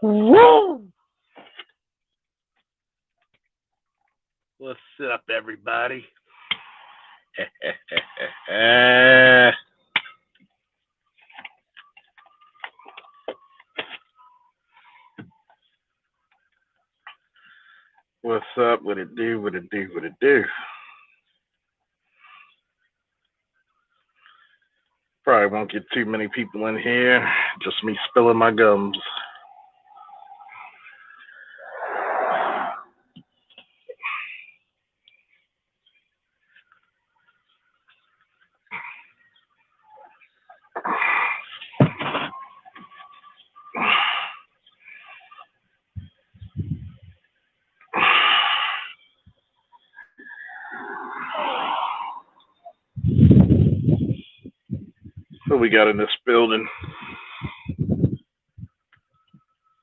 Woo! What's up, everybody? What's up? What it do? What it do? What it do? Probably won't get too many people in here. Just me spilling my gums. Who we got in this building?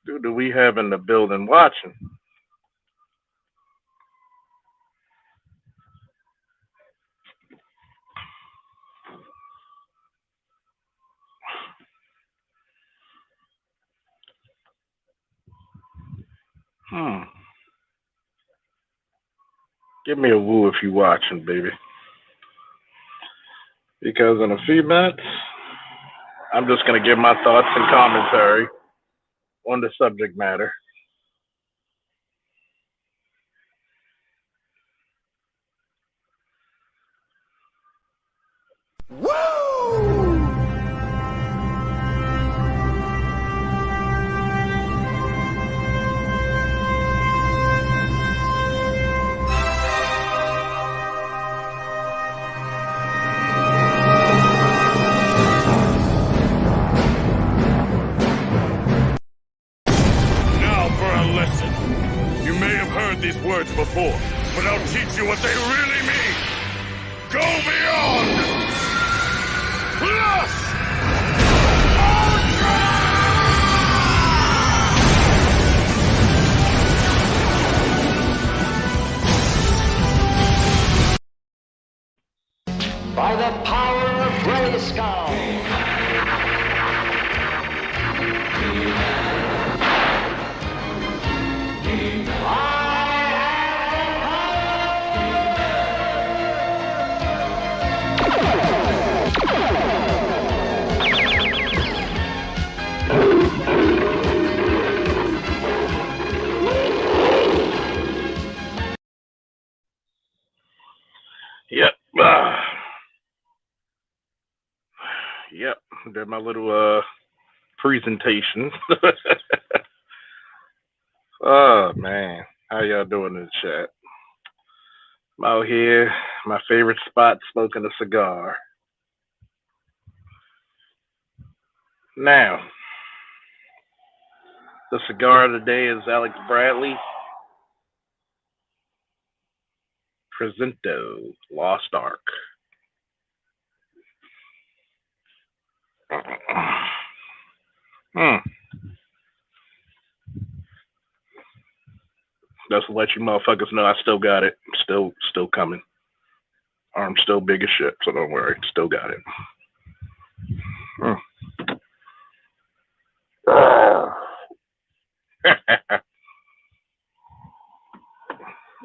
Who do we have in the building watching? Give me a woo if you watching, baby. Because in a few minutes, I'm just going to give my thoughts and commentary on the subject matter. Woo! These words before, but I'll teach you what they really mean. Go beyond. Plus Ultra! By the power of Grayskull. Yep. Did my little presentation. Oh man, how y'all doing in the chat? I'm out here, my favorite spot, smoking a cigar. Now, the cigar of the day is Alex Bradley Presento Lost Ark. Just to let you motherfuckers know I still got it. Still coming. Arm's still big as shit, so don't worry. Still got it.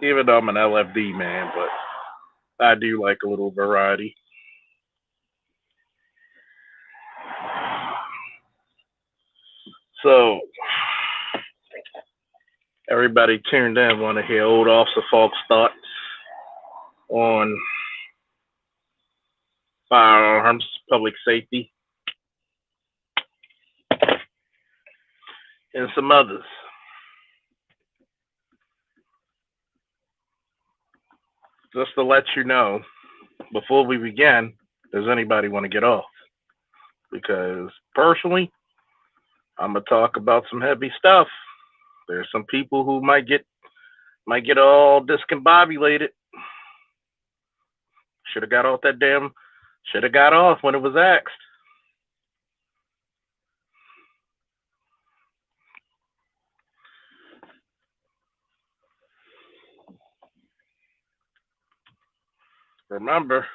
Even though I'm an LFD man, but I do like a little variety. So, everybody tuned in want to hear old Officer Falk's thoughts on firearms, public safety, and some others. Just to let you know, before we begin, does anybody want to get off? Because personally, I'm gonna talk about some heavy stuff. There's some people who might get all discombobulated. Should have got off when it was asked. Remember,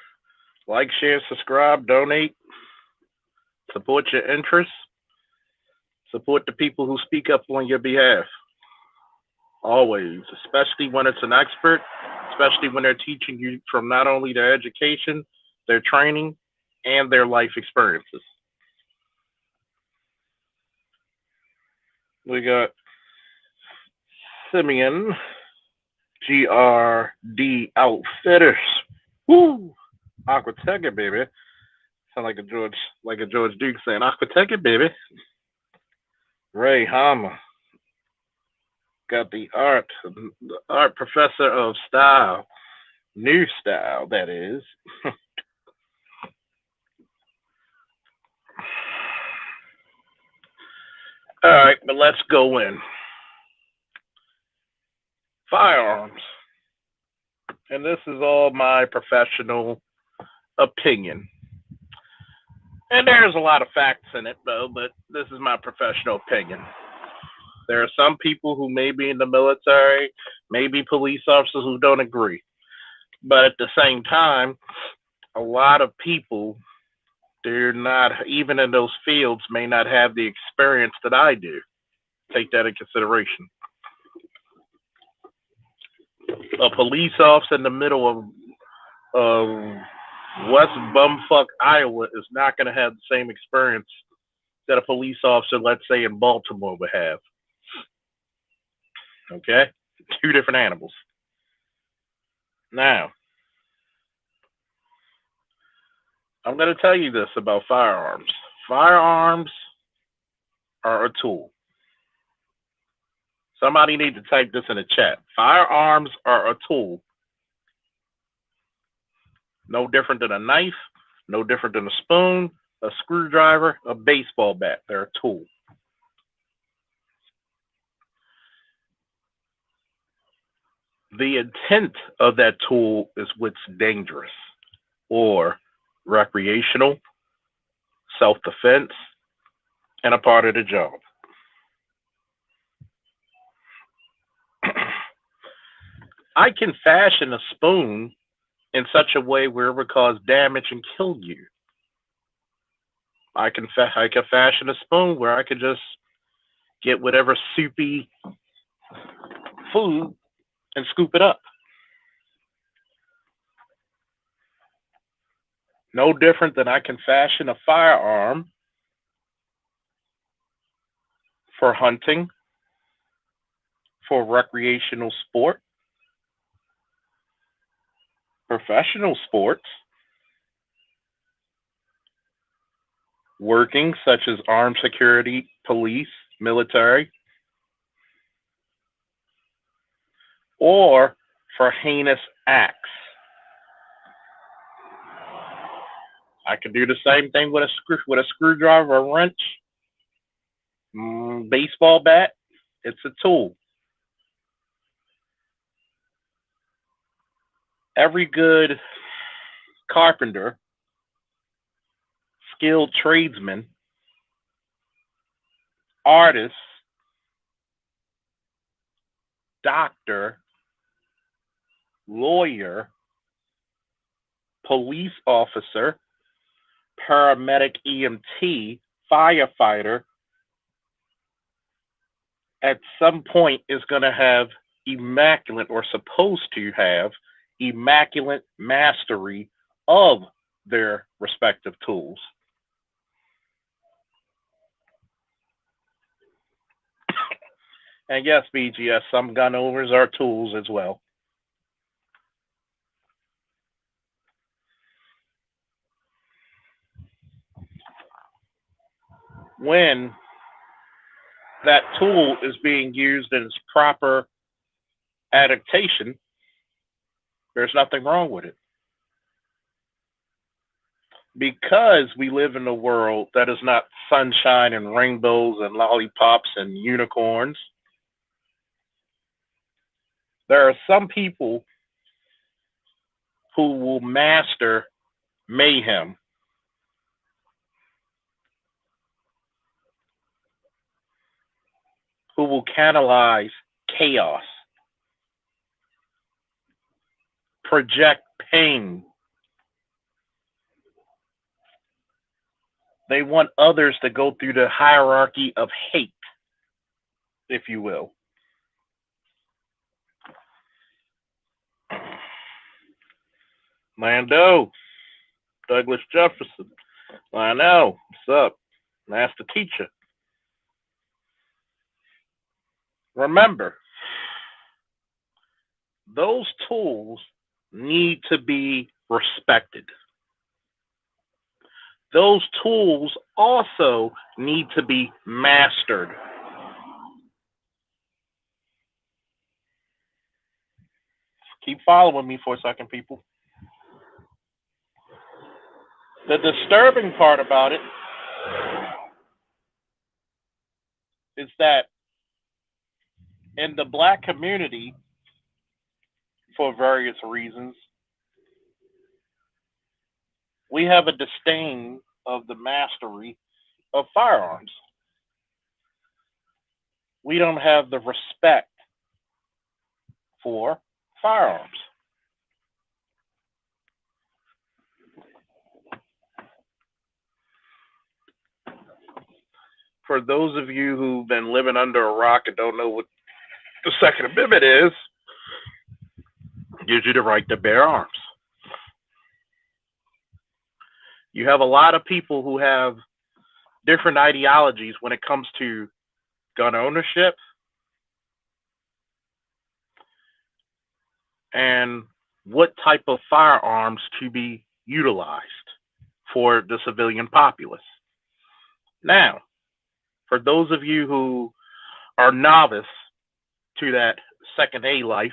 Like, share, subscribe, donate, support your interests, support the people who speak up on your behalf. Always, especially when it's an expert, especially when they're teaching you from not only their education, their training, and their life experiences. We got Simeon, GRD Outfitters. Woo! Aquateca, baby. Sound like a George Duke saying Aquateca, baby. Ray Hama. Got the art professor of style. New style, that is. All right, but let's go in. Firearms. And this is all my professional opinion. And there's a lot of facts in it, though, but this is my professional opinion. There are some people who may be in the military, maybe police officers who don't agree. But at the same time, a lot of people, they're not, even in those fields, may not have the experience that I do. Take that in consideration. A police officer in the middle of West Bumfuck, Iowa is not going to have the same experience that a police officer, let's say, in Baltimore would have. Okay? Two different animals. Now, I'm going to tell you this about firearms. Firearms are a tool. Somebody need to type this in the chat. Firearms are a tool. No different than a knife, no different than a spoon, a screwdriver, a baseball bat. They're a tool. The intent of that tool is what's dangerous or recreational, self-defense, and a part of the job. I can fashion a spoon in such a way where it would cause damage and kill you. I can fashion a spoon where I could just get whatever soupy food and scoop it up. No different than I can fashion a firearm for hunting, for recreational sport, professional sports, working such as armed security, police, military, or for heinous acts. I can do the same thing with a screwdriver, a wrench, baseball bat. It's a tool. Every good carpenter, skilled tradesman, artist, doctor, lawyer, police officer, paramedic, EMT, firefighter, at some point is going to have immaculate, or supposed to have immaculate mastery of their respective tools. And yes, BGS, some gun owners are tools as well. When that tool is being used in its proper adaptation, there's nothing wrong with it. Because we live in a world that is not sunshine and rainbows and lollipops and unicorns, there are some people who will master mayhem, who will catalyze chaos, project pain, They want others to go through the hierarchy of hate, if you will. Lando, Douglas Jefferson. Lionel, what's up? Master teacher. Remember, those tools need to be respected. Those tools also need to be mastered. Keep following me for a second, people. The disturbing part about it is that in the black community, for various reasons, we have a disdain of the mastery of firearms. We don't have the respect for firearms. For those of you who've been living under a rock and don't know what the Second Amendment is, it gives you the right to bear arms. You have a lot of people who have different ideologies when it comes to gun ownership and what type of firearms to be utilized for the civilian populace. Now, for those of you who are novice to that second A life,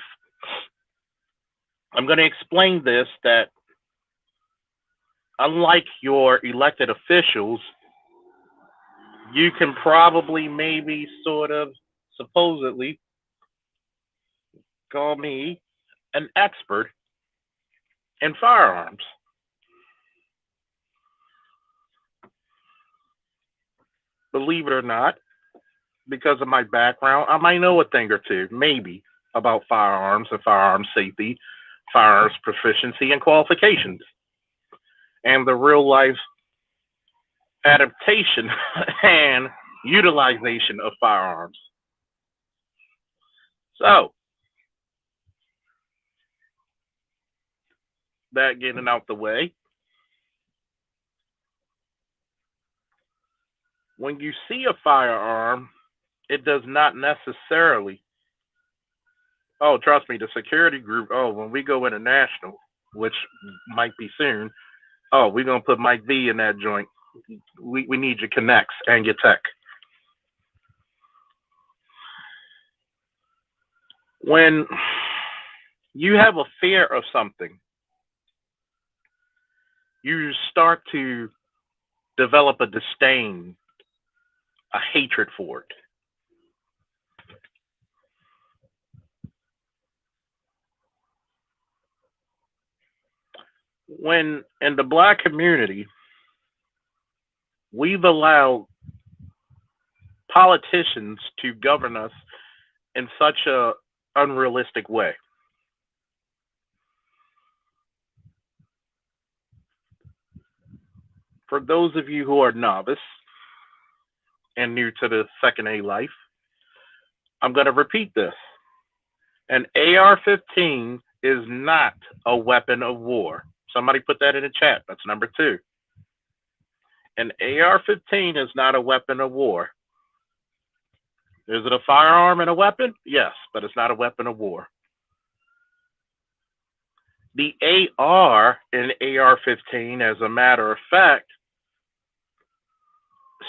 I'm going to explain this, that unlike your elected officials, you can probably, maybe, sort of, supposedly, call me an expert in firearms. Believe it or not, because of my background, I might know a thing or two, maybe, about firearms and firearms safety, firearms proficiency and qualifications, and the real life adaptation and utilization of firearms. So, that getting out the way, when you see a firearm, it does not necessarily, oh, trust me, the security group, oh, when we go international, which might be soon, oh, we're going to put Mike V in that joint. We need your connects and your tech. When you have a fear of something, you start to develop a disdain, a hatred for it. When in the black community, we've allowed politicians to govern us in such a unrealistic way. For those of you who are novice and new to the second A life, I'm going to repeat this. An AR-15 is not a weapon of war. Somebody put that in the chat. That's number 2. An AR-15 is not a weapon of war. Is it a firearm and a weapon? Yes, but it's not a weapon of war. The AR in AR-15, as a matter of fact,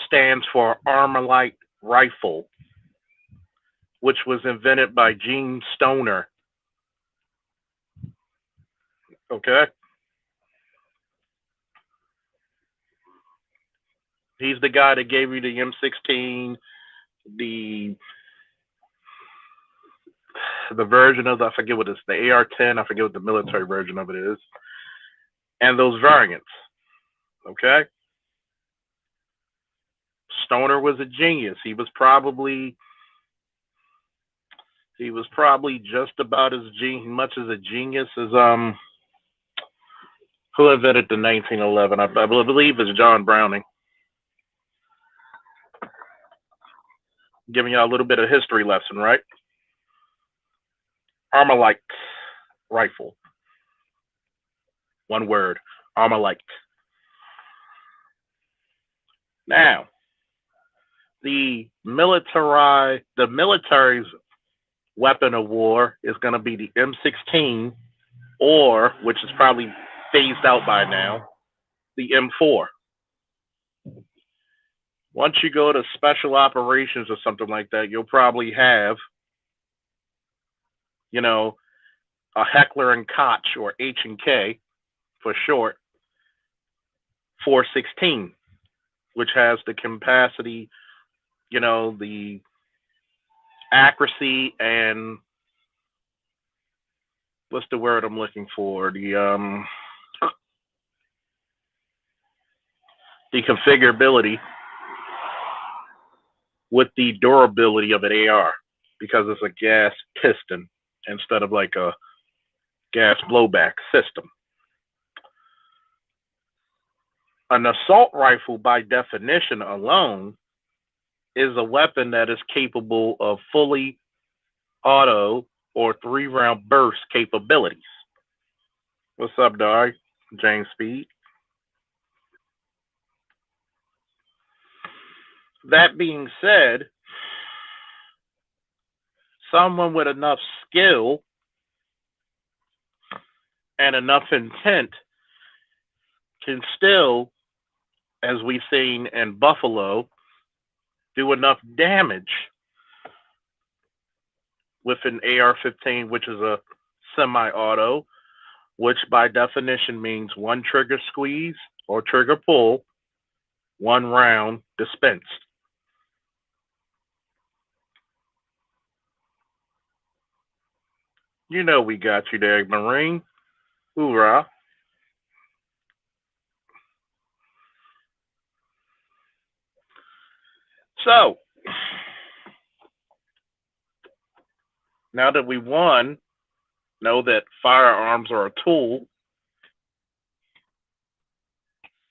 stands for Armalite Rifle, which was invented by Gene Stoner. Okay? He's the guy that gave you the M16, the version of, I forget what it's, the AR-10, I forget what the military version of it is, and those variants. Okay? Stoner was a genius. He was probably just about as much as a genius as who invented the 1911? I believe it's John Browning. Giving you a little bit of history lesson, right? Armalite rifle. One word. Armalite. Now, the military's weapon of war is going to be the M16, or which is probably phased out by now, the M4. Once you go to special operations or something like that, you'll probably have, you know, a Heckler and Koch, or H&K for short, 416, which has the capacity, the accuracy, and what's the word I'm looking for? The configurability with the durability of an AR, because it's a gas piston instead of like a gas blowback system. An assault rifle, by definition alone, is a weapon that is capable of fully auto or 3-round burst capabilities. What's up, dog? James Speed. That being said, someone with enough skill and enough intent can still, as we've seen in Buffalo, do enough damage with an AR-15, which is a semi-auto, which by definition means one trigger squeeze or trigger pull, one round dispensed. You know we got you there, Marine. Hoorah. So, now that we know that firearms are a tool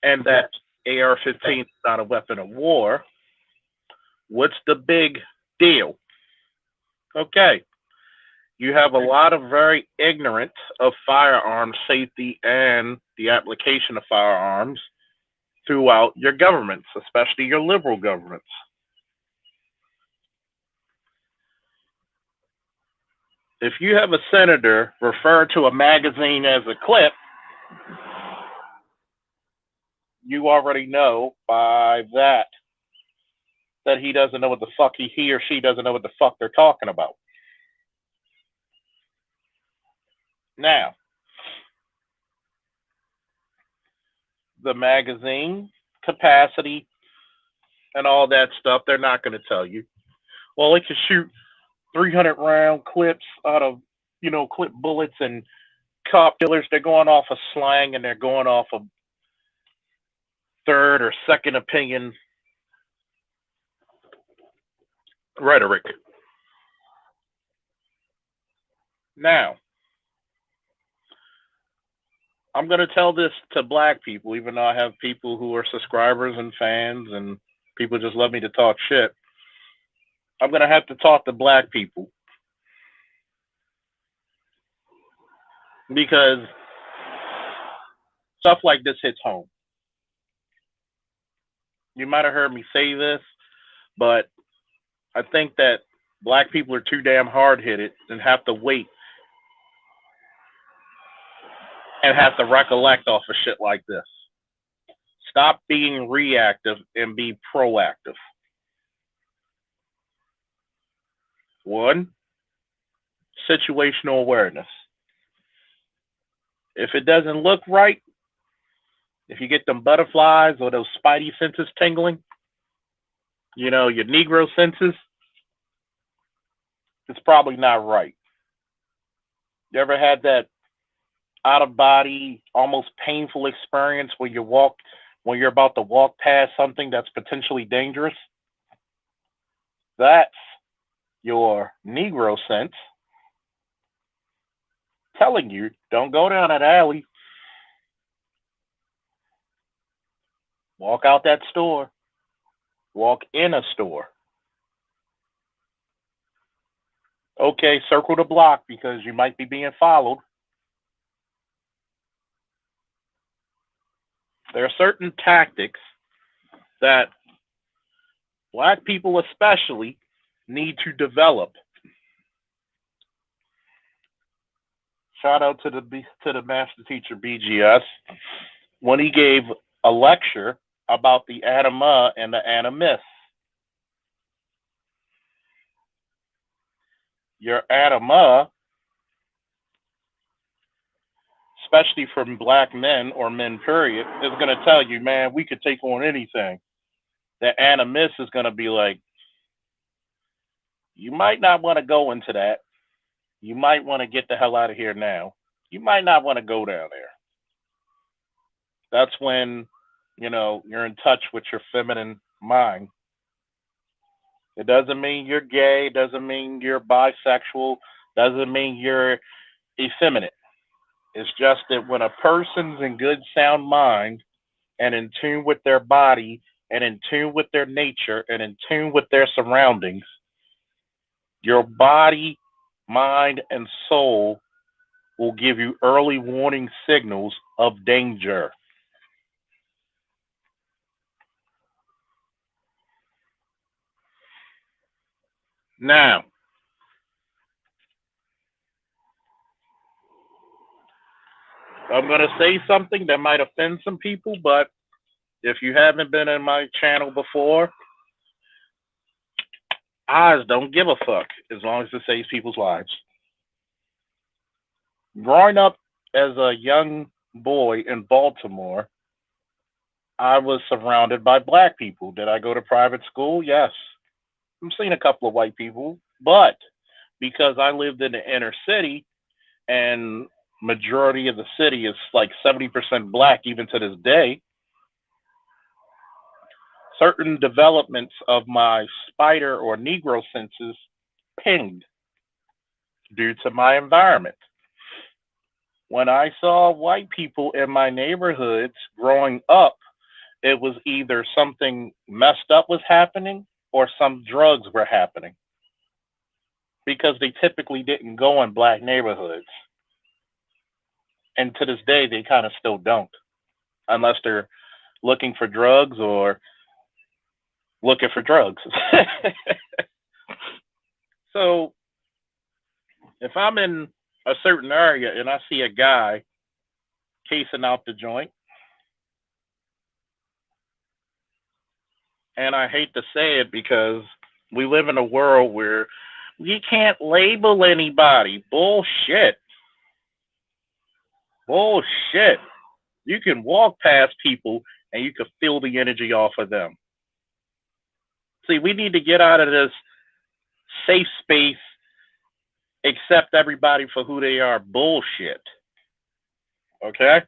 and that AR-15 is not a weapon of war, what's the big deal? Okay, you have a lot of very ignorant of firearms safety and the application of firearms throughout your governments, especially your liberal governments. If you have a senator refer to a magazine as a clip, you already know by that he doesn't know what the fuck he or she doesn't know what the fuck they're talking about. Now, the magazine capacity and all that stuff, they're not going to tell you. Well, it can shoot 300 round clips out of, clip bullets and cop killers. They're going off of slang and they're going off of third or second opinion rhetoric. Now, I'm going to tell this to black people, even though I have people who are subscribers and fans and people just love me to talk shit. I'm going to have to talk to black people because stuff like this hits home. You might have heard me say this, but I think that black people are too damn hard-headed and have to wait and have to recollect off of shit like this. Stop being reactive and be proactive. One, situational awareness. If it doesn't look right, if you get them butterflies or those spidey senses tingling, your Negro senses, it's probably not right. You ever had that out of body, almost painful experience when you're about to walk past something that's potentially dangerous? That's your Negro sense telling you, don't go down that alley. Walk out that store. Walk in a store. Okay, circle the block because you might be being followed. There are certain tactics that black people especially need to develop. Shout out to the master teacher BGS when he gave a lecture about the anima and the animus. Your anima, especially from black men or men period, is going to tell you, man, we could take on anything. The animus is going to be like, you might not want to go into that. You might want to get the hell out of here now. You might not want to go down there. That's when, you're in touch with your feminine mind. It doesn't mean you're gay, doesn't mean you're bisexual, doesn't mean you're effeminate. It's just that when a person's in good sound mind and in tune with their body and in tune with their nature and in tune with their surroundings, your body, mind, and soul will give you early warning signals of danger. Now, I'm going to say something that might offend some people, but if you haven't been in my channel before, eyes don't give a fuck as long as it saves people's lives. Growing up as a young boy in Baltimore, I was surrounded by black people. Did I go to private school? Yes. I've seen a couple of white people, but because I lived in the inner city and majority of the city is like 70% black even to this day, certain developments of my spider or Negro senses pinged due to my environment. When I saw white people in my neighborhoods growing up, it was either something messed up was happening or some drugs were happening because they typically didn't go in black neighborhoods. And to this day, they kind of still don't, unless they're looking for drugs or looking for drugs. So if I'm in a certain area and I see a guy casing out the joint, and I hate to say it because we live in a world where you can't label anybody. Bullshit. Bullshit. You can walk past people and you can feel the energy off of them. See, we need to get out of this safe space, accept everybody for who they are bullshit. Okay?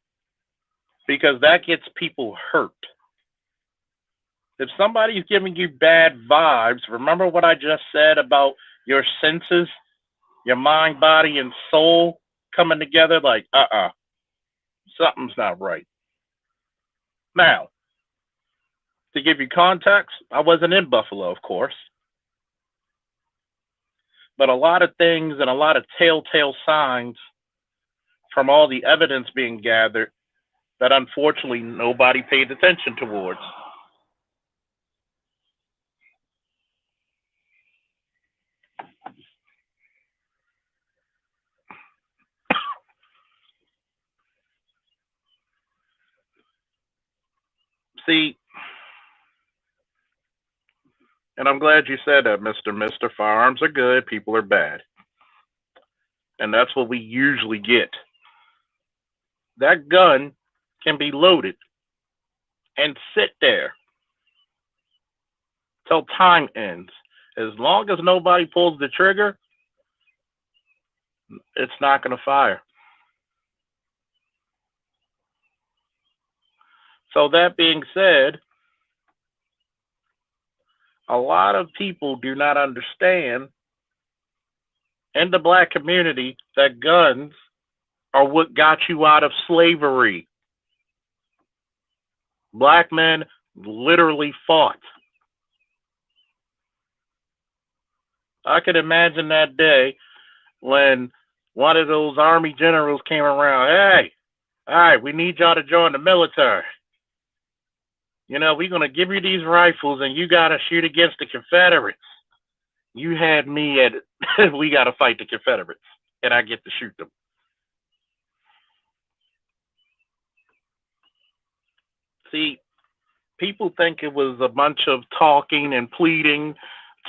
Because that gets people hurt. If somebody's giving you bad vibes, remember what I just said about your senses, your mind, body, and soul coming together? Like, something's not right. Now, to give you context, I wasn't in Buffalo, of course. But a lot of things and a lot of telltale signs from all the evidence being gathered that unfortunately nobody paid attention towards. See, and I'm glad you said that, Mr. Firearms are good, people are bad. And that's what we usually get. That gun can be loaded and sit there till time ends. As long as nobody pulls the trigger, it's not going to fire. So that being said, a lot of people do not understand in the black community that guns are what got you out of slavery. Black men literally fought. I could imagine that day when one of those army generals came around. Hey, all right, we need y'all to join the military. We're going to give you these rifles and you got to shoot against the Confederates. You had me at, we got to fight the Confederates and I get to shoot them. See, people think it was a bunch of talking and pleading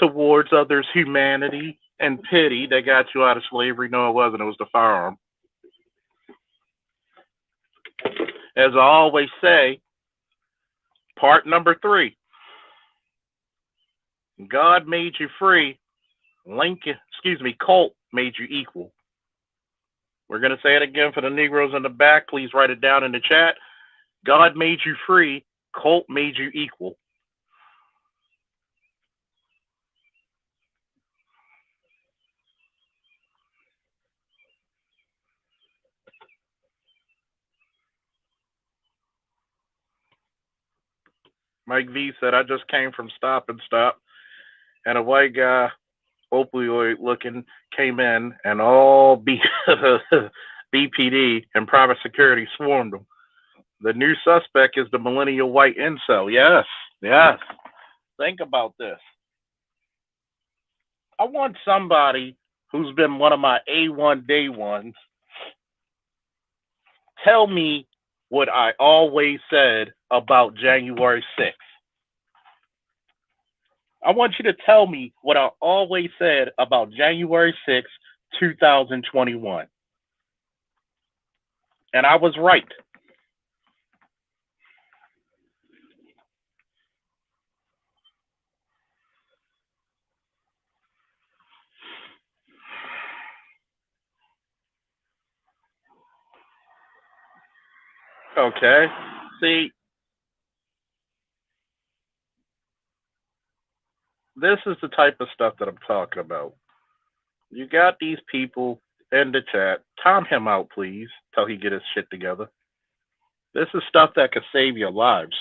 towards others' humanity and pity that got you out of slavery. No, it wasn't. It was the firearm. As I always say, part number 3, God made you free. Colt made you equal. We're going to say it again for the Negroes in the back. Please write it down in the chat. God made you free. Colt made you equal. Mike V said, I just came from Stop and Stop, and a white guy, opioid looking, came in, and all BPD and private security swarmed him. The new suspect is the millennial white incel. Yes, yes. Think about this. I want somebody who's been one of my A1 day ones tell me what I always said about January 6th. I want you to tell me what I always said about January 6th, 2021. And I was right. Okay. See, this is the type of stuff that I'm talking about. You got these people in the chat. Time him out, please, till he get his shit together. This is stuff that could save your lives.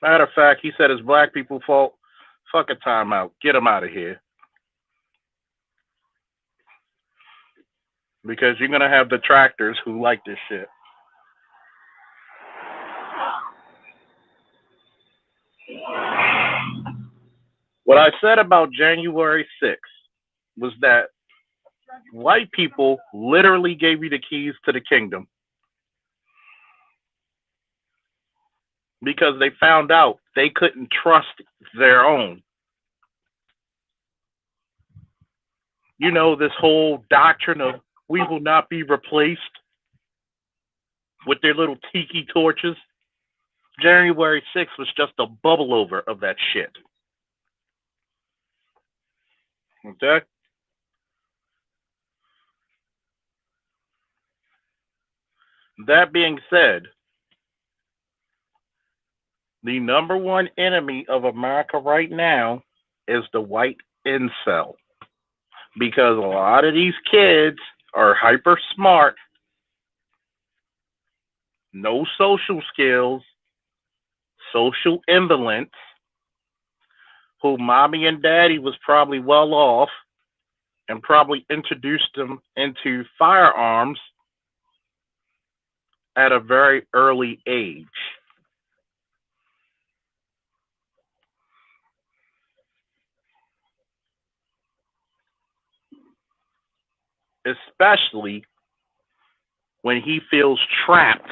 Matter of fact, he said it's black people's fault. Fuck a timeout. Get him out of here. Because you're going to have detractors who like this shit. What I said about January 6th was that white people literally gave you the keys to the kingdom because they found out they couldn't trust their own. This whole doctrine of we will not be replaced with their little tiki torches. January 6th was just a bubble over of that shit. Okay? That being said, the number one enemy of America right now is the white incel. Because a lot of these kids are hyper smart, no social skills, social indolence, who mommy and daddy was probably well off and probably introduced them into firearms at a very early age. Especially when he feels trapped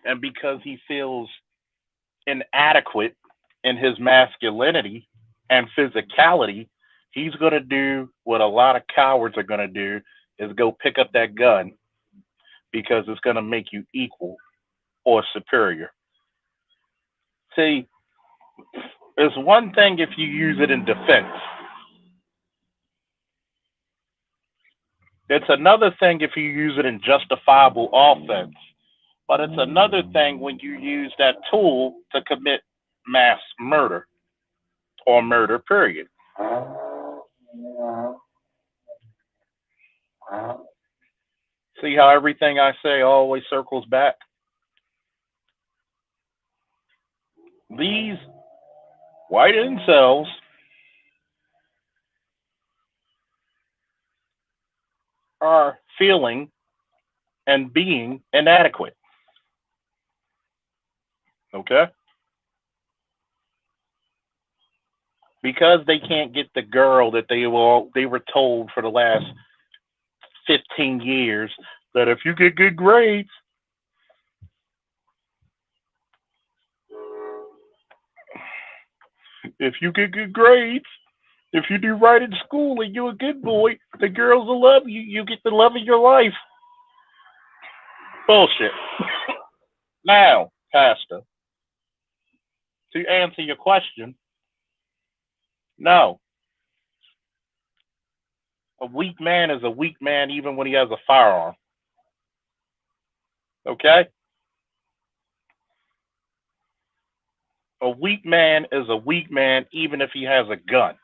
and because he feels inadequate in his masculinity and physicality, he's going to do what a lot of cowards are going to do, is go pick up that gun because it's going to make you equal or superior. See, it's one thing if you use it in defense. It's another thing if you use it in justifiable offense. But it's another thing when you use that tool to commit mass murder or murder, period. See how everything I say always circles back? These white incels are feeling and being inadequate. Okay? Because they can't get the girl that they were told for the last 15 years that if you get good grades, if you get good grades, if you do right in school and you're a good boy, the girls will love you. You get the love of your life. Bullshit. Now, Pastor, to answer your question, no. A weak man is a weak man even when he has a firearm. Okay? A weak man is a weak man even if he has a gun.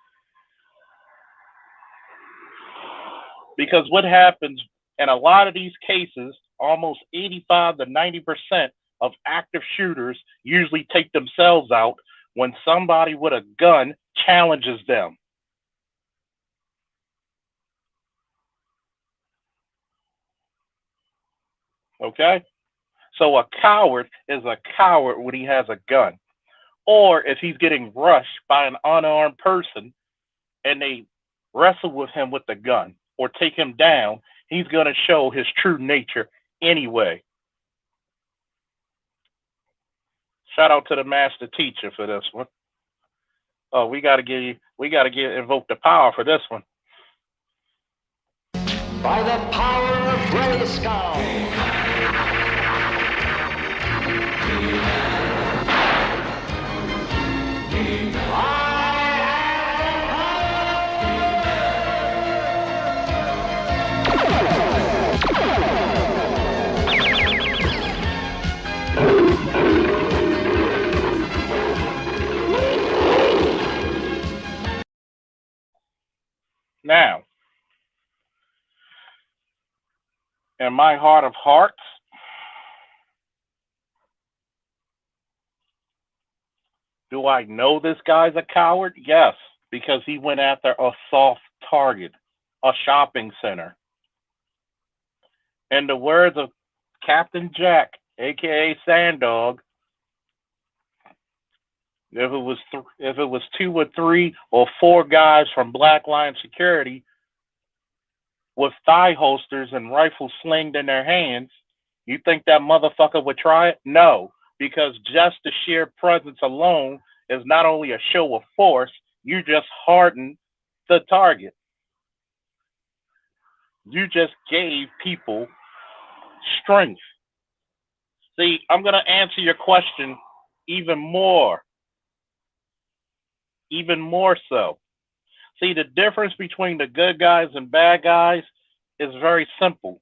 Because what happens in a lot of these cases, almost 85 to 90% of active shooters usually take themselves out when somebody with a gun challenges them. Okay? So a coward is a coward when he has a gun. Or if he's getting rushed by an unarmed person and they wrestle with him with the gun or take him down, he's going to show his true nature anyway. Shout out to the master teacher for this one. Oh, we gotta invoke the power for this one. By the power of Grayskull. Now, in my heart of hearts, do I know this guy's a coward? Yes, because he went after a soft target, a shopping center. In the words of Captain Jack, aka Sandog, if it was 2 or 3 or 4 guys from Black Line Security with thigh holsters and rifles slinged in their hands, you think that motherfucker would try it? No, because just the sheer presence alone is not only a show of force, you just harden the target. You just gave people strength. See, I'm going to answer your question even more so. See, the difference between the good guys and bad guys is very simple.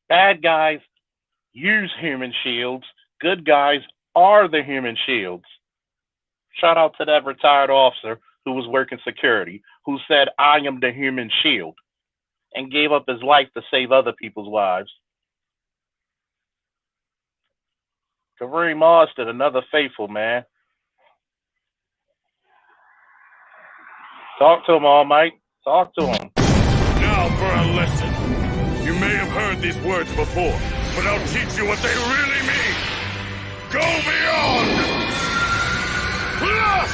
Bad guys use human shields. Good guys are the human shields. Shout out to that retired officer who was working security, who said, I am the human shield, and gave up his life to save other people's lives. Kareem Austin, another faithful man. Talk to him, All Might. Talk to him. Now for a lesson. You may have heard these words before, but I'll teach you what they really mean. Go beyond! Plus!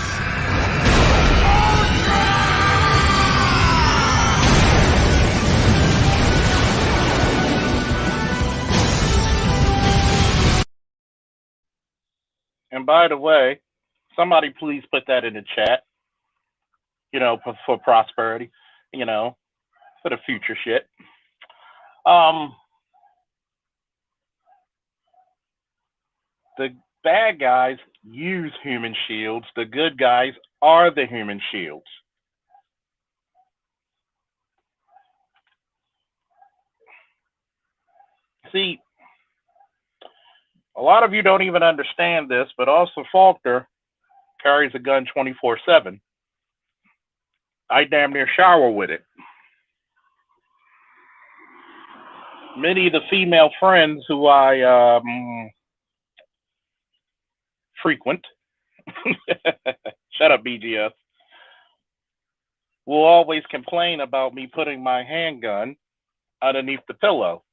And by the way, somebody please put that in the chat, for prosperity, for the future shit. The bad guys use human shields. The good guys are the human shields. See, a lot of you don't even understand this, but also Faulkner carries a gun 24/7. I damn near shower with it. Many of the female friends who I frequent Shut up, BGS. Will always complain about me putting my handgun underneath the pillow,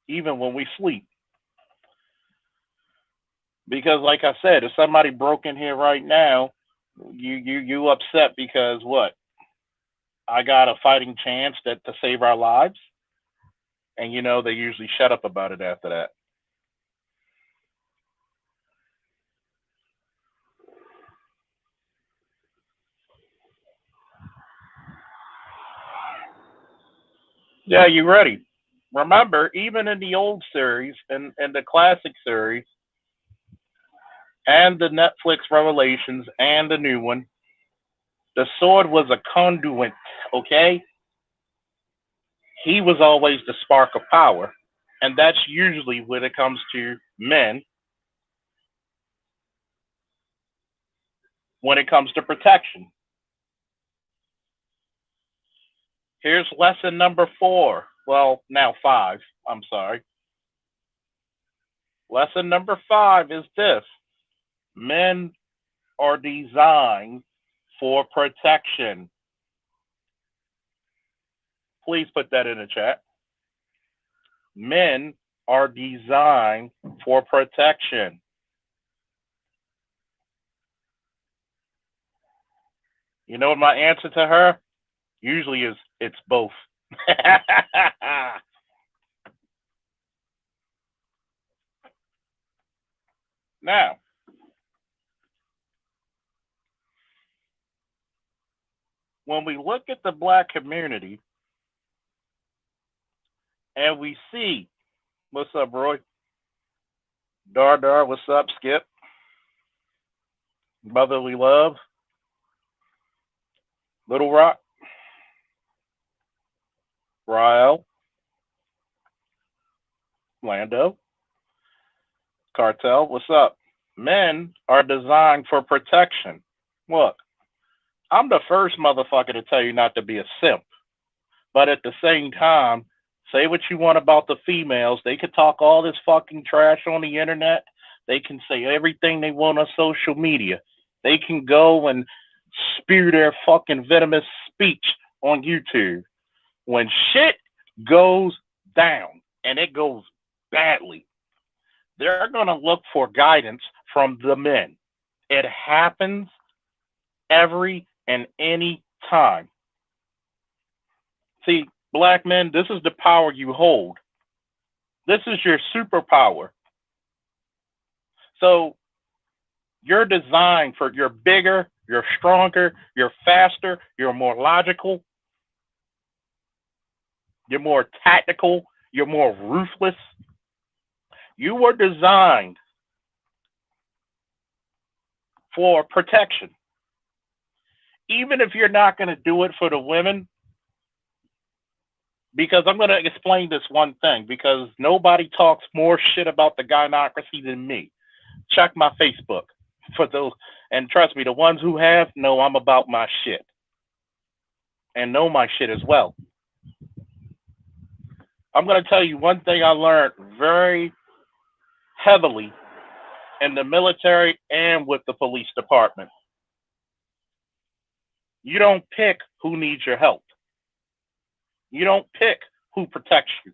even when we sleep. Because, like I said, if somebody broke in here right now, you upset because what? I got a fighting chance that to save our lives, and they usually shut up about it after that. Yeah, you ready? Remember, even in the old series and the classic series and the Netflix Revelations and the new one, the sword was a conduit, okay? He was always the spark of power. And that's usually when it comes to men, when it comes to protection. Here's lesson number 4. Well, now 5. I'm sorry. Lesson number 5 is this: men are designed for protection. Please put that in the chat. Men are designed for protection. You know what my answer to her usually is? It's both. Now, when we look at the black community and we see, what's up, Roy? Dar, what's up, Skip? Brotherly Love, Little Rock, Rael, Lando, Cartel, what's up? Men are designed for protection. Look, I'm the first motherfucker to tell you not to be a simp. But at the same time, say what you want about the females. They can talk all this fucking trash on the internet. They can say everything they want on social media. They can go and spew their fucking venomous speech on YouTube. When shit goes down, and it goes badly, they're going to look for guidance from the men. It happens every and any time. See, black men, this is the power you hold. This is your superpower. So you're designed for, you're bigger, you're stronger, you're faster, you're more logical, you're more tactical, you're more ruthless. You were designed for protection. Even if you're not going to do it for the women, because I'm going to explain this one thing, because nobody talks more shit about the gynocracy than me. Check my Facebook for those, and trust me, the ones who have know I'm about my shit and know my shit as well. I'm going to tell you one thing I learned very heavily in the military and with the police department. You don't pick who needs your help. You don't pick who protects you.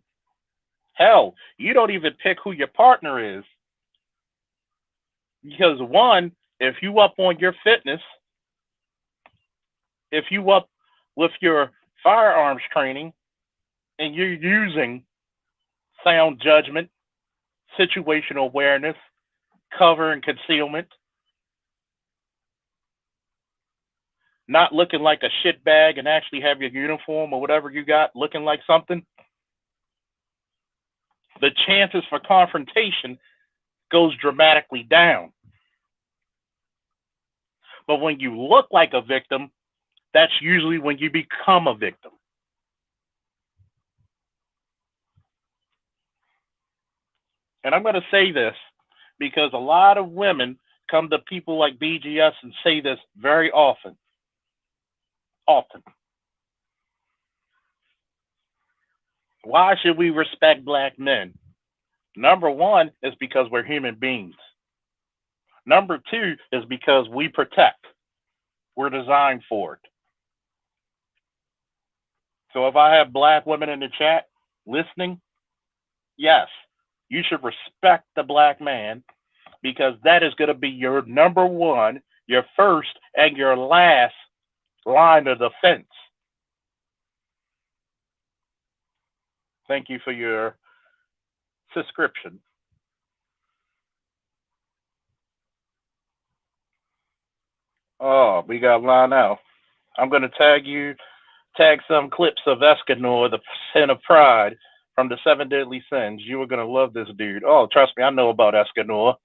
Hell, you don't even pick who your partner is. Because one, if you up on your fitness, if you up with your firearms training and you're using sound judgment, situational awareness, cover and concealment, not looking like a shit bag and actually have your uniform or whatever you got looking like something, the chances for confrontation goes dramatically down. But when you look like a victim, that's usually when you become a victim. And I'm going to say this because a lot of women come to people like BGS and say this very often. Why should we respect black men? Number one is because we're human beings. Number two is because we protect. We're designed for it. So if I have black women in the chat listening, yes, you should respect the black man because that is going to be your number one, your first, and your last line of defense. Thank you for your subscription. Oh, we got Lionel. I'm going to tag some clips of Escanor, the sin of pride from the Seven Deadly Sins. You are going to love this dude. Oh, trust me, I know about Escanor.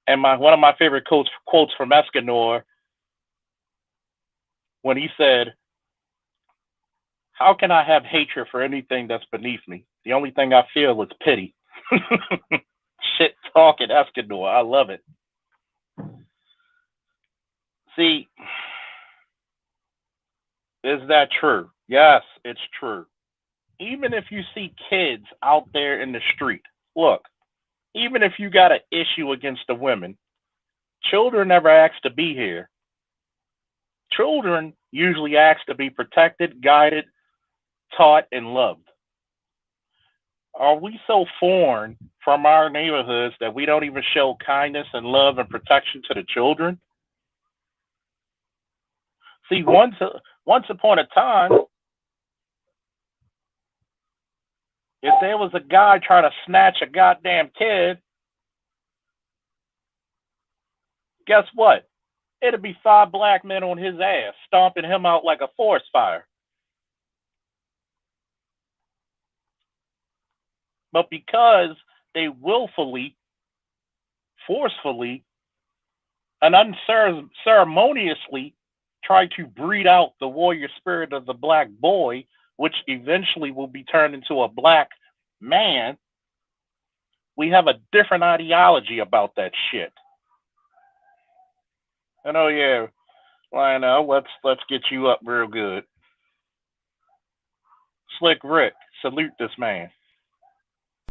And one of my favorite quotes from Escanor when he said, "How can I have hatred for anything that's beneath me? The only thing I feel is pity." Shit talking Escanor. I love it. See, is that true? Yes, it's true. Even if you see kids out there in the street, look, even if you got an issue against the women, children never ask to be here. Children usually ask to be protected, guided, taught, and loved. Are we so foreign from our neighborhoods that we don't even show kindness and love and protection to the children? See, once upon a time, if there was a guy trying to snatch a goddamn kid, guess what? It'd be 5 black men on his ass, stomping him out like a forest fire. But because they willfully, forcefully, and unceremoniously try to breed out the warrior spirit of the black boy, which eventually will be turned into a black man, we have a different ideology about that shit. And oh yeah, Lionel, let's get you up real good. Slick Rick, salute this man.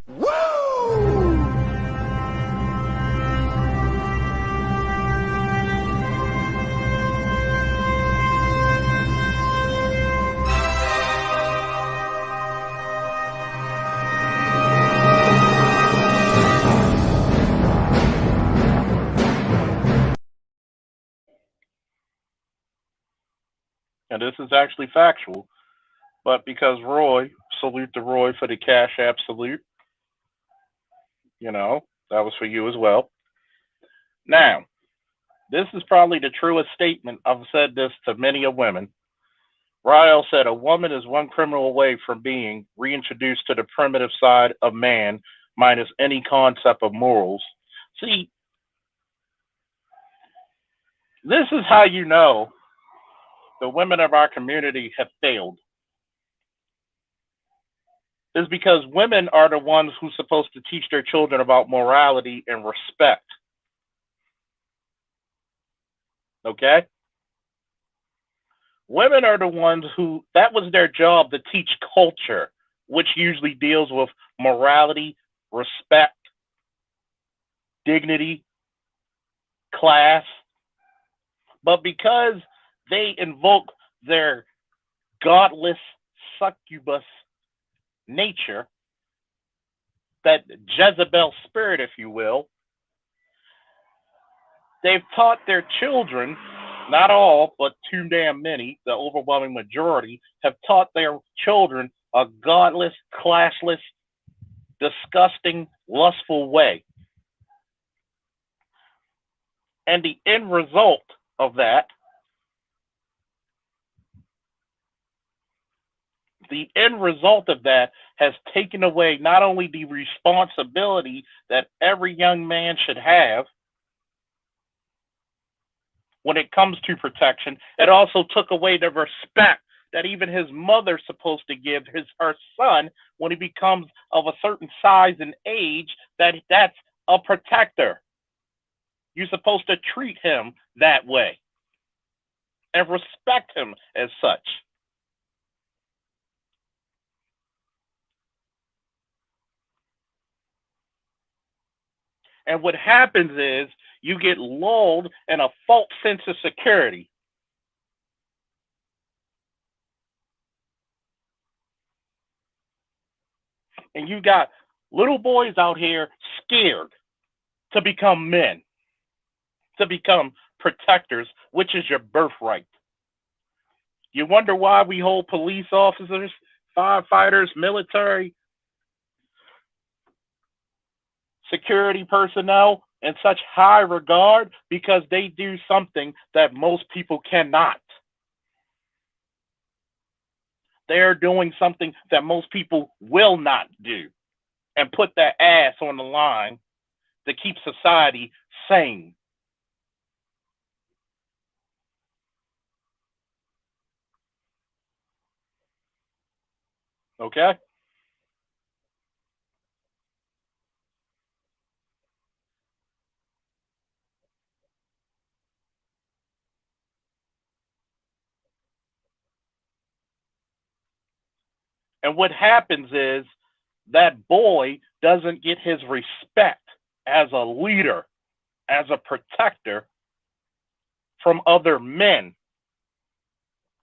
Woo! And this is actually factual, but because Roy, salute to Roy for the Cash App salute. You know, that was for you as well. Now, this is probably the truest statement. I've said this to many of women. Rael said a woman is one criminal away from being reintroduced to the primitive side of man minus any concept of morals. See, this is how you know the women of our community have failed. Is because women are the ones who's supposed to teach their children about morality and respect. Okay? Women are the ones who, that was their job, to teach culture, which usually deals with morality, respect, dignity, class. But because they invoke their godless succubus nature, that Jezebel spirit, if you will, they've taught their children, not all, but too damn many, the overwhelming majority, have taught their children a godless, classless, disgusting, lustful way. And the end result of that, has taken away not only the responsibility that every young man should have when it comes to protection, it also took away the respect that even his mother's supposed to give her son when he becomes of a certain size and age, that's a protector. You're supposed to treat him that way and respect him as such. And what happens is you get lulled in a false sense of security. And you got little boys out here scared to become men, to become protectors, which is your birthright. You wonder why we hold police officers, firefighters, military, security personnel in such high regard because they do something that most people cannot. They are doing something that most people will not do and put their ass on the line to keep society sane. Okay? And what happens is that boy doesn't get his respect as a leader, as a protector from other men.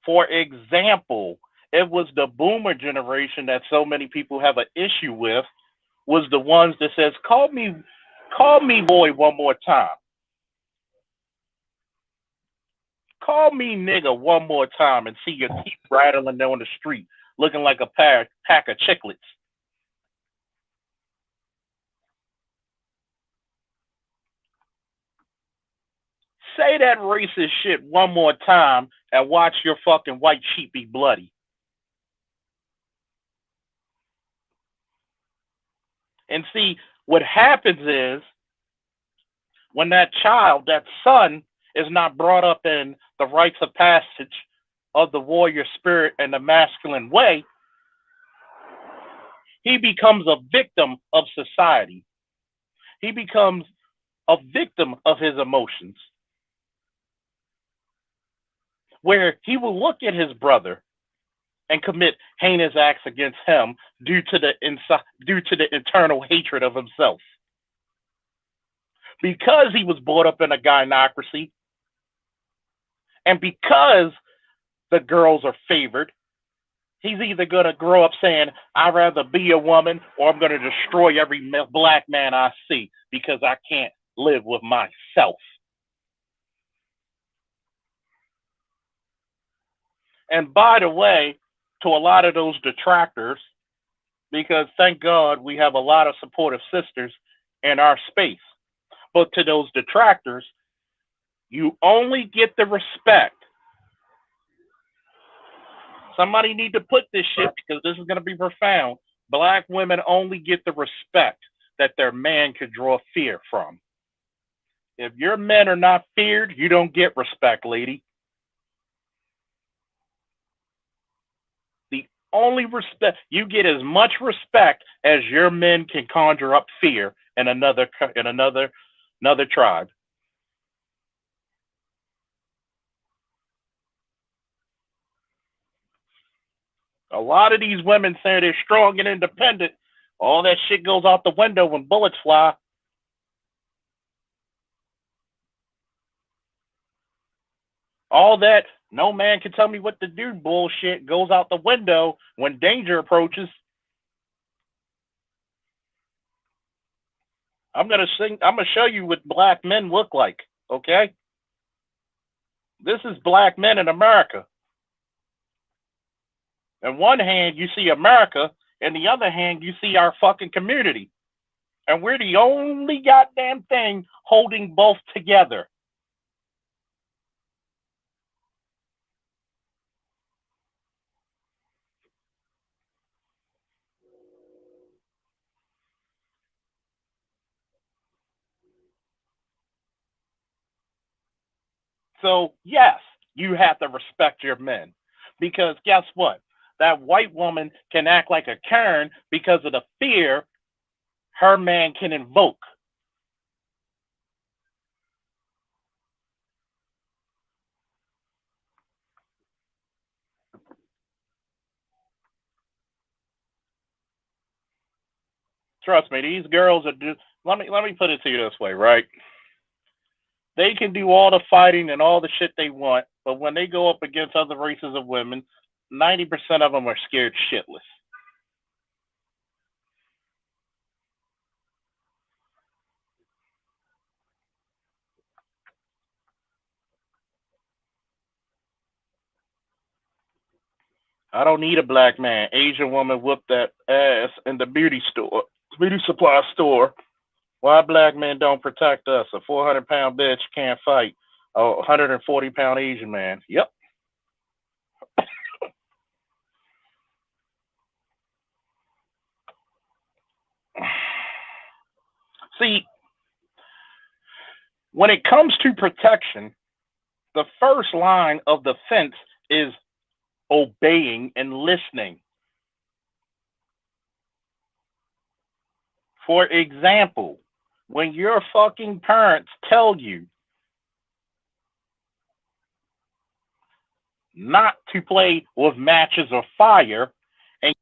For example, it was the boomer generation that so many people have an issue with, was the ones that says, call me boy one more time. Call me nigga one more time and see your teeth rattling down the street looking like a pack of chiclets. Say that racist shit one more time and watch your fucking white sheep be bloody. And see, what happens is when that child, that son, is not brought up in the rites of passage of the warrior spirit and the masculine way, he becomes a victim of society. He becomes a victim of his emotions, where he will look at his brother and commit heinous acts against him due to the internal hatred of himself. Because he was brought up in a gynocracy, and because the girls are favored, he's either going to grow up saying, I'd rather be a woman, or I'm going to destroy every black man I see because I can't live with myself. And by the way, to a lot of those detractors, because thank God we have a lot of supportive sisters in our space, but to those detractors, you only get the respect. Somebody need to put this shit because this is going to be profound. Black women only get the respect that their man could draw fear from. If your men are not feared, you don't get respect, lady. The only respect you get as much respect as your men can conjure up fear in another tribe. A lot of these women say they're strong and independent. All that shit goes out the window when bullets fly. All that no man can tell me what to do bullshit goes out the window when danger approaches. I'm gonna show you what black men look like, okay? This is black men in America. In one hand you see America, in the other hand you see our fucking community. And we're the only goddamn thing holding both together. So, yes, you have to respect your men. Because guess what? That white woman can act like a Karen because of the fear her man can invoke. Trust me, these girls are let me put it to you this way, right? They can do all the fighting and all the shit they want, but when they go up against other races of women, 90% of them are scared shitless. I don't need a black man. Asian woman whooped that ass in the beauty supply store. Why black men don't protect us? A 400-pound bitch can't fight a 140-pound Asian man. Yep. See, when it comes to protection, the first line of defense is obeying and listening. For example, when your fucking parents tell you not to play with matches or fire, and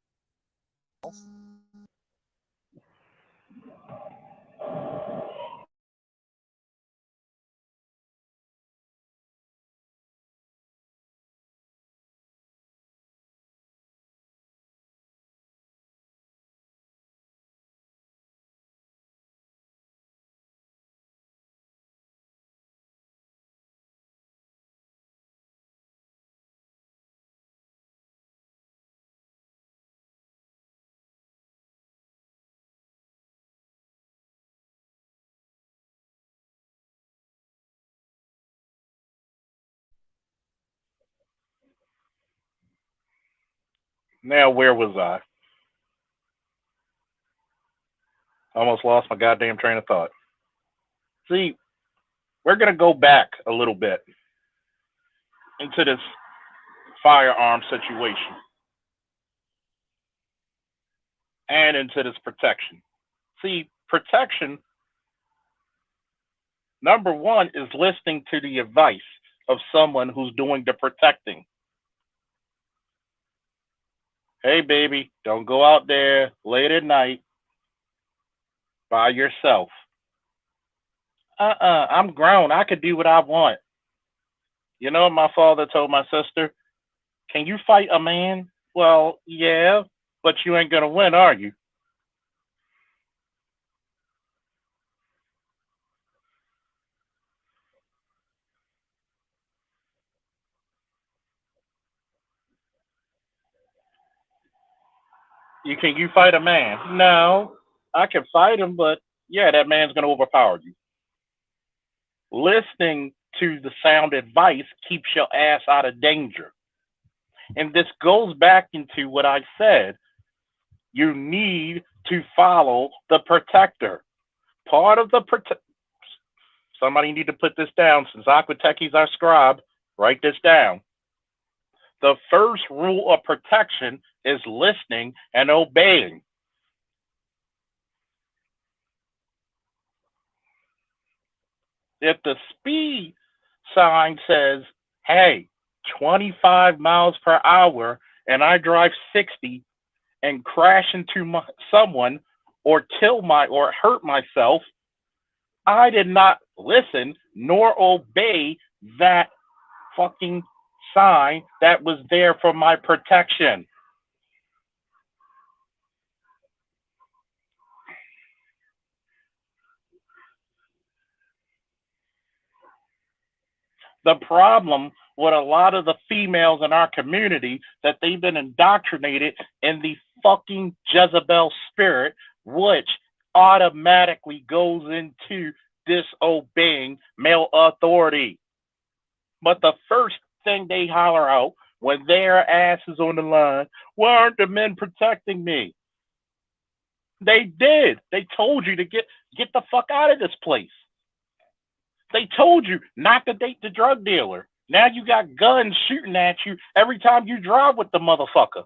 now where was I? Almost lost my goddamn train of thought. See, we're gonna go back a little bit into this firearm situation and into this protection. See, protection, number one, is listening to the advice of someone who's doing the protecting. Hey, baby, don't go out there late at night by yourself. I'm grown. I could do what I want. You know what my father told my sister? Can you fight a man? Well, yeah, but you ain't going to win, are you? Can you fight a man? No, I can fight him, but yeah, that man's going to overpower you. Listening to the sound advice keeps your ass out of danger. And this goes back into what I said. You need to follow the protector. Part of the somebody need to put this down since Aquatechi's our scribe. Write this down. The first rule of protection is listening and obeying. If the speed sign says, hey, 25 miles per hour, and I drive 60 and crash into someone or or hurt myself, I did not listen nor obey that fucking sign that was there for my protection. The problem with a lot of the females in our community that they've been indoctrinated in the fucking Jezebel spirit, which automatically goes into disobeying male authority. But the first thing they holler out when their ass is on the line, why aren't the men protecting me? They did. They told you to get the fuck out of this place. They told you not to date the drug dealer. Now you got guns shooting at you every time you drive with the motherfucker.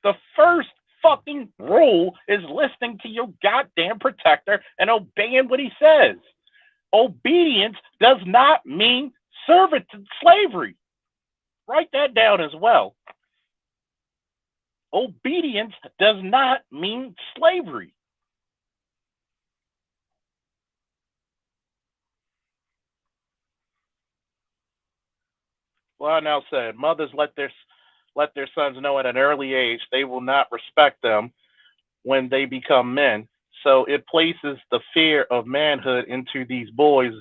The first fucking rule is listening to your goddamn protector and obeying what he says. Obedience does not mean slavery. Write that down as well. obedience does not mean slavery. Well, I now said mothers let their sons know at an early age they will not respect them when they become men. So it places the fear of manhood into these boys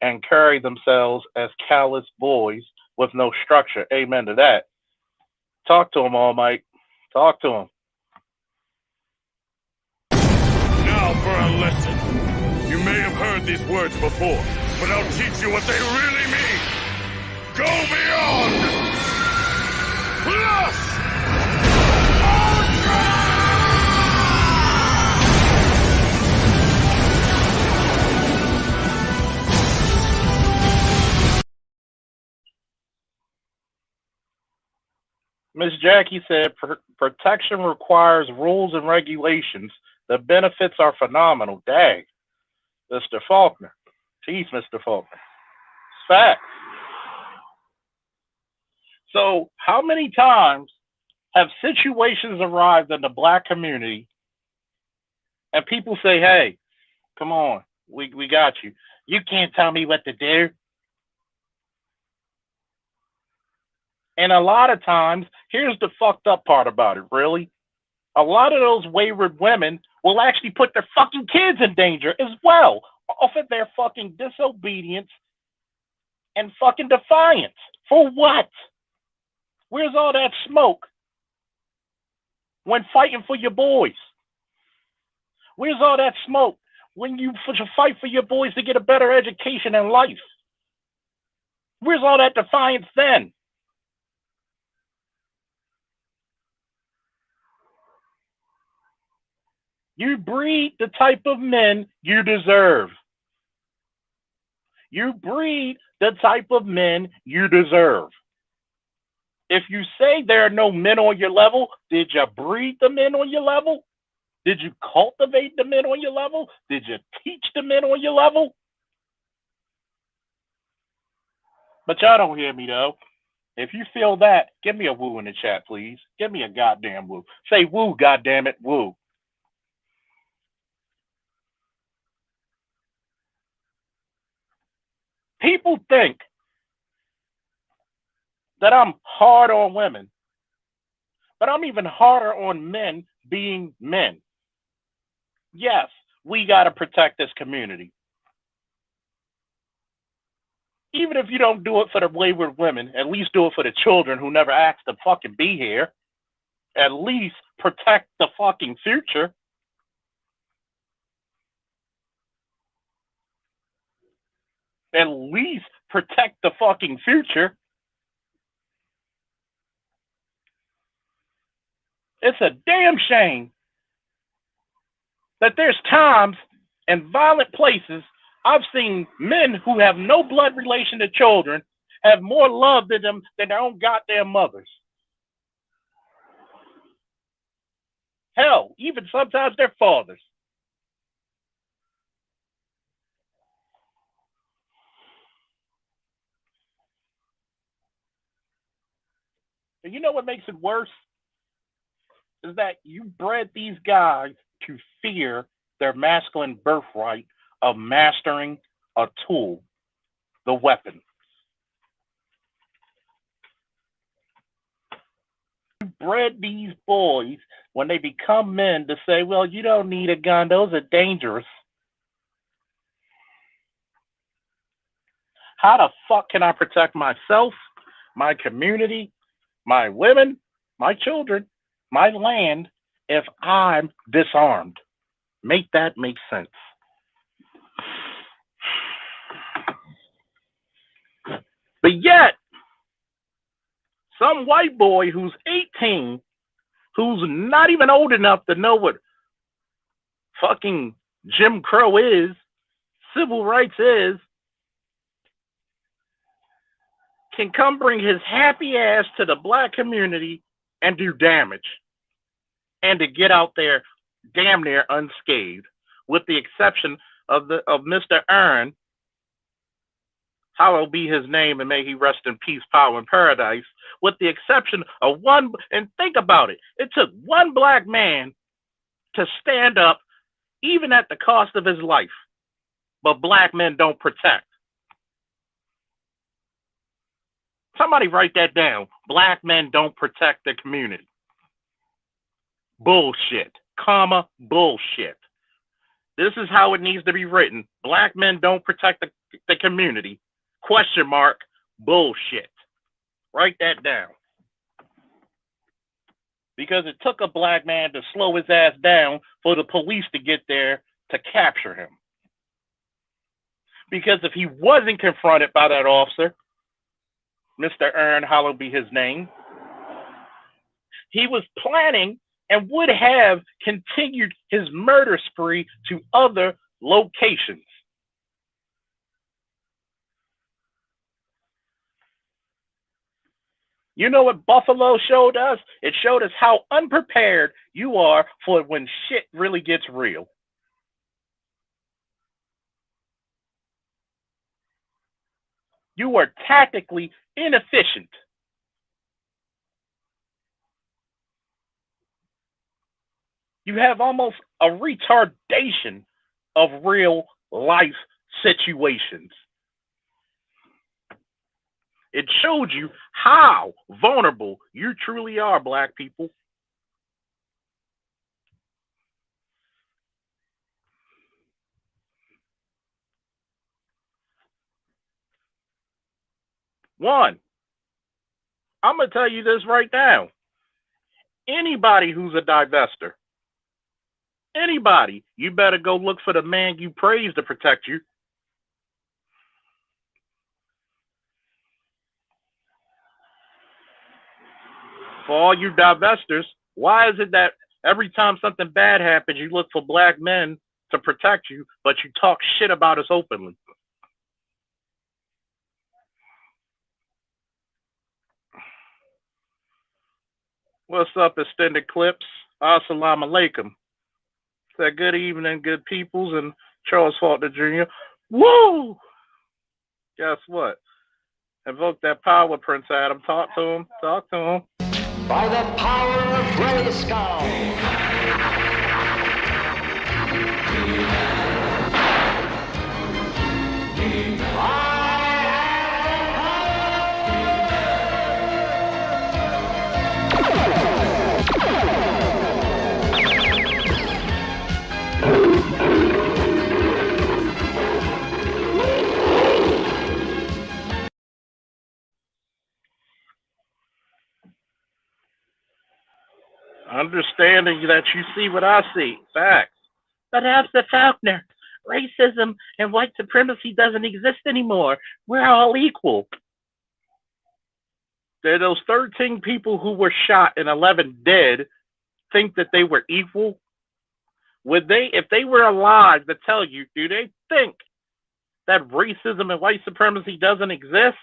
and carry themselves as callous boys with no structure. Amen to that. Talk to him, All Might. Talk to him. Now for a lesson. You may have heard these words before, but I'll teach you what they really mean. Go beyond! Plus! Miss Jackie said protection requires rules and regulations. The benefits are phenomenal. Dang, Mr. Faulkner. Jeez, Mr. Faulkner. Fact. So, how many times have situations arrived in the black community and people say, hey, come on, we got you. You can't tell me what to do. And a lot of times, here's the fucked up part about it, really. A lot of those wayward women will actually put their fucking kids in danger as well off of their fucking disobedience and fucking defiance. For what? Where's all that smoke when fighting for your boys? Where's all that smoke when you fight for your boys to get a better education in life? Where's all that defiance then? You breed the type of men you deserve. You breed the type of men you deserve. If you say there are no men on your level, did you breed the men on your level? Did you cultivate the men on your level? Did you teach the men on your level? But y'all don't hear me though. If you feel that, give me a woo in the chat, please. Give me a goddamn woo. Say woo, goddamn it, woo. People think that I'm hard on women, but I'm even harder on men being men. Yes, we got to protect this community. Even if you don't do it for the wayward women, at least do it for the children who never asked to fucking be here. At least protect the fucking future. At least protect the fucking future. It's a damn shame that there's times in violent places I've seen men who have no blood relation to children have more love to them than their own goddamn mothers. Hell, even sometimes their fathers. And you know what makes it worse? Is that you bred these guys to fear their masculine birthright of mastering a tool, the weapon. You bred these boys when they become men to say, well, you don't need a gun, those are dangerous. How the fuck can I protect myself, my community, my women, my children, my land if I'm disarmed? Make that make sense. But yet, some white boy who's 18, who's not even old enough to know what fucking Jim Crow is, civil rights is, can come bring his happy ass to the black community and do damage. And to get out there damn near unscathed, with the exception of Mr. Aaron hallowed be his name, and may he rest in peace, power, and paradise, with the exception of one, and think about it, it took one black man to stand up, even at the cost of his life. But black men don't protect. Somebody write that down. Black men don't protect the community. Bullshit. Comma, bullshit. This is how it needs to be written. Black men don't protect the community. Question mark, bullshit. Write that down. Because it took a black man to slow his ass down for the police to get there to capture him. Because if he wasn't confronted by that officer, Mr. Aaron, hallowed be his name, he was planning and would have continued his murder spree to other locations. You know what Buffalo showed us? It showed us how unprepared you are for when shit really gets real. You are tactically inefficient. You have almost a retardation of real life situations. It showed you how vulnerable you truly are, black people. One, I'm going to tell you this right now. Anybody who's a divester, anybody, you better go look for the man you praise to protect you. For all you divestors, why is it that every time something bad happens, you look for black men to protect you, but you talk shit about us openly? What's up, extended clips? Assalamu alaikum. Said good evening, good peoples, and Charles Faulkner Jr. Woo! Guess what? Invoke that power, Prince Adam. Talk to him. Talk to him. By the power of Grayskull. Understanding that you see what I see. Facts. But Mr. Faulkner, racism and white supremacy doesn't exist anymore. We're all equal. Did those 13 people who were shot and 11 dead think that they were equal? Would they, if they were alive, to tell you, do they think that racism and white supremacy doesn't exist?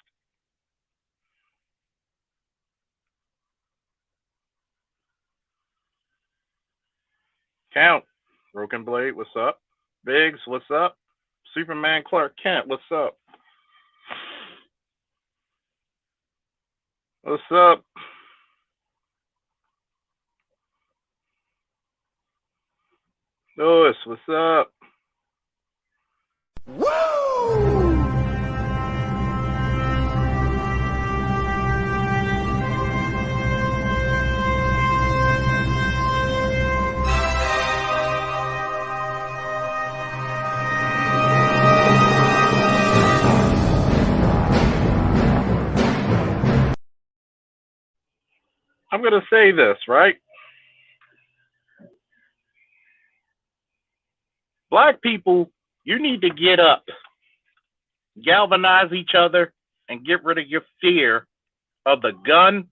Count. Broken Blade, what's up? Biggs, what's up? Superman Clark Kent, what's up? What's up? Lewis, what's up? Woo! I'm going to say this, right? Black people, you need to get up, galvanize each other, and get rid of your fear of the gun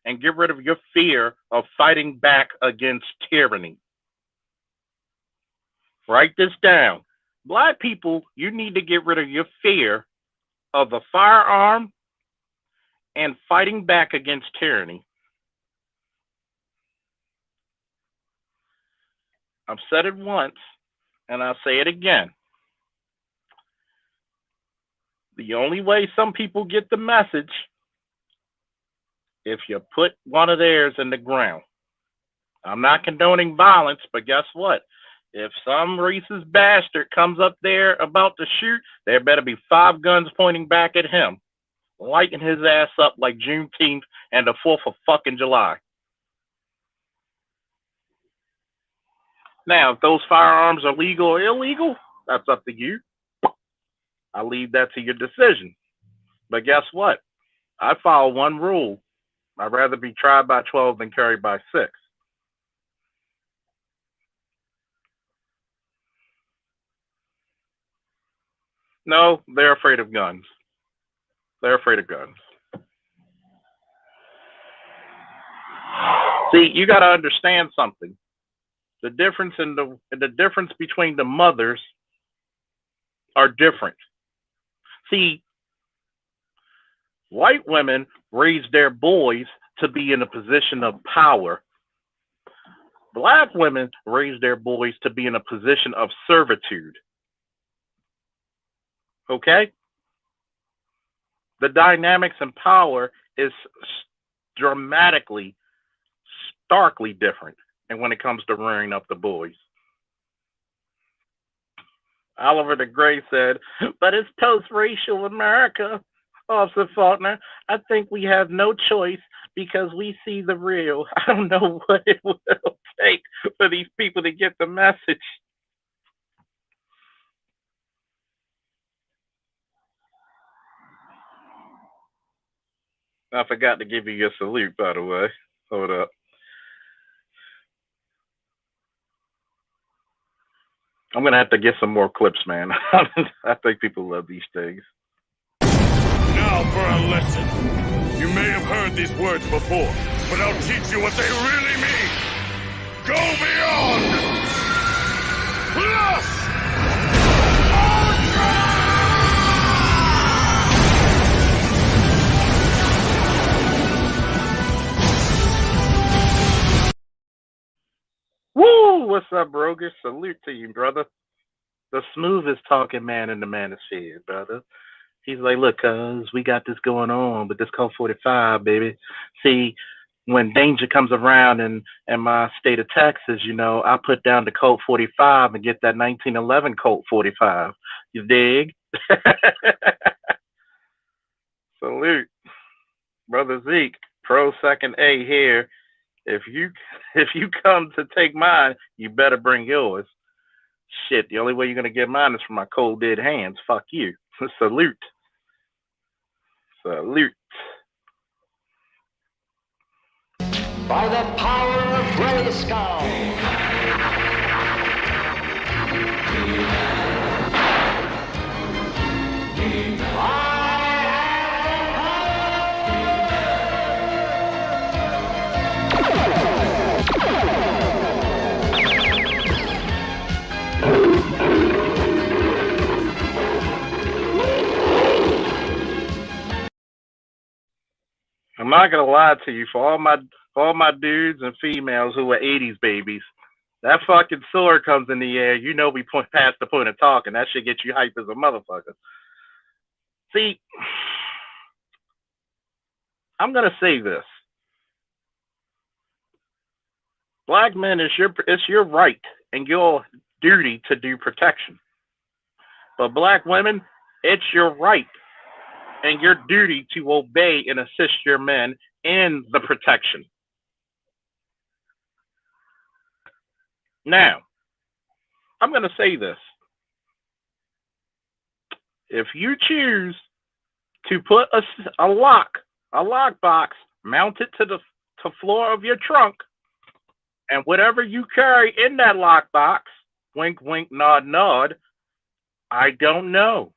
and get rid of your fear of fighting back against tyranny. Write this down. Black people, you need to get rid of your fear of the firearm and fighting back against tyranny. I've said it once, and I'll say it again. The only way some people get the message, if you put one of theirs in the ground. I'm not condoning violence, but guess what? If some racist bastard comes up there about to shoot, there better be 5 guns pointing back at him, lighting his ass up like Juneteenth and the 4th of fucking July. Now, if those firearms are legal or illegal, that's up to you. I leave that to your decision. But guess what? I follow one rule. I'd rather be tried by 12 than carried by 6. No, they're afraid of guns. They're afraid of guns. See, you got to understand something. The difference between the mothers are different. See, white women raise their boys to be in a position of power. Black women raise their boys to be in a position of servitude. Okay? The dynamics in power is dramatically, starkly different. And when it comes to rearing up the boys. Oliver the Gray said, but it's post-racial America, Officer Faulkner. I think we have no choice because we see the real. I don't know what it will take for these people to get the message. I forgot to give you your salute, by the way. Hold up. I'm going to have to get some more clips, man. I think people love these things. Now for a lesson. You may have heard these words before, but I'll teach you what they really mean. Go beyond! Plus! Woo! What's up, Roger? Salute to you, brother. The smoothest talking man in the manosphere, brother. He's like, look, cuz, we got this going on, but this Colt 45, baby. See, when danger comes around in my state of Texas, you know, I put down the Colt 45 and get that 1911 Colt 45. You dig? Salute. Brother Zeke, Pro Second A here. If you come to take mine, you better bring yours. Shit, the only way you're gonna get mine is from my cold dead hands. Fuck you. Salute. Salute. By the power of Grayskull. I'm not gonna lie to you, for all my dudes and females who are 80s babies, that fucking sword comes in the air, you know we point past the point of talking. That shit get you hyped as a motherfucker. See, I'm gonna say this. Black men, it's your right and your duty to do protection. But black women, it's your right and your duty to obey and assist your men in the protection. Now, I'm going to say this. If you choose to put a lockbox mounted to the floor of your trunk, and whatever you carry in that lockbox, wink, wink, nod, nod, I don't know.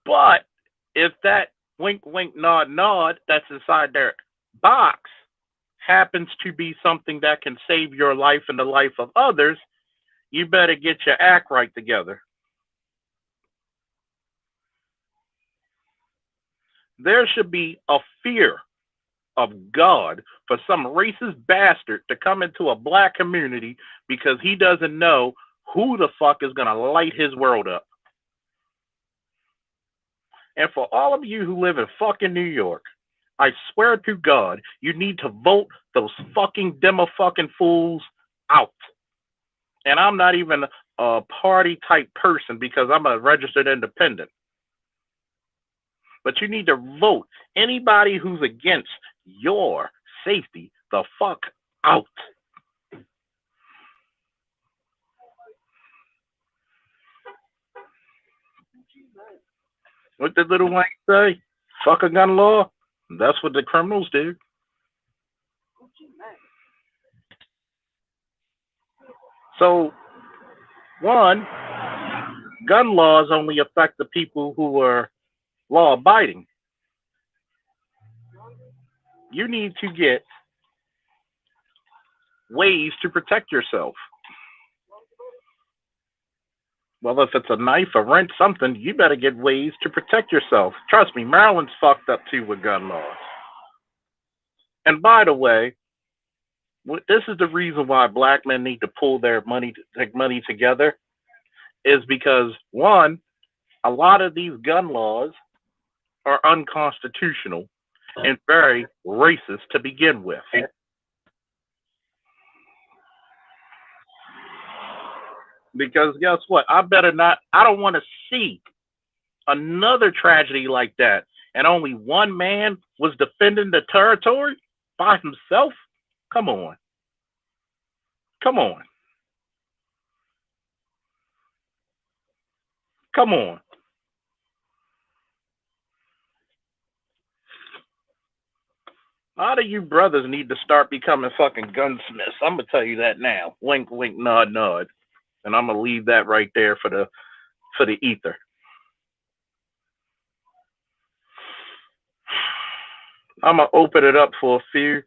But if that wink, wink, nod, nod that's inside their box happens to be something that can save your life and the life of others, you better get your act right together. There should be a fear of God for some racist bastard to come into a black community because he doesn't know who the fuck is going to light his world up? And for all of you who live in fucking New York, I swear to God, you need to vote those fucking demo fucking fools out. And I'm not even a party type person because I'm a registered independent. But you need to vote anybody who's against your safety the fuck out. What did Little Wayne say? Fuck a gun law? That's what the criminals do. So, one, gun laws only affect the people who are law abiding. You need to get ways to protect yourself. Well, if it's a knife, a wrench, something, you better get ways to protect yourself. Trust me, Maryland's fucked up too with gun laws. And by the way, this is the reason why black men need to pull their money together, is because one, a lot of these gun laws are unconstitutional and very racist to begin with. Because guess what? I don't want to see another tragedy like that. And only one man was defending the territory by himself? Come on. Come on. Come on. A lot of you brothers need to start becoming fucking gunsmiths. I'm going to tell you that now. Wink, wink, nod, nod. And I'm going to leave that right there for the ether. I'm going to open it up for a few.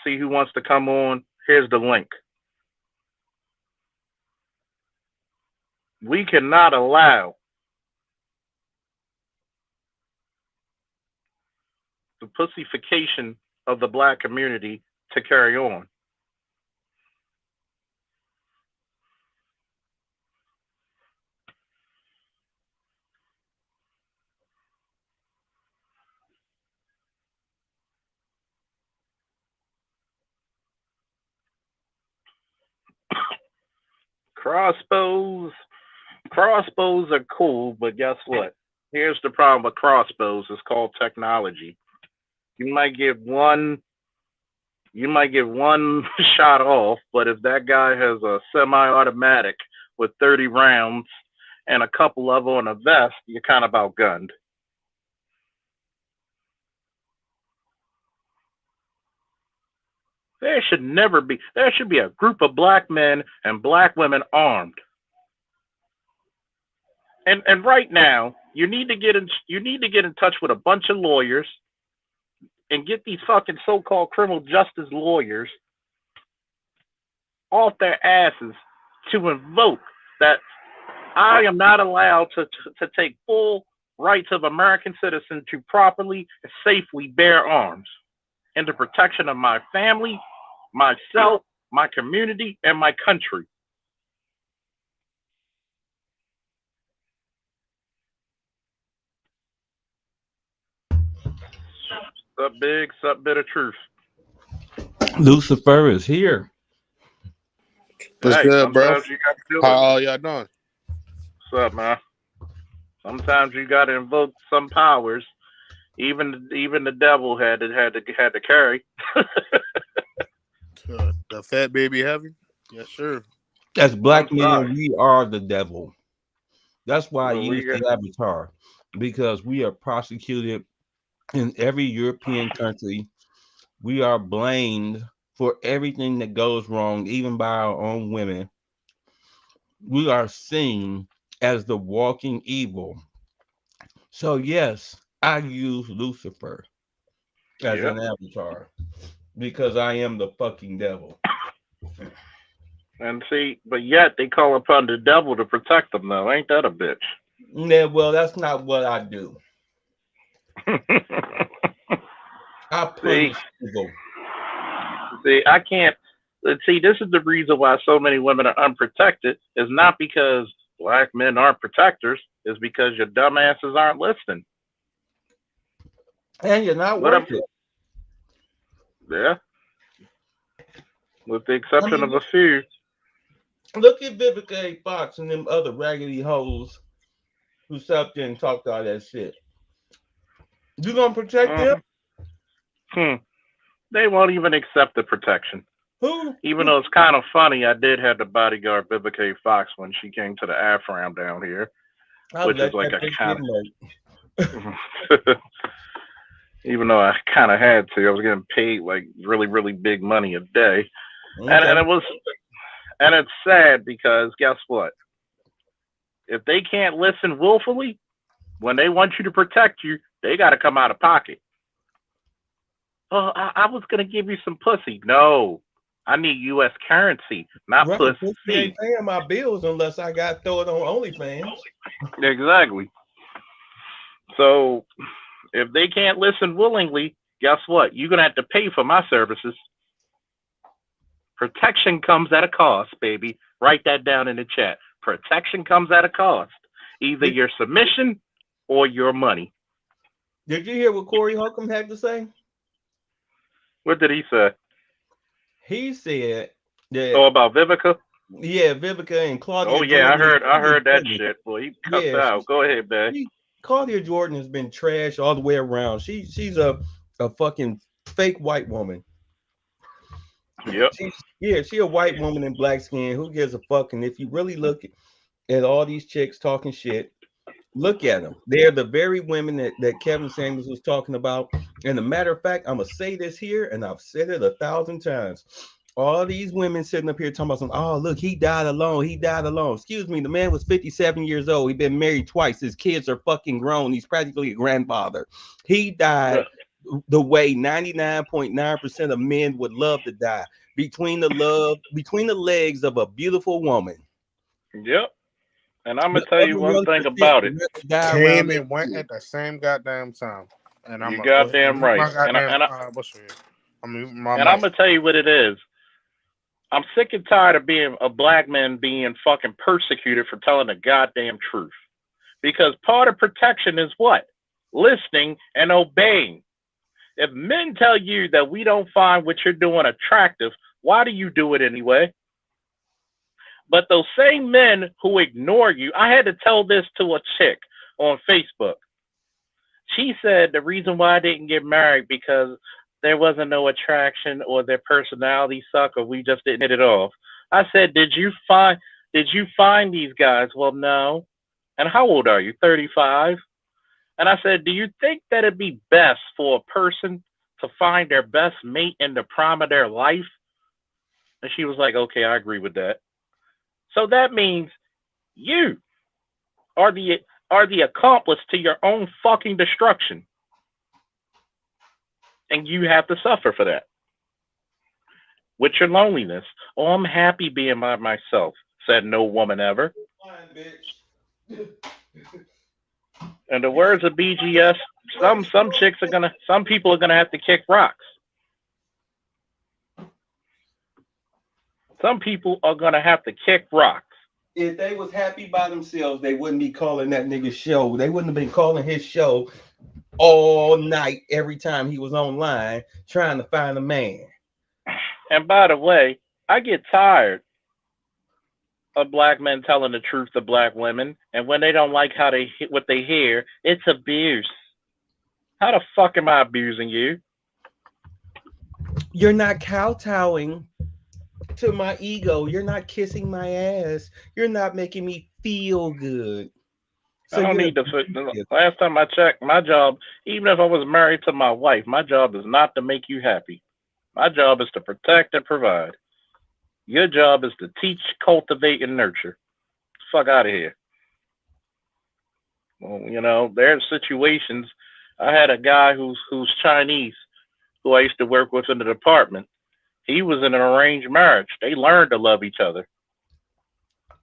See who wants to come on. Here's the link. We cannot allow the pussification of the black community to carry on. Crossbows are cool, but guess what? Here's the problem with crossbows. It's called technology. You might get one shot off, but if that guy has a semi-automatic with 30 rounds and a couple of them on a vest, you're kind of outgunned. There should be a group of black men and black women armed. And right now, you need to get in touch with a bunch of lawyers and get these fucking so-called criminal justice lawyers off their asses to invoke that I am not allowed to take full rights of American citizen to properly and safely bear arms in the protection of my family, myself, my community, and my country. Sup, big, sup, bit of truth. Lucifer is here. What's good, bro? How y'all doing? What's up, man? Sometimes you got to invoke some powers. Even the devil had to carry. The fat baby heavy? Yes, sir. As black men, we are the devil. That's why I use the avatar, because we are prosecuted in every European country. We are blamed for everything that goes wrong, even by our own women. We are seen as the walking evil. So yes, I use Lucifer as an avatar because I am the fucking devil. And see, but yet they call upon the devil to protect them, though. Ain't that a bitch? Yeah, well, that's not what I do. I punish evil. See, I can't. See, this is the reason why so many women are unprotected. Is not because black men aren't protectors. It's because your dumbasses aren't listening. And you're not worth it. Yeah. With the exception of a few. Look at Vivica A. Fox and them other raggedy hoes who sat there and talked all that shit. You gonna protect them? They won't even accept the protection. Who? Even though it's kind of funny, I did have to bodyguard Vivica A. Fox when she came to the AFRAM down here, which is like a kind of. Even though I kind of had to, I was getting paid like really, really big money a day, and it's sad because guess what? If they can't listen willfully, when they want you to protect you, they got to come out of pocket. Oh, I was gonna give you some pussy. No, I need U.S. currency, not pussy. Pussy ain't paying my bills unless I got to throw it on OnlyFans. Exactly. So if they can't listen willingly, guess what? You're gonna have to pay for my services. Protection comes at a cost, baby. Write that down in the chat. Protection comes at a cost. Either your submission or your money. Did you hear what Corey Holcomb had to say? What did he say? He said that. Oh, about Vivica? Yeah, Vivica and Claudia. Oh yeah, Jordan, I heard that shit. Boy, he cussed out. Go ahead, man. Claudia Jordan has been trash all the way around. She's a fucking fake white woman. Yep. She a white woman in black skin. Who gives a fuck? And if you really look at all these chicks talking shit, look at them. They're the very women that Kevin Samuels was talking about. And a matter of fact, I'm gonna say this here, and I've said it 1,000 times. All these women sitting up here talking about something. Oh, look, he died alone. He died alone. Excuse me, the man was 57 years old. He's been married twice. His kids are fucking grown. He's practically a grandfather. He died the way 99.9% of men would love to die, between the legs of a beautiful woman. Yep. And I'm gonna tell you one thing about it. Came and went at the same goddamn time. And I'm goddamn right. And I'm gonna tell you what it is. I'm sick and tired of being a black man being fucking persecuted for telling the goddamn truth. Because part of protection is what? Listening and obeying. If men tell you that we don't find what you're doing attractive, why do you do it anyway? But those same men who ignore you, I had to tell this to a chick on Facebook. She said the reason why I didn't get married because there wasn't no attraction or their personality sucked or we just didn't hit it off. I said, did you find these guys? Well, no. And how old are you? 35. And I said, do you think that it'd be best for a person to find their best mate in the prime of their life? And she was like, okay, I agree with that. So that means you are the accomplice to your own fucking destruction. And you have to suffer for that. With your loneliness. Oh, I'm happy being by myself, said no woman ever. In the words of BGS, some people are gonna have to kick rocks. Some people are gonna have to kick rocks. If they was happy by themselves, they wouldn't be calling that nigga show. They wouldn't have been calling his show all night every time he was online trying to find a man. And by the way, I get tired of black men telling the truth to black women, and when they don't like what they hear, it's abuse. How the fuck am I abusing you? You're not kowtowing to my ego. You're not kissing my ass. You're not making me feel good. So I don't need to. Last time I checked, my job, even if I was married to my wife, my job is not to make you happy. My job is to protect and provide. Your job is to teach, cultivate, and nurture. Fuck out of here. Well, you know, there's situations. I had a guy who's Chinese, who I used to work with in the department. He was in an arranged marriage. They learned to love each other,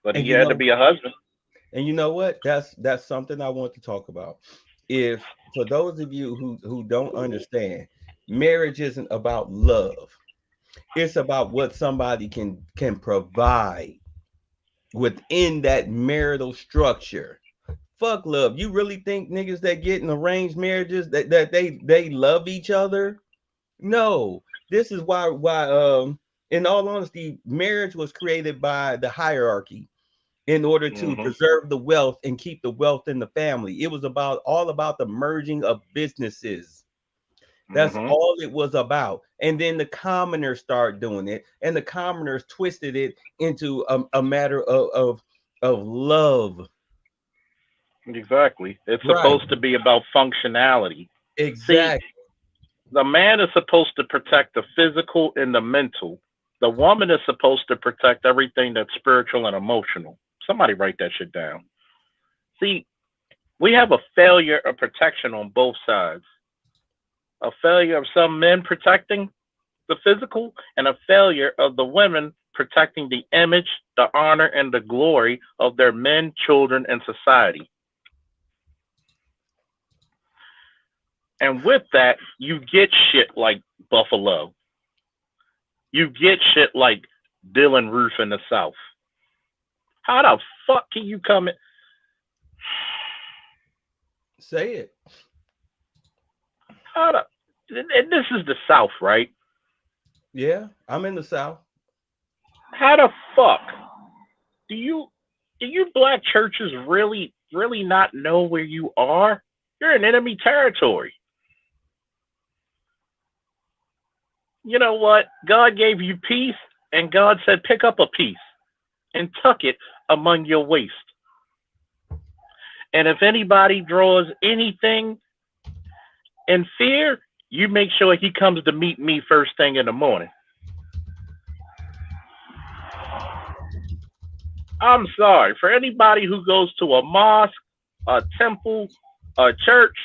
but he had to be a husband. And you know what? That's something I want to talk about. If for those of you who don't understand, marriage isn't about love. It's about what somebody can provide within that marital structure. Fuck love. You really think niggas that get in arranged marriages that they love each other? No. This is why in all honesty, marriage was created by the hierarchy in order to preserve the wealth and keep the wealth in the family. It was all about the merging of businesses. That's all it was about. And then the commoners started doing it, and the commoners twisted it into a matter of love. Exactly. It's Right. supposed to be about functionality. See, Exactly. the man is supposed to protect the physical and the mental. The woman is supposed to protect everything that's spiritual and emotional. Somebody write that shit down. See, we have a failure of protection on both sides. A failure of some men protecting the physical, and a failure of the women protecting the image, the honor, and the glory of their men, children, and society. And with that, you get shit like Buffalo. You get shit like Dylan Roof in the South. How the fuck can you come in? Say it. How the, and this is the South, right? Yeah, I'm in the South. How the fuck do you black churches really not know where you are? You're in enemy territory. You know what? God gave you peace, and God said, pick up a piece and tuck it among your waist. And if anybody draws anything in fear, you make sure he comes to meet me first thing in the morning. I'm sorry for anybody who goes to a mosque, a temple, a church,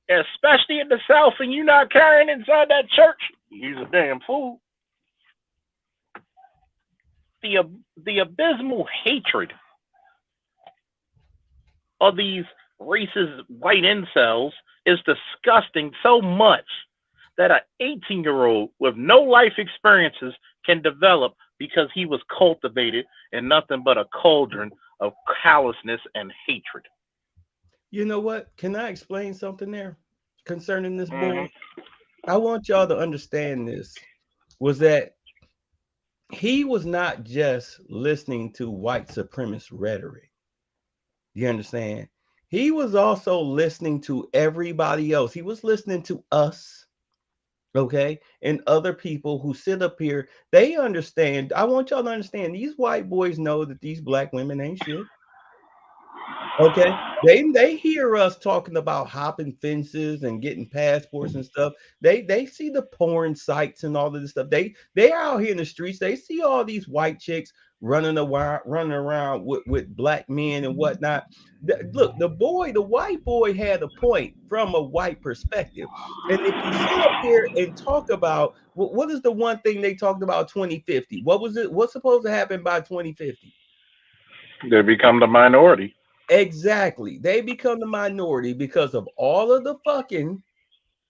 especially in the South, and you're not carrying inside that church. He's a damn fool. The abysmal hatred of these racist white incels is disgusting so much that an 18-year-old with no life experiences can develop because he was cultivated in nothing but a cauldron of callousness and hatred. You know what? Can I explain something there concerning this boy? I want y'all to understand this was that he was not just listening to white supremacist rhetoric. You understand? He was also listening to everybody else. He was listening to us, okay, and other people who sit up here. They understand. I want y'all to understand. These white boys know that these black women ain't shit. Okay, they hear us talking about hopping fences and getting passports and stuff. They see the porn sites and all of this stuff. They out here in the streets. They see all these white chicks running around with black men and whatnot. Look, the white boy had a point from a white perspective. And if you sit up here and talk about what is the one thing they talked about 2050? What was it? What's supposed to happen by 2050? They become the minority. Exactly. They become the minority because of all of the fucking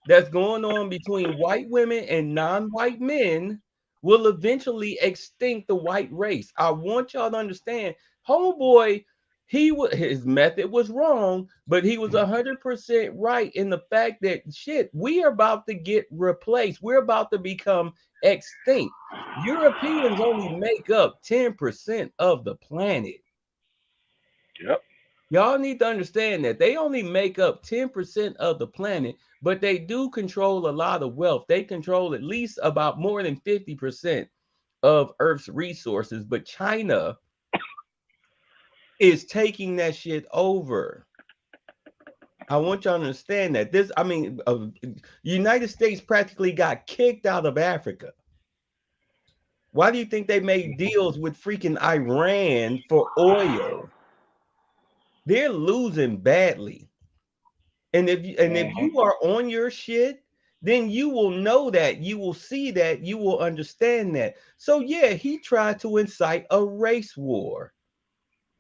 that's going on between white women and non-white men will eventually extinct the white race. I want y'all to understand, homeboy, his method was wrong, but he was 100% right in the fact that shit, we are about to get replaced. We're about to become extinct. Europeans only make up 10% of the planet. Yep. Y'all need to understand that they only make up 10% of the planet, but they do control a lot of wealth. They control at least about more than 50% of Earth's resources, but China is taking that shit over. I want y'all to understand that United States practically got kicked out of Africa. Why do you think they made deals with freaking Iran for oil? They're losing badly. And if you are on your shit, then you will know that, you will see that, you will understand that. So yeah, he tried to incite a race war.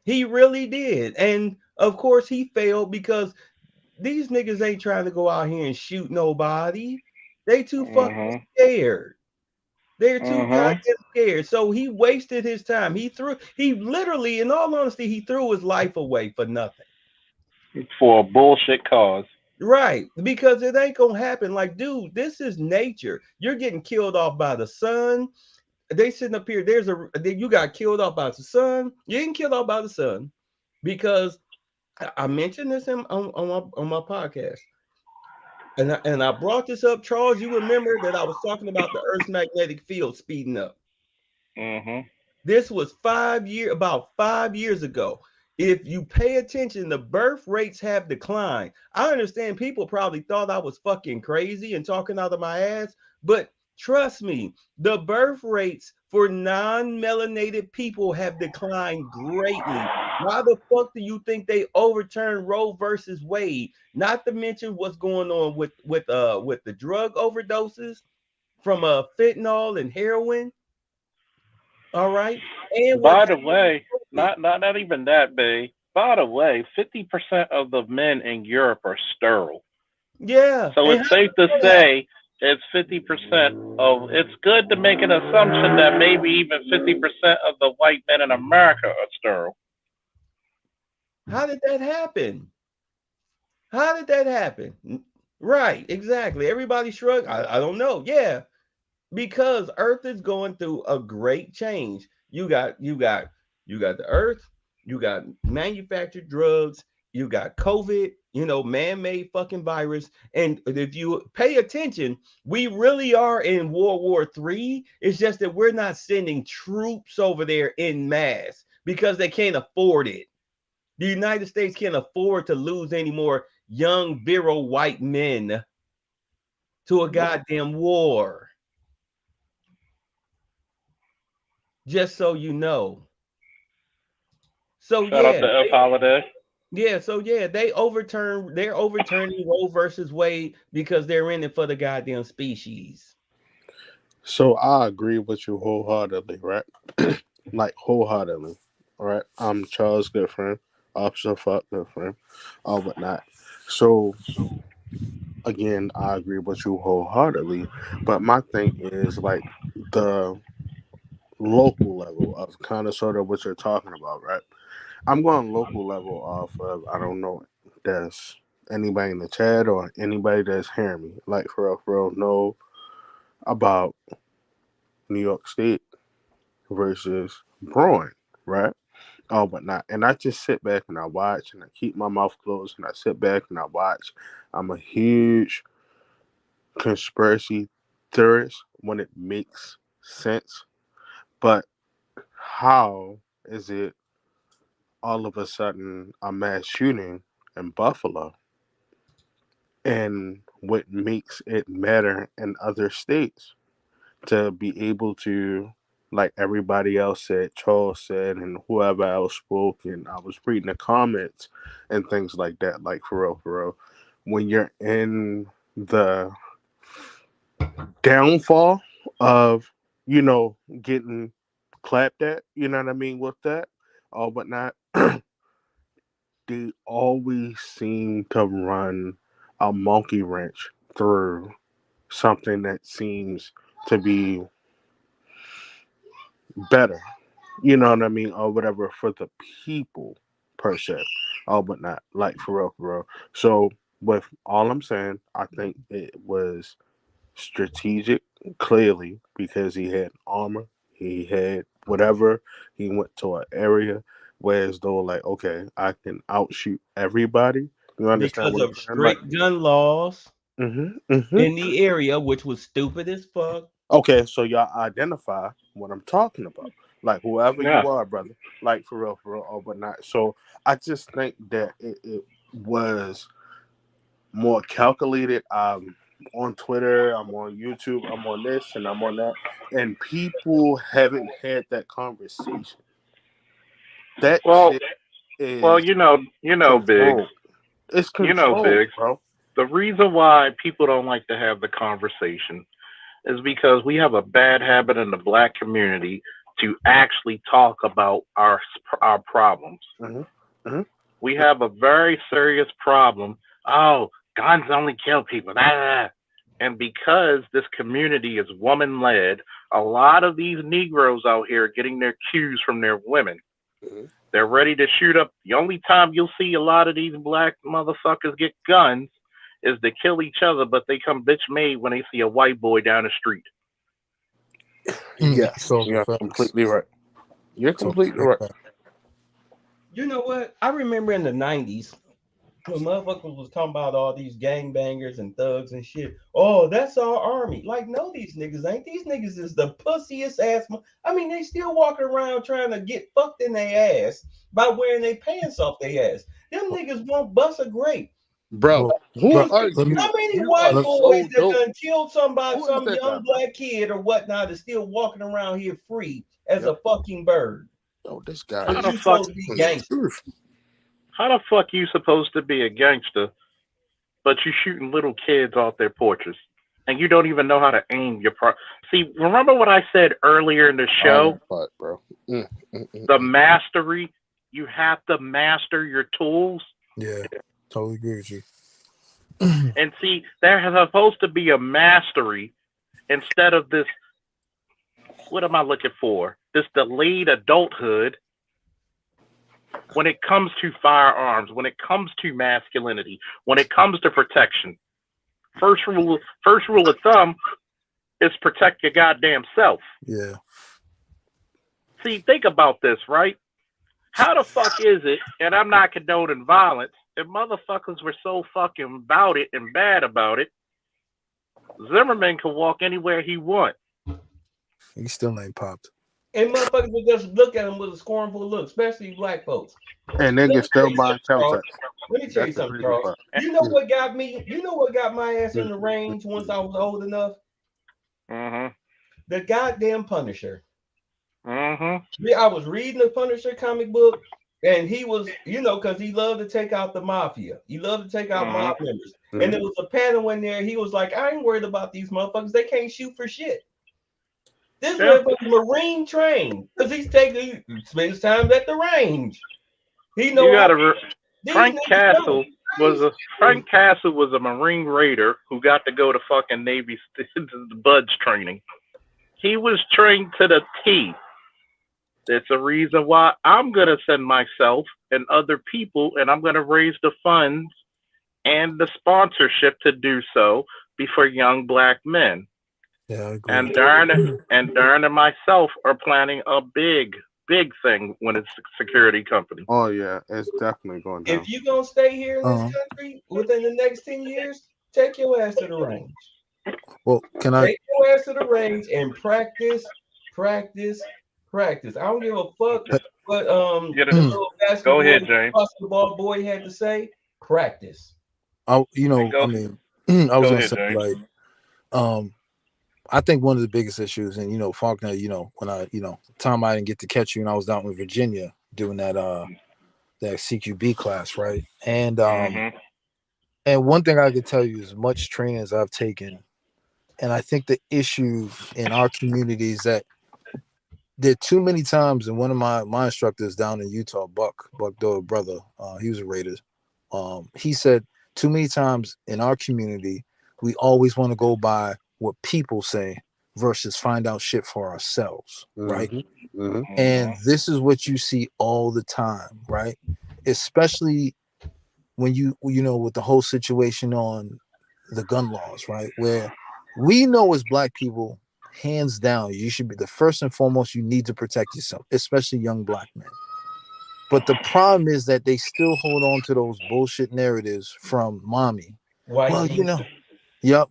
He really did. And of course he failed because these niggas ain't trying to go out here and shoot nobody. They too fucking scared. They're too goddamn scared. So he wasted his time. He literally, in all honesty, he threw his life away for nothing. For a bullshit cause. Right. Because it ain't gonna happen. Like, dude, this is nature. You're getting killed off by the sun. They sitting up here. You got killed off by the sun. You didn't killed off by the sun because I mentioned this on my podcast. And I brought this up, Charles. You remember that I was talking about the Earth's magnetic field speeding up. Mm-hmm. This was about 5 years ago. If you pay attention, the birth rates have declined. I understand people probably thought I was fucking crazy and talking out of my ass, but trust me, the birth rates for non-melanated people have declined greatly. Why the fuck do you think they overturned Roe versus Wade? Not to mention what's going on with the drug overdoses from fentanyl and heroin. All right. And what By the way, not even that big. By the way, 50% of the men in Europe are sterile. Yeah. So it's safe to say it's 50% of. It's good to make an assumption that maybe even 50% of the white men in America are sterile. How did that happen? How did that happen? Right, exactly. Everybody shrugged. I don't know. Yeah, because Earth is going through a great change. You got the Earth. You got manufactured drugs. You got COVID. Man-made fucking virus. And if you pay attention, we really are in World War III. It's just that we're not sending troops over there in mass because they can't afford it. The United States can't afford to lose any more young, virile white men to a goddamn war. Just so you know. So Shout out to F Holiday. they're overturning Roe versus Wade because they're in it for the goddamn species. So I agree with you wholeheartedly, right? Like wholeheartedly. All right. I'm Charles' good friend, Officer Fuck good friend, or whatnot. So again, I agree with you wholeheartedly. But my thing is like the local level of kind of sort of what you're talking about, right? I'm going local level off of I don't know there's anybody in the chat or anybody that's hearing me. Like for real know about New York State versus Bruin, right? Oh, but not. And I just sit back and I watch and I keep my mouth closed and I sit back and I watch. I'm a huge conspiracy theorist when it makes sense. But how is it all of a sudden a mass shooting in Buffalo? And what makes it matter in other states to be able to, like everybody else said, Charles said, and whoever else spoke, and I was reading the comments and things like that, like for real, when you're in the downfall of, getting clapped at, you know what I mean, with that, or whatnot, they always seem to run a monkey wrench through something that seems to be better, you know what I mean, or whatever for the people per se, or whatnot, like for real. So, with all I'm saying, I think it was strategic, clearly, because he had armor, he had whatever, he went to an area where as though, like, okay, I can outshoot everybody. You understand Because what I'm of saying? Like, strict gun laws mm-hmm. in the area, which was stupid as fuck. Okay, so y'all identify what I'm talking about. Like whoever Yeah. you are, brother. Like for real, or whatnot. So I just think that it was more calculated. On Twitter, I'm on YouTube, I'm on this and I'm on that. And people haven't had that conversation. That Well, shit well, is Biggs. controlled. It's controlled, Biggs. bro. The reason why people don't like to have the conversation is because we have a bad habit in the black community to actually talk about our problems. Mm-hmm. Mm-hmm. We have a very serious problem. Oh, guns only kill people. And because this community is woman led, a lot of these Negroes out here are getting their cues from their women. Mhm. They're ready to shoot up. The only time you'll see a lot of these black motherfuckers get guns is to kill each other, but they come bitch made when they see a white boy down the street. Yes, Talking you're facts. completely right. You're Talking completely right. facts. You know what? I remember in the 90s when motherfuckers was talking about all these gangbangers and thugs and shit. Oh, that's our army. Like, no, these niggas ain't. These niggas is the pussiest ass. I mean, they still walking around trying to get fucked in their ass by wearing their pants off their ass. Them niggas won't bust a grape. Bro, Well, who bro, are let me. you? How many You white are Let, boys so that dope. done killed somebody, Who is some that guy, young bro? black kid or whatnot, is still walking around here free as Yep. a fucking bird? Yo, this guy How Because is the you fuck? supposed to be telling the gangster. truth. How the fuck you supposed to be a gangster, but you shooting little kids off their porches, and you don't even know how to aim your pro? See, remember what I said earlier in the All show? that part, bro. The mastery. You have to master your tools. yeah, totally agree with you. And see, there's supposed to be a mastery instead of this. What am I looking for? This delayed adulthood when it comes to firearms, when it comes to masculinity, when it comes to protection. First rule of thumb is protect your goddamn self. Yeah, See, think about this, right? How the fuck is it, and I'm not condoning violence, if motherfuckers were so fucking about it and bad about it, Zimmerman can walk anywhere he wants. he still ain't popped. And motherfuckers would just look at him with a scornful look, especially black folks. And Let niggas me tell still you buying something, Charles. Caltex. Let me tell you That's the something, crazy Charles. part. You know what got me? You know what got my ass in the range once I was old enough? Mm-hmm. The goddamn Punisher. Mm-hmm. Yeah, I was reading the Punisher comic book, and he was, because he loved to take out the mafia. He loved to take out Mm-hmm. mob members. And there was a panel in there. He was like, I ain't worried about these motherfuckers. They can't shoot for shit. This Yeah. motherfucker's Marine trained because he spends time at the range. He know You how gotta. these Frank niggas Castle know. Frank Castle was a Marine Raider who got to go to fucking Navy Buds training. He was trained to the T. That's a reason why I'm gonna send myself and other people, and I'm gonna raise the funds and the sponsorship to do so before young black men. Yeah, I agree. And Darren and myself are planning a big thing when it's a security company. Oh yeah, it's definitely going down. If you're gonna stay here in this country within the next 10 years, take your ass to the range. Well, can I? Take your ass to the range and practice. I don't give a fuck what the little Go ahead, basketball James. boy had to say. Practice. I Go mean, I was Go gonna ahead, say James. I think one of the biggest issues, and Faulkner, when time I didn't get to catch you, and I was down in Virginia doing that CQB class, right? And Mm-hmm. and one thing I could tell you, as much training as I've taken, and I think the issue in our community is that there are too many times, and one of my instructors down in Utah, Buck Doyle brother, he was a Raider. He said too many times in our community, we always want to go by what people say versus find out shit for ourselves, right? Mm-hmm. And this is what you see all the time, right? Especially when you with the whole situation on the gun laws, right? Where we know as black people, hands down, you should be the first and foremost, you need to protect yourself, especially young black men. But the problem is that they still hold on to those bullshit narratives from mommy. Why Well,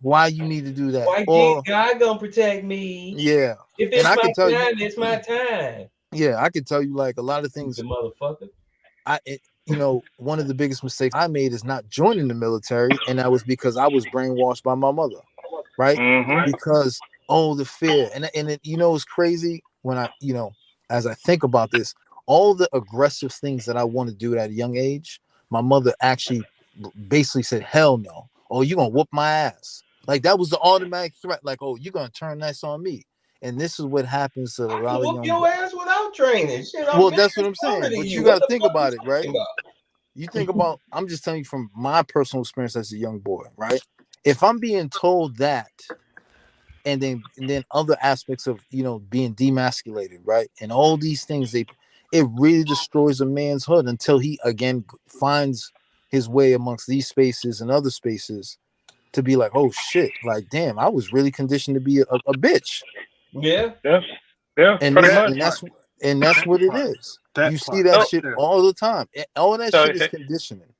why you need to do that? Why Or God gonna protect me? yeah. If And it's I my can tell you, time, it's my time. yeah, I can tell you like a lot of things. The motherfucker. One of the biggest mistakes I made is not joining the military, and that was because I was brainwashed by my mother, right? Mm-hmm. Because the fear, and it, it's crazy when as I think about this, all the aggressive things that I want to do at a young age, my mother actually basically said, "Hell no! Oh, you're gonna whoop my ass!" Like that was the automatic threat. Like, "Oh, you're gonna turn this on me." And this is what happens to a lot of whoop young. your ass without training. Shit, Well, that's what I'm saying. But you got to think about it, right? About? You think about. I'm just telling you from my personal experience as a young boy, right? if I'm being told that, and then other aspects of being demasculated, right, and all these things, it really destroys a man's hood until he again finds his way amongst these spaces and other spaces to be like, oh shit, like damn, I was really conditioned to be a bitch. Yeah. Yes. Yeah, and pretty that much. and that's what it is. You see that Oh, shit all the time. All that so shit is conditioning.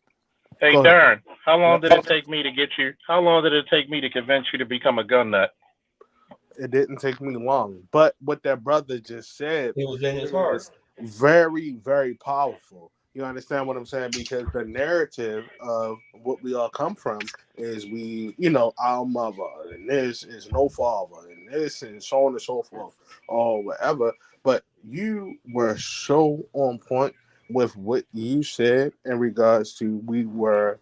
hey, Go ahead. Darren, how long Yep. did it take me to get you? How long did it take me to convince you to become a gun nut? It didn't take me long, but what that brother just said It was in his heart. is very, very powerful. You understand what I'm saying? Because the narrative of what we all come from is our mother, and this is no father, and this, and so on and so forth, or whatever. But you were so on point with what you said in regards to we were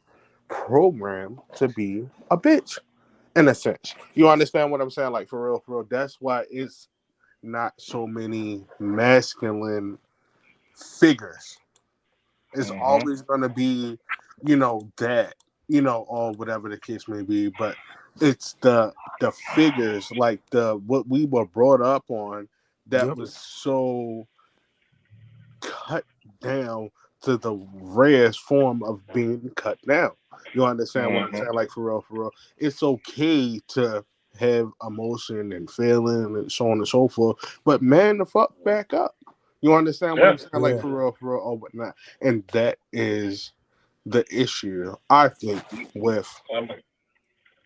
programmed to be a bitch in a sense. You understand what I'm saying? Like for real, for real. That's why it's not so many masculine figures. It's Mm-hmm. always gonna be, dad, or whatever the case may be. But it's the figures, like the what we were brought up on, that Yep. was so cut down to the rarest form of being cut down. You understand what I'm Mm-hmm. saying? Like for real. It's okay to have emotion and feeling and so on and so forth, but man, the fuck back up. You understand what Yeah. I'm saying? Like Yeah. for real, or whatnot. And that is the issue I think with I'm,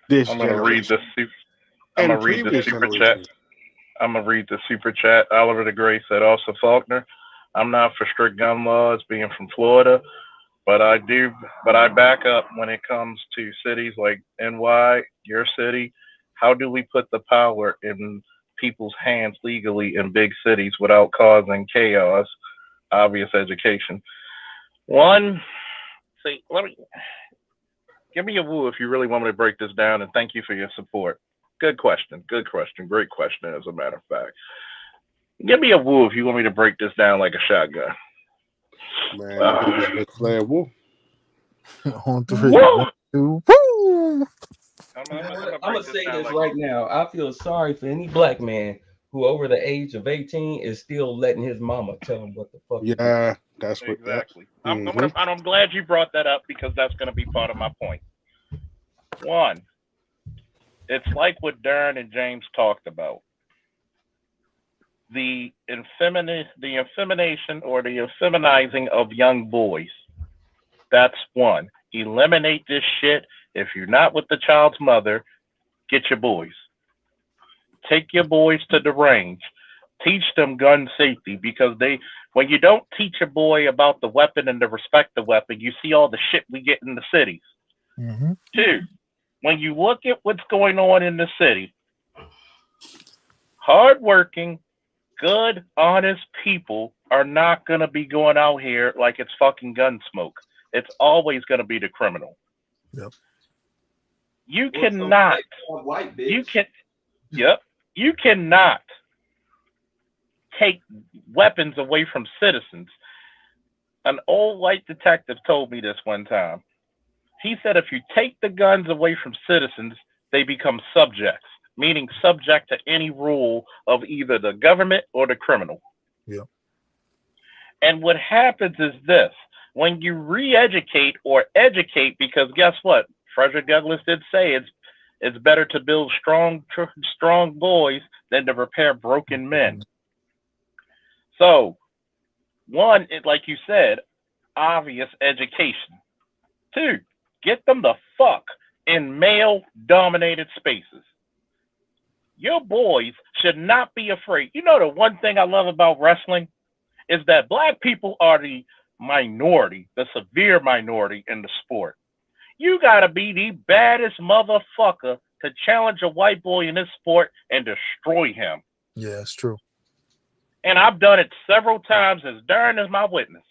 this I'm gonna read generation I'm and gonna read the previous super chat. generations. I'm gonna read the super chat. Oliver the Gray said, also Faulkner, I'm not for strict gun laws, being from Florida, but I back up when it comes to cities like NY, your city. How do we put the power in people's hands legally in big cities without causing chaos? Obvious education. One, see, let me give me a woo if you really want me to break this down, and thank you for your support. Good question. Good question. Great question, as a matter of fact. Give me a woo if you want me to break this down like a shotgun. Man, you niggas Ric Flair woo. On three. Woo! 1, 2. Woo! You know I'm what? gonna I'm break gonna this say down this like right now. I feel sorry for any black man who, over the age of 18, is still letting his mama tell him what the fuck to do. Yeah, that's what. Yep. exactly. Mm-hmm. I'm glad you brought that up because that's gonna be part of my point. One, it's like what Darren and James talked about. The insemination or the infeminizing of young boys. That's one. Eliminate this shit. If you're not with the child's mother, get your boys. Take your boys to the range. Teach them gun safety because when you don't teach a boy about the weapon and to respect the weapon, you see all the shit we get in the cities. Mm-hmm. Two, when you look at what's going on in the city, hardworking, good, honest people are not going to be going out here like it's fucking gun smoke. It's always going to be the criminal. Yep. You Well, so cannot. white You bitch. can. Yep. You cannot take weapons away from citizens. An old white detective told me this one time. He said if you take the guns away from citizens, they become subjects, meaning subject to any rule of either the government or the criminal. Yep. And what happens is this when you re educate or educate, because guess what? Frederick Douglass did say it's better to build strong boys than to repair broken men. So, one, like you said, obvious education. Two, get them the fuck in male dominated spaces. Your boys should not be afraid. You know, the one thing I love about wrestling is that black people are the minority, the severe minority in the sport. You gotta be the baddest motherfucker to challenge a white boy in this sport and destroy him. Yeah, it's true. And I've done it several times, as Darren is my witness.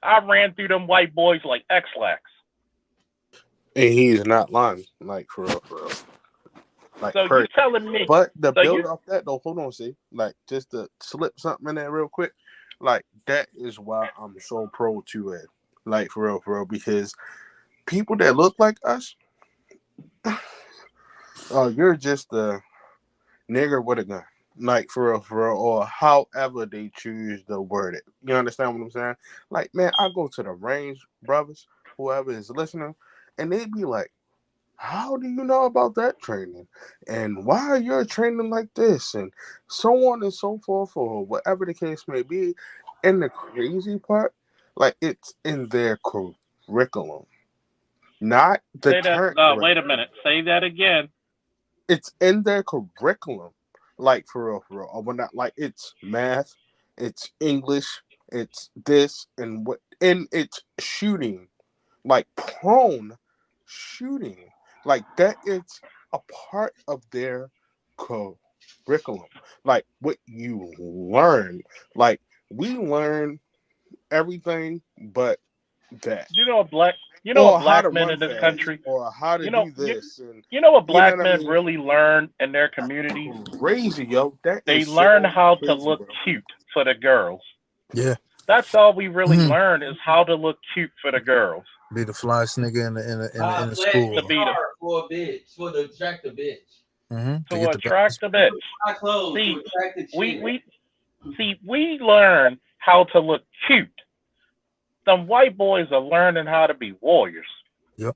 I ran through them white boys like X-Lax. And he's not lying, like for real, for real. Like So you crazy. telling me? But the So build you off that though, hold on, see, like just to slip something in there real quick, like that is why I'm so pro to it, like for real, because people that look like us, You're just a nigger with a gun. Like for real, or however they choose to word it. You understand what I'm saying? Like, man, I go to the range, brothers, whoever is listening, and they be like, how do you know about that training? And why are you training like this? And so on and so forth, or whatever the case may be. And the crazy part, like, it's in their curriculum, not the Say that. current Wait a curriculum. minute. Say that again. It's in their curriculum, like for real. Or when not, like it's math, it's English, it's this and what, and it's shooting, like prone shooting, like that. It's a part of their curriculum, like what you learn. Like we learn everything, but that, You know, or how to black men run in this fast, country. or how to You know, do this, and you know what you know black what I men mean. really learn in their communities? Crazy, yo. That They is learn so how to crazy, look bro. cute for the girls. Yeah. That's all we really Mhm. learn is how to look cute for the girls. Be the flyest nigga in the Flash school. To be the for a bitch, for the attract a bitch. To to get the attract best. the bitch. My clothes to See, attract the we chick. we we learn how to look cute. Some white boys are learning how to be warriors. Yep.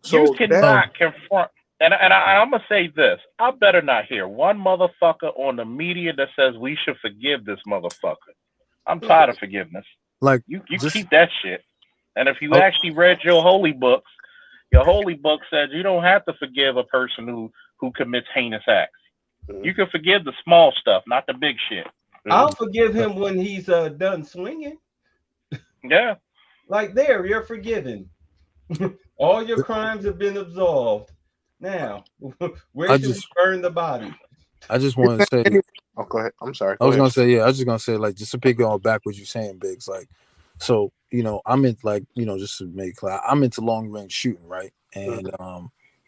You So that cannot confront. I'm gonna say this. I better not hear one motherfucker on the media that says we should forgive this motherfucker. I'm tired of forgiveness. Like You just keep that shit. And if you oh, actually read your holy books, your holy book says you don't have to forgive a person who commits heinous acts. Mhm, You can forgive the small stuff, not the big shit. I'll mhm. forgive him when he's done swinging. Yeah. Like there, you're forgiven. All your crimes have been absolved. Now, where I should we just burn the body? I just Is want to that say any- Oh, go ahead. I'm sorry. I Go was ahead. gonna say, yeah, I was just gonna say, like, just to pick on back what you're saying, Biggs. Like, so, I'm in, like, just to make clear, I'm into long range shooting, right? And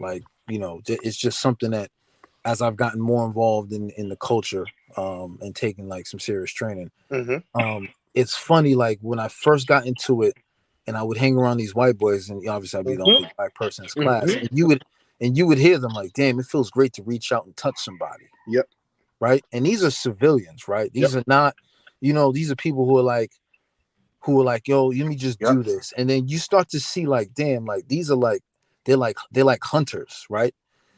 like, it's just something that as I've gotten more involved in the culture, and taking like some serious training, Mm-hmm. it's funny, like when I first got into it and I would hang around these white boys, and obviously I'd be the Mm-hmm. only black person in his class, Mm-hmm. and you would hear them like, damn, it feels great to reach out and touch somebody, Yep. right? And these are civilians, right? Yep. These are not, these are people who are like, yo, let me just Yep. do this. And then you start to see like, damn, like these are like, they're like hunters, right?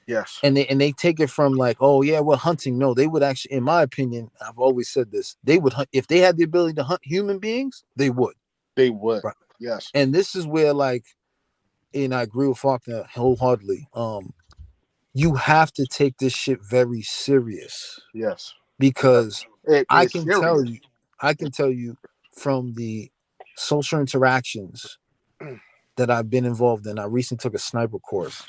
Yes. And they take it from like, oh yeah, we're hunting. No, they would actually, in my opinion, I've always said this, they would hunt if they had the ability to hunt human beings, they would. They would. Right. Yes. And this is where like, and I agree with Faulkner wholeheartedly. You have to take this shit very serious Yes. because It I is can tell serious. you, I can tell you from the social interactions that I've been involved in. I recently took a sniper course,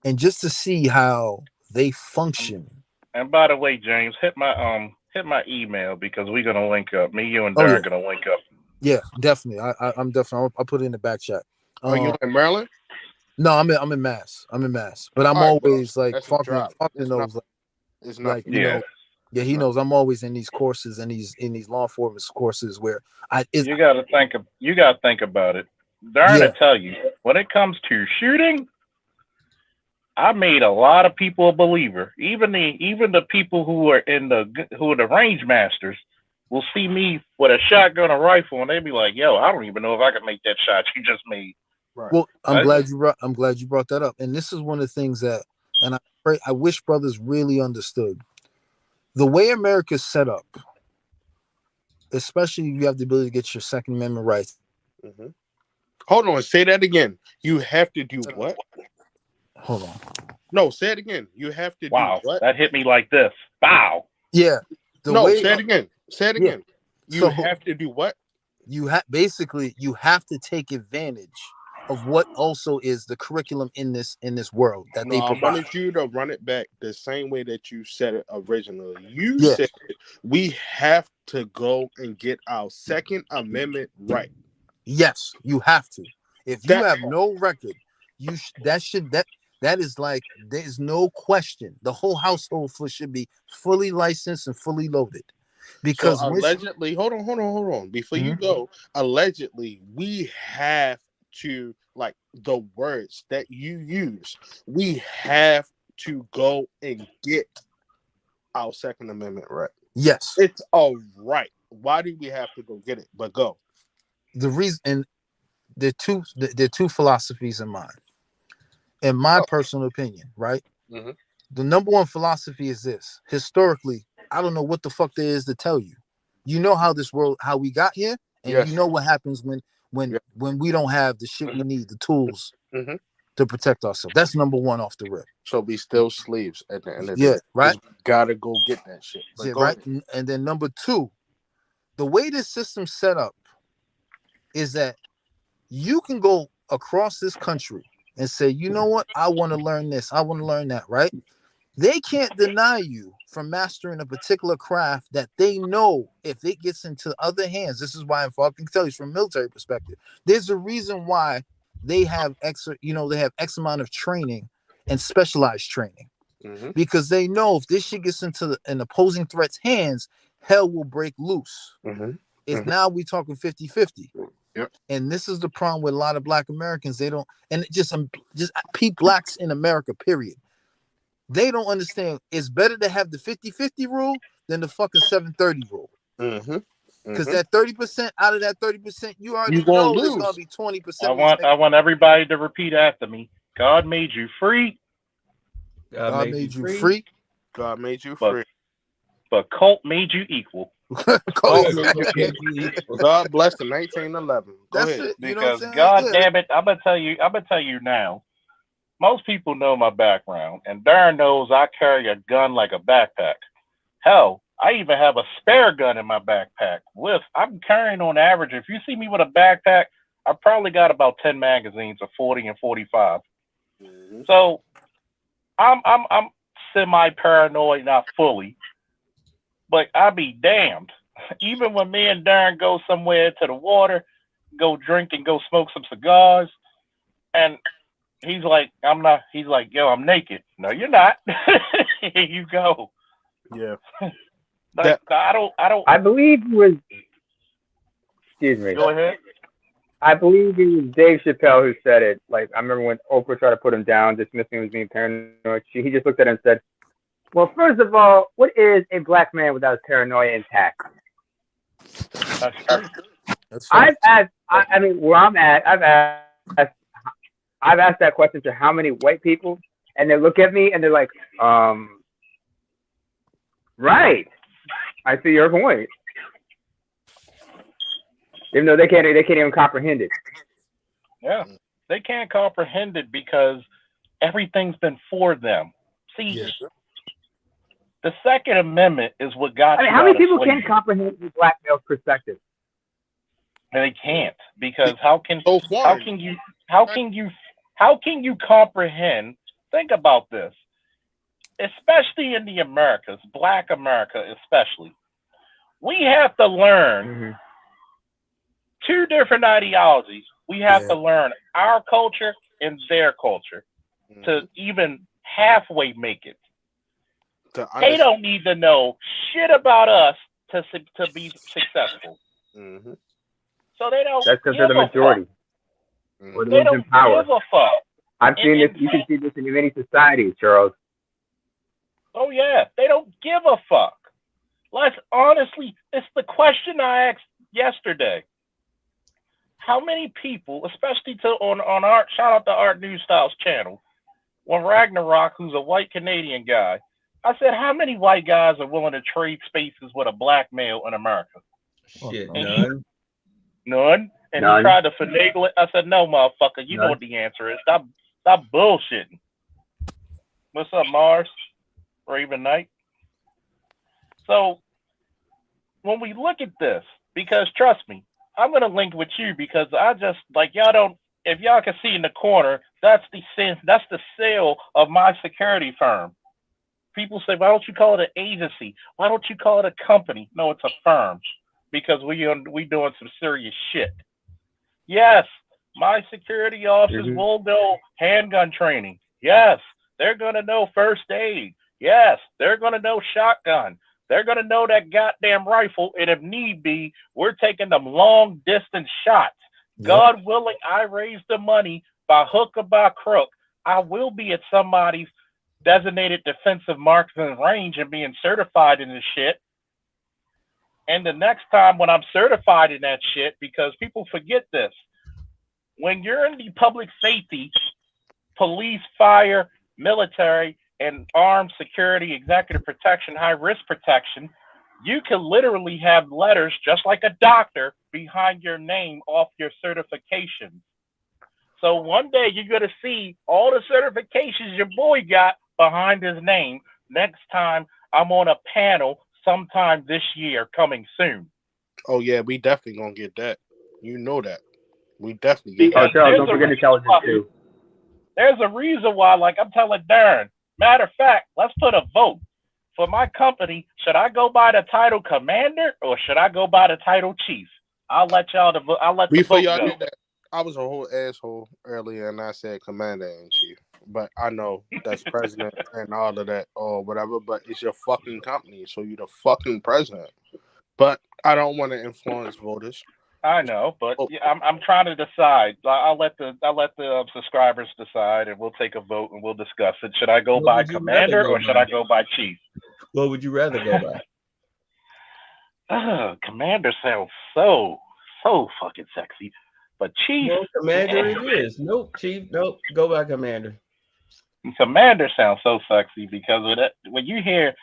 and just to see how they function. And by the way, James, hit my email because we're gonna link up. Me, you, and Oh Darren yeah, gonna link up. yeah, definitely. I'm definitely. I'll put it in the back chat. Are you Um, in Maryland? no, I'm in Mass. I'm in Mass, but I'm All right, bro. always like That's a Faulkner. drop. Faulkner It's not. knows It's like nothing. Yeah. yeah, It's he nothing. knows I'm always in these courses and these law enforcement courses where I is You gotta think about it. Darren yeah, will tell you when it comes to shooting, I made a lot of people a believer. Even the people who are the range masters will see me with a shotgun or rifle and they be like, "Yo, I don't even know if I can make that shot you just made." Right. well, I'm I, glad you brought that up. And this is one of the things that, and I wish brothers really understood the way America's set up, especially if you have the ability to get your Second Amendment rights. Mm-hmm. Hold on. Say that again. You have to do what? Hold on. No, say it again. You have to do wow, what? that hit me like this. Bow. Yeah, the No, way say it again. Say it yeah. again. You So have to do what? basically you have to take advantage of what also is the curriculum in this world that No, they I provide. wanted you to run it back the same way that you said it originally. You Yeah, said we have to go and get our Second Amendment right. yes, you have to. If you That have part. no record, that is like there's no question. The whole household should be fully licensed and fully loaded, So because allegedly, hold on. Before you Mhm. go, allegedly, we have to like the words that you use. We have to go and get our Second Amendment right. Yes. It's a right. Why do we have to go get it? But go. The reason, and there are two philosophies in mind. In my personal opinion, right? Mm-hmm. The number one philosophy is this. Historically, I don't know what the fuck there is to tell you. You know how this world, how we got here, and Yes. you know what happens when we don't have the shit we need, the tools to protect ourselves. That's number one off the rip. So we still slaves at the end of the Yeah, day. right. Gotta go get that shit. But Yeah, go right. ahead. And then number two, the way this system's set up is that you can go across this country and say, you know what, I want to learn this, I want to learn that, right? They can't deny you from mastering a particular craft that they know if it gets into other hands. This is why, if I can tell you from a military perspective, there's a reason why they have they have X amount of training and specialized training. Because they know if this shit gets into an opposing threat's hands, hell will break loose. It's now we talking 50-50. Yep. And this is the problem with a lot of Black Americans. They don't, and just peak Blacks in America, period. They don't understand it's better to have the 50-50 rule than the fucking 730 rule. Because that 30% out of that 30%, you already know there's gonna be 20%. I want everybody to repeat after me. God made you free. God made you free. God made you free. But cult made you equal. God bless the 1911. Go That's ahead. it. You know Because what I'm saying? God damn it, I'm gonna tell you now. Most people know my background, and Darren knows I carry a gun like a backpack. Hell, I even have a spare gun in my backpack. I'm carrying on average. If you see me with a backpack, I probably got about 10 magazines of 40 and 45. So I'm semi-paranoid, not fully, but I be damned. Even when me and Darren go somewhere to the water, go drink and go smoke some cigars, and he's like, yo, I'm naked. No, you're not. Here you go. Yeah. Like, I don't. I believe it was. Excuse me. Go ahead. I believe it was Dave Chappelle who said it. Like, I remember when Oprah tried to put him down, dismissing him as being paranoid. He just looked at him and said, "Well, first of all, what is a black man without his paranoia intact?" That's true. I've asked. I mean, where I'm at, I've asked that question to how many white people, and they look at me and they're like, right. I see your point. Even though they can't even comprehend it. Yeah, they can't comprehend it because everything's been for them. See, the Second Amendment is what got. I mean, how many people can comprehend the black male's perspective? And they can't, because how can you comprehend? Think about this. Especially in the Americas, Black America especially, we have to learn two different ideologies. We have to learn our culture and their culture to even halfway make it. They don't need to know shit about us to be successful. So they don't. That's because they're the majority. Or they don't in power. give a fuck. I've seen this. You can see this in many societies, Charles. Oh yeah, they don't give a fuck. Let's honestly, it's the question I asked yesterday. How many people, especially on our shout out to Art News Styles channel, when Ragnarok, who's a white Canadian guy, I said, how many white guys are willing to trade spaces with a black male in America? Shit, none. None. And he tried to finagle it. I said, no, motherfucker, you know what the answer is. Stop bullshitting. What's up, Mars? Raven Knight. So when we look at this, because trust me, I'm gonna link with you because I just y'all don't. If y'all can see in the corner, that's the sale of my security firm. People say, why don't you call it an agency? Why don't you call it a company? No, it's a firm because we doing some serious shit. Yes, my security officers will go handgun training. Yes, they're gonna know first aid. Yes, they're going to know shotgun. They're going to know that goddamn rifle. And if need be, we're taking them long distance shots. Yep. God willing, I raise the money by hook or by crook. I will be at somebody's designated defensive marksman range and being certified in this shit. And the next time when I'm certified in that shit, because people forget this, when you're in the public safety, police, fire, military, and armed security, executive protection, high risk protection, you can literally have letters just like a doctor behind your name off your certifications. So one day you're going to see all the certifications your boy got behind his name. Next time I'm on a panel sometime this year, coming soon. Oh yeah, we definitely gonna get that. You know that. We definitely get Oh, that. Charles, don't forget intelligence too. There's a reason why, like I'm telling Darren. Matter of fact, let's put a vote for my company. Should I go by the title commander or should I go by the title chief? I'll let y'all the vote. I'll let the Before vote y'all go. did that, I was a whole asshole earlier, and I said commander in chief. But I know that's president and all of that or whatever. But it's your fucking company, so you're the fucking president. But I don't want to influence voters. I know, but I'm trying to decide. I'll let the subscribers decide, and we'll take a vote and we'll discuss it. Should I go by commander or should I go by chief? What would you rather go by? Commander sounds so fucking sexy, but chief. No, commander it is. Nope, chief. Nope, go by commander. Commander sounds so sexy because of that. When you hear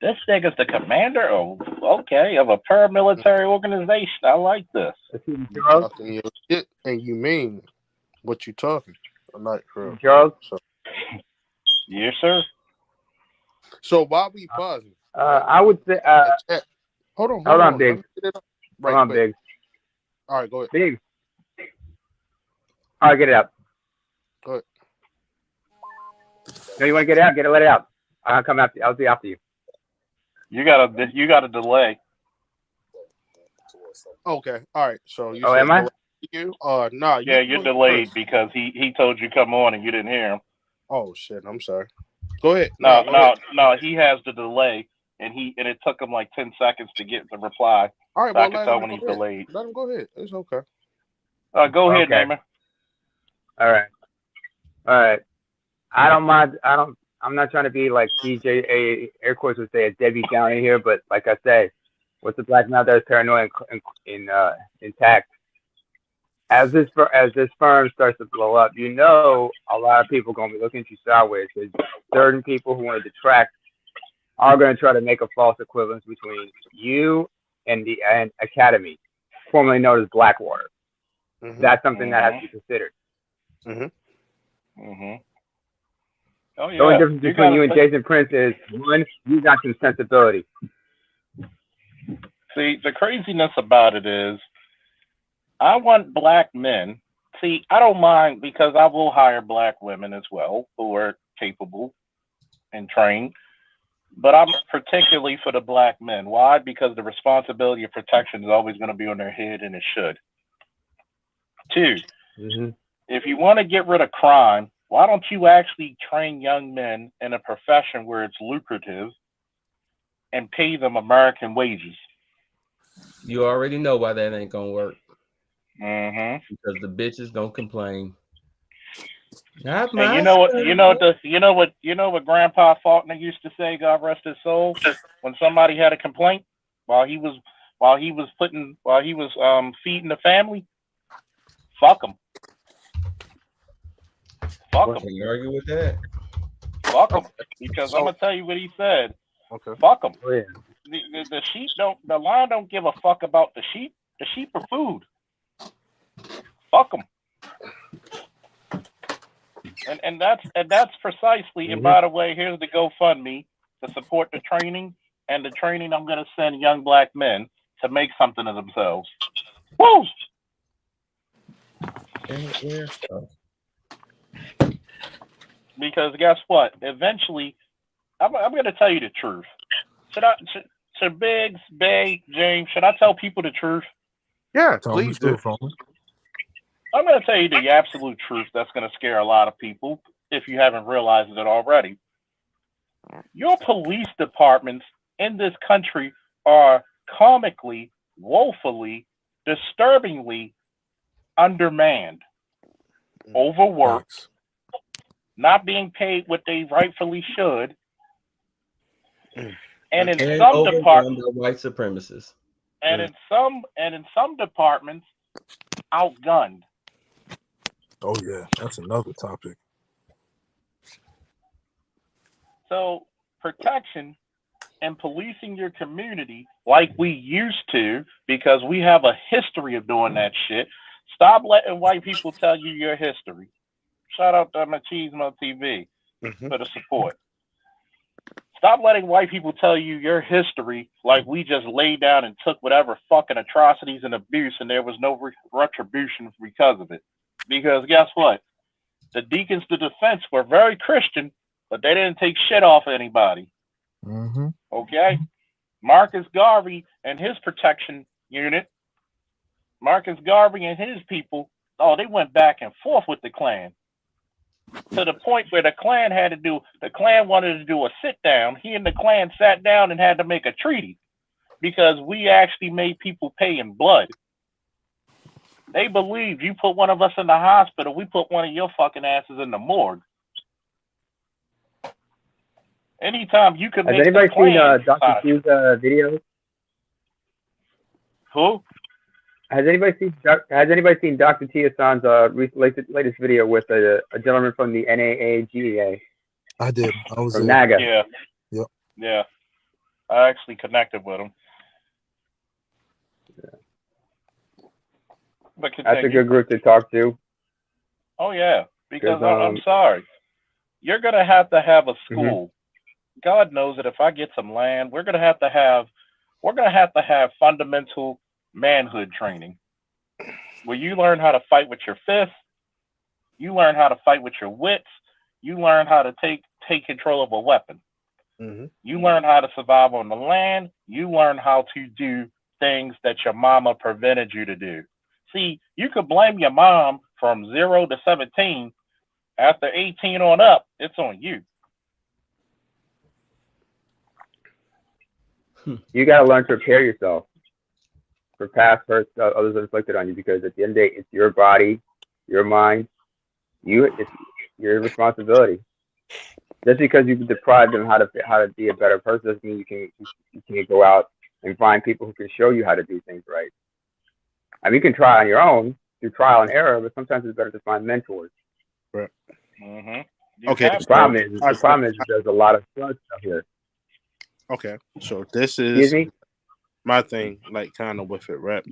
this nigga's the commander, oh, okay, of a paramilitary organization. I like this. You talking your shit and you mean what you talking. I'm not sure. Charles? Yes, sir. So while we pausing, I would say. hold on, Biggs. Right, hold on, Biggs. All right, go ahead. Biggs. All right, get it out. Go ahead. No, you want to get it out? Let it out. I'll come after. I'll be after you. You got a delay. Okay, all right. So you. Oh, am I? You? No. Yeah, you're delayed because he told you come on and you didn't hear him. Oh shit! I'm sorry. Go ahead. No. He has the delay, and it took him like 10 seconds to get the reply. All right, so I can tell when he's delayed. Let him go ahead. It's okay. Go ahead, Okay. Namer. All right. I don't mind. I'm not trying to be like DJ Air Force would say a Debbie Downey here, but like I say, what's the black man that is paranoid and intact? As this firm starts to blow up, a lot of people are going to be looking at you sideways because certain people who want to detract are going to try to make a false equivalence between you and the Academy, formerly known as Blackwater. Mm-hmm. That's something that has to be considered. Oh, yeah. The only difference between you and Jason Prince is, one, you got some sensibility. See, the craziness about it is, I want black men. See, I don't mind because I will hire black women as well who are capable and trained. But I'm particularly for the black men. Why? Because the responsibility of protection is always going to be on their head, and it should. Two, if you want to get rid of crime, why don't you actually train young men in a profession where it's lucrative and pay them American wages? You already know why that ain't gonna work. Because the bitches don't complain. And you know what Grandpa Faulkner used to say, God rest his soul, when somebody had a complaint while he was feeding the family, fuck them. Fuck them. Can you argue with that? Fuck them, because I'm gonna tell you what he said. Okay. Fuck them. Oh, yeah. The sheep don't. The lion don't give a fuck about the sheep. The sheep are food. Fuck them. And that's precisely. And by the way, here's the GoFundMe to support the training. And the training I'm gonna send young black men to make something of themselves. Woo! Because guess what? Eventually, I'm going to tell you the truth. Should Biggs, Bay, James, should I tell people the truth? Yeah, please do. I'm going to tell you the absolute truth that's going to scare a lot of people if you haven't realized it already. Your police departments in this country are comically, woefully, disturbingly undermanned, overworked, Facts. not being paid what they rightfully should, Mm. and in And some depart overrun by white supremacists. Mm. and in some departments outgunned. Oh yeah, that's another topic. So protection and policing your community like we used to, because we have a history of doing that shit. Stop letting white people tell you your history. Shout out to Machismo TV Mhm. for the support. Stop letting white people tell you your history like we just laid down and took whatever fucking atrocities and abuse and there was no retribution because of it. Because guess what? The deacons to defense were very Christian, but they didn't take shit off of anybody. Mm-hmm. Okay? Marcus Garvey and his protection unit, Marcus Garvey and his people, oh, they went back and forth with the Klan to the point where the Klan wanted to do a sit down. He and the Klan sat down and had to make a treaty because we actually made people pay in blood. They believed you put one of us in the hospital, we put one of your fucking asses in the morgue. Anytime you could Has make the anybody seen Klan Dr. sign Q's videos? who? Has anybody seen Dr. T Hassan's latest video with a gentleman from the NAAGEA I did. I was from there. NAGA? Yeah. Yep. Yeah. I actually connected with him. But That's a continue. good group to talk to. Oh yeah, because 'Cause, I'm sorry. You're gonna have to have a Mhm. school. God knows that if I get some land, we're gonna have to have fundamental manhood training, where you learn how to fight with your fists, you learn how to fight with your wits, you learn how to take control of a weapon, Mhm. you learn how to survive on the land, you learn how to do things that your mama prevented you to do. See, you could blame your mom from 0 to 17. After 18 on up, it's on you. You got to learn to prepare yourself for past hurts others inflicted on you, because at the end of the day, it's your body, your mind, it's your responsibility. Just because you've deprived them how to be a better person doesn't mean you can go out and find people who can show you how to do things right. I mean, you can try on your own through trial and error, but sometimes it's better to find mentors. Right. Mm-hmm. Okay. The So problem is there's a lot of stuff here. okay. So this Excuse is me. my thing, like kind of with it, right?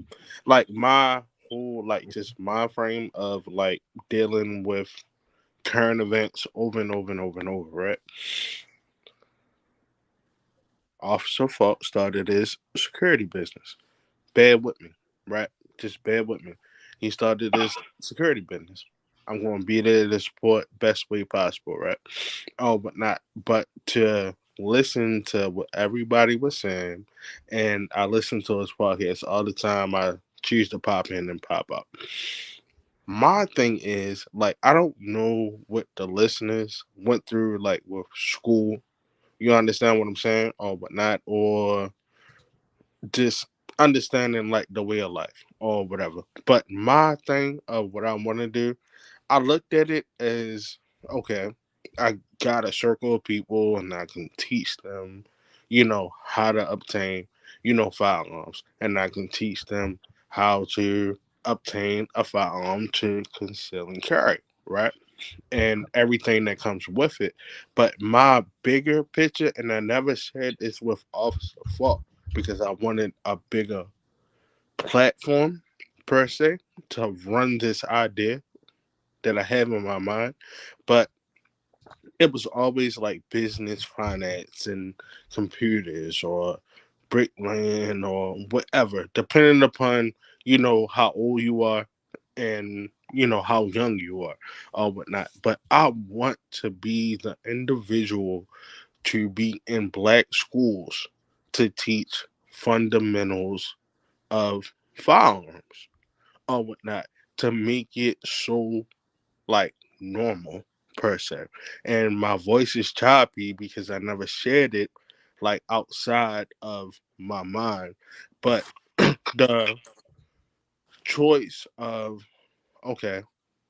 Like my whole like just mind frame of like dealing with current events over and over and over and over, right? Officer Falk started his security business. Bear with me, right? Just bear with me. He started his security business. I'm going to be there to support best way possible, right? Oh, but not, but to listen to what everybody was saying, and I listen to his podcast all the time. I choose to pop in and pop up. My thing is, like, I don't know what the listeners went through, like, with school. You understand what I'm saying? Or whatnot, or just understanding like the way of life or whatever. But my thing of what I want to do, I looked at it as okay, I got a circle of people and I can teach them, how to obtain, firearms, and I can teach them how to obtain a firearm to conceal and carry, right? And everything that comes with it. But my bigger picture, and I never shared this with Officer Falk because I wanted a bigger platform per se to run this idea that I have in my mind. But it was always like business, finance, and computers or brickland or whatever, depending upon how old you are and how young you are or whatnot. But I want to be the individual to be in black schools to teach fundamentals of firearms or whatnot, to make it so like normal per se. And my voice is choppy because I never shared it like outside of my mind. But the choice of okay,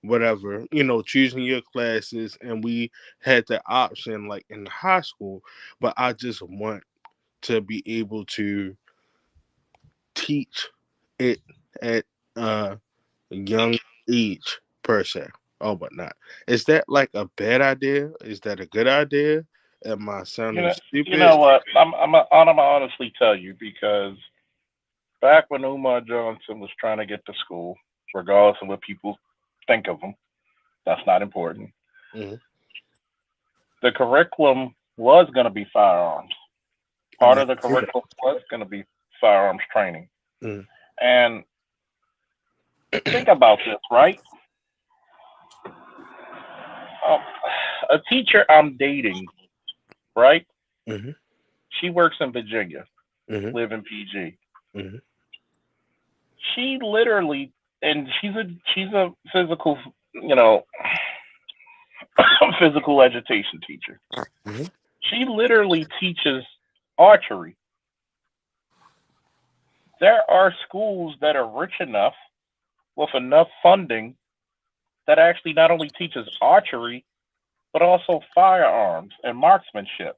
whatever, choosing your classes, and we had the option like in high school, but I just want to be able to teach it at a young age per se or whatnot. Is that like a bad idea? Is that a good idea? Am I You sounding know, you stupid? know what? I'm gonna honestly tell you because back when Umar Johnson was trying to get to school, regardless of what people think of him, that's not important. Mhm. The curriculum was going to be firearms. I Part never of the knew that. curriculum was going to be firearms training. Mhm. And think about this, right? Um, a teacher I'm dating, right? Mhm. She works in Virginia, Mhm. live in PG. Mhm. She literally, and she's a physical, you know, physical education teacher. Mhm. She literally teaches archery. There are schools that are rich enough with enough funding that actually not only teaches archery but also firearms and marksmanship.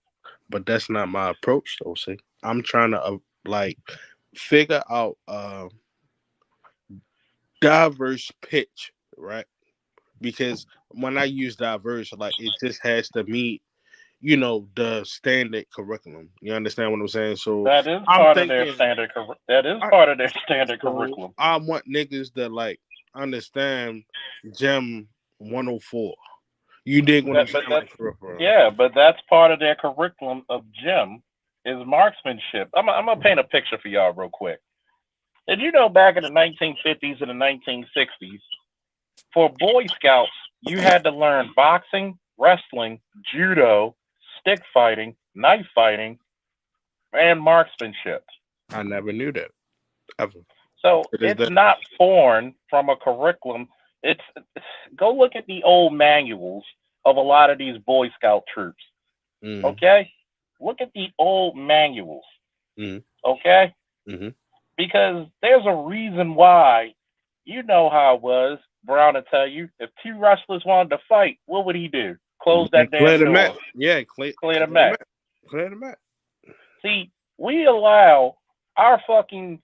But that's not my approach, though. See, I'm trying to like figure out a diverse pitch, right? Because when I use diverse, like it just has to meet, the standard curriculum. You understand what I'm saying? So That is I'm part of their thinking, standard. That is I, part of their standard so curriculum. I want niggas that like understand Gem 104. You dig what I'm That, saying? but that's Like for real. yeah, but that's part of their curriculum of gym is marksmanship. I'm gonna paint a picture for y'all real quick. Did you know back in the 1950s and the 1960s, for Boy Scouts, you had to learn boxing, wrestling, judo, stick fighting, knife fighting, and marksmanship. I never knew that ever. So It is it's that. not foreign from a curriculum. It's go look at the old manuals of a lot of these Boy Scout troops. Mm-hmm. Okay, look at the old manuals. Mm-hmm. Okay, Mm-hmm. because there's a reason why. You know how it was. Brown will tell you if two wrestlers wanted to fight, what would he do? Close Man, that clear damn the mat. door, Yeah, clear, clear the clear the mat. mat. Clear the mat. See, we allow our fucking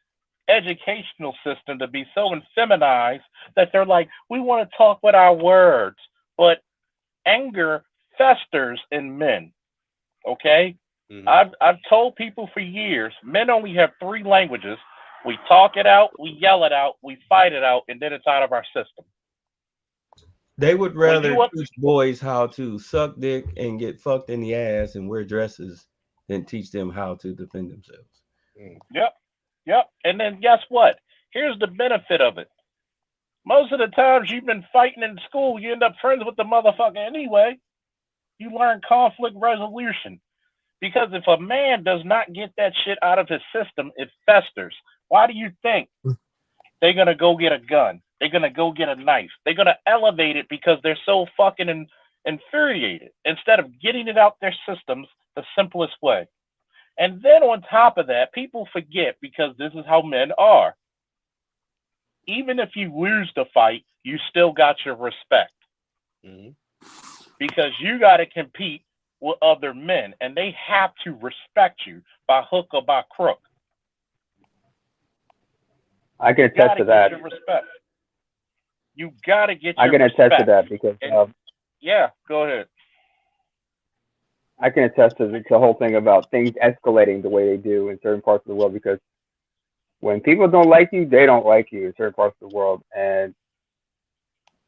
educational system to be so infeminized that they're like, we want to talk with our words, but anger festers in men. Okay, Mm-hmm. I've told people for years, men only have three languages. We talk it out, we yell it out, we fight it out, and then it's out of our system. They would When rather you up, teach boys how to suck dick and get fucked in the ass and wear dresses than teach them how to defend themselves. yep, yep, and then guess what? Here's the benefit of it. Most of the times you've been fighting in school, you end up friends with the motherfucker anyway. You learn conflict resolution. Because if a man does not get that shit out of his system, it festers. Why do you think they're gonna go get a gun? They're gonna go get a knife. They're gonna elevate it because they're so fucking infuriated instead of getting it out their systems the simplest way. And then on top of that, people forget because this is how men are. Even if you lose the fight, you still got your respect Mm-hmm. because you got to compete with other men and they have to respect you by hook or by crook. I can You got attest to to get that. your respect. You got to get I your can attest to respect. that because And yeah, go ahead. I can attest to the whole thing about things escalating the way they do in certain parts of the world. Because when people don't like you, they don't like you in certain parts of the world, and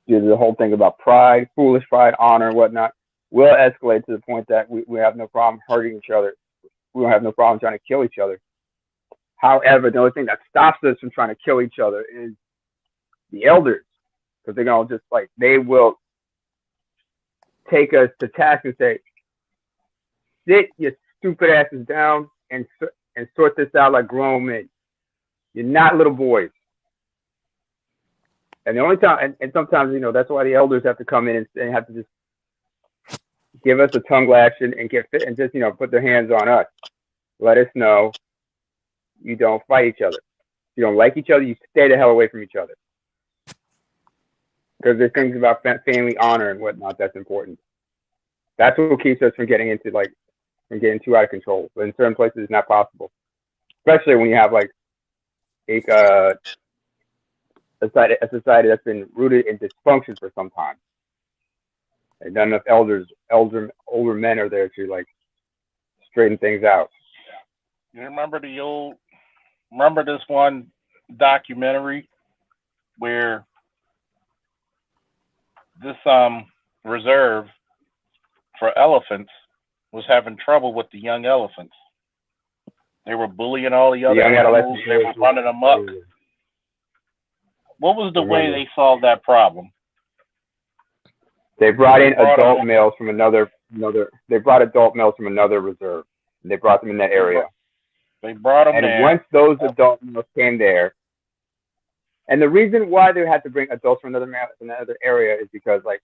the whole thing about pride, foolish pride, honor, and whatnot, will escalate to the point that we have no problem hurting each other. We don't have no problem trying to kill each other. However, the only thing that stops us from trying to kill each other is the elders, because they're gonna just like they will take us to task and say, "Sit your stupid asses down and sort this out like grown men. You're not little boys." And the only time, and sometimes that's why the elders have to come in and have to just give us a tongue lashing and get fit and just put their hands on us, let us know you don't fight each other. If you don't like each other, you stay the hell away from each other. because there's things about family honor and whatnot that's important. That's what keeps us from getting into like from getting too out of control. But in certain places, it's not possible, especially when you have like a society that's been rooted in dysfunction for some time, and not enough older men are there to like straighten things out. You remember this one documentary where this reserve for elephants was having trouble with the young elephants. They were bullying all the other young animals. They were running them up. What was the way they solved that problem? They brought in adult males from another. They brought adult males from another reserve. They brought them in that area. They brought them and there. once those adult males came there, and the reason why they had to bring adults from another area is because like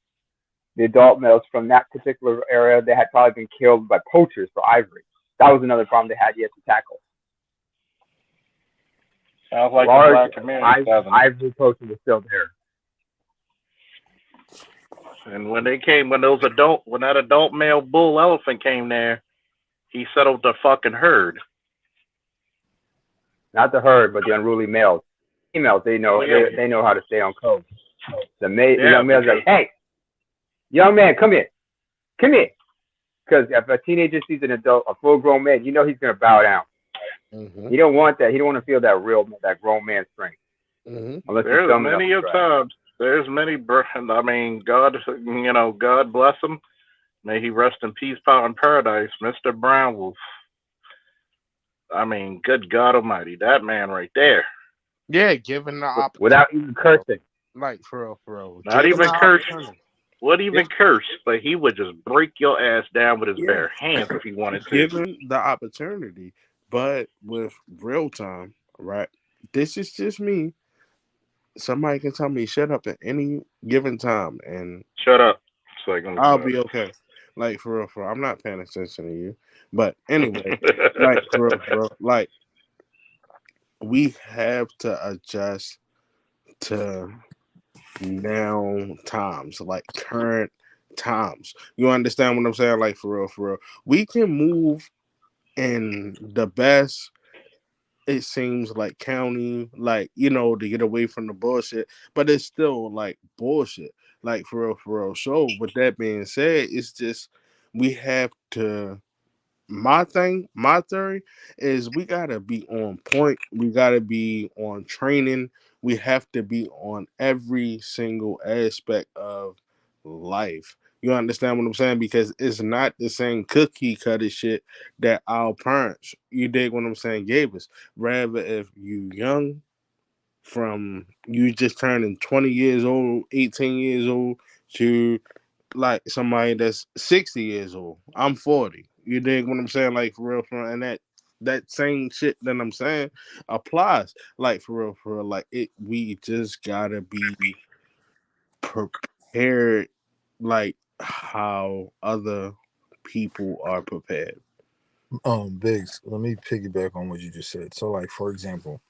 the adult males from that particular area, they had probably been killed by poachers for ivory. That was another problem they had yet to tackle. Sounds like large the black community. Ivory poachers were still there. And when that adult male bull elephant came there, he settled the fucking herd. Not the herd, but the unruly males. Females, they know how to stay on code. The young males are like, hey, young man, come here. Because if a teenager sees an adult, a full-grown man, you know he's gonna bow down. Mm-hmm. He don't want that. He don't want to feel that grown man strength. Mm-hmm. There's many. I mean, God bless him. May he rest in peace, power, and paradise, Mr. Brown Wolf. I mean, good God Almighty, that man right there. Yeah, given the opportunity without even cursing. Like for real. Not even cursing. Wouldn't even curse, but he would just break your ass down with his bare hands if he wanted to. Given the opportunity, but with real time, right? This is just me. Somebody can tell me shut up at any given time, and shut up. I'll be okay. Like for real, I'm not paying attention to you. But anyway, like for real, like we have to adjust to now times, like current times. You understand what I'm saying? Like for real. We can move in the best, it seems like county, like, to get away from the bullshit, but it's still like bullshit. Like for real. So with that being said, it's just we have to my theory is we gotta be on point. We gotta be on training. We have to be on every single aspect of life. You understand what I'm saying? Because it's not the same cookie cutter shit that our parents, you dig what I'm saying, gave us. Rather, if you young, from you just turning 20 years old, 18 years old, to like somebody that's 60 years old. I'm 40. You dig what I'm saying? Like for real, and that same shit that I'm saying applies. Like for real. Like we just gotta be prepared, like how other people are prepared. Biggs, let me piggyback on what you just said. So, like for example,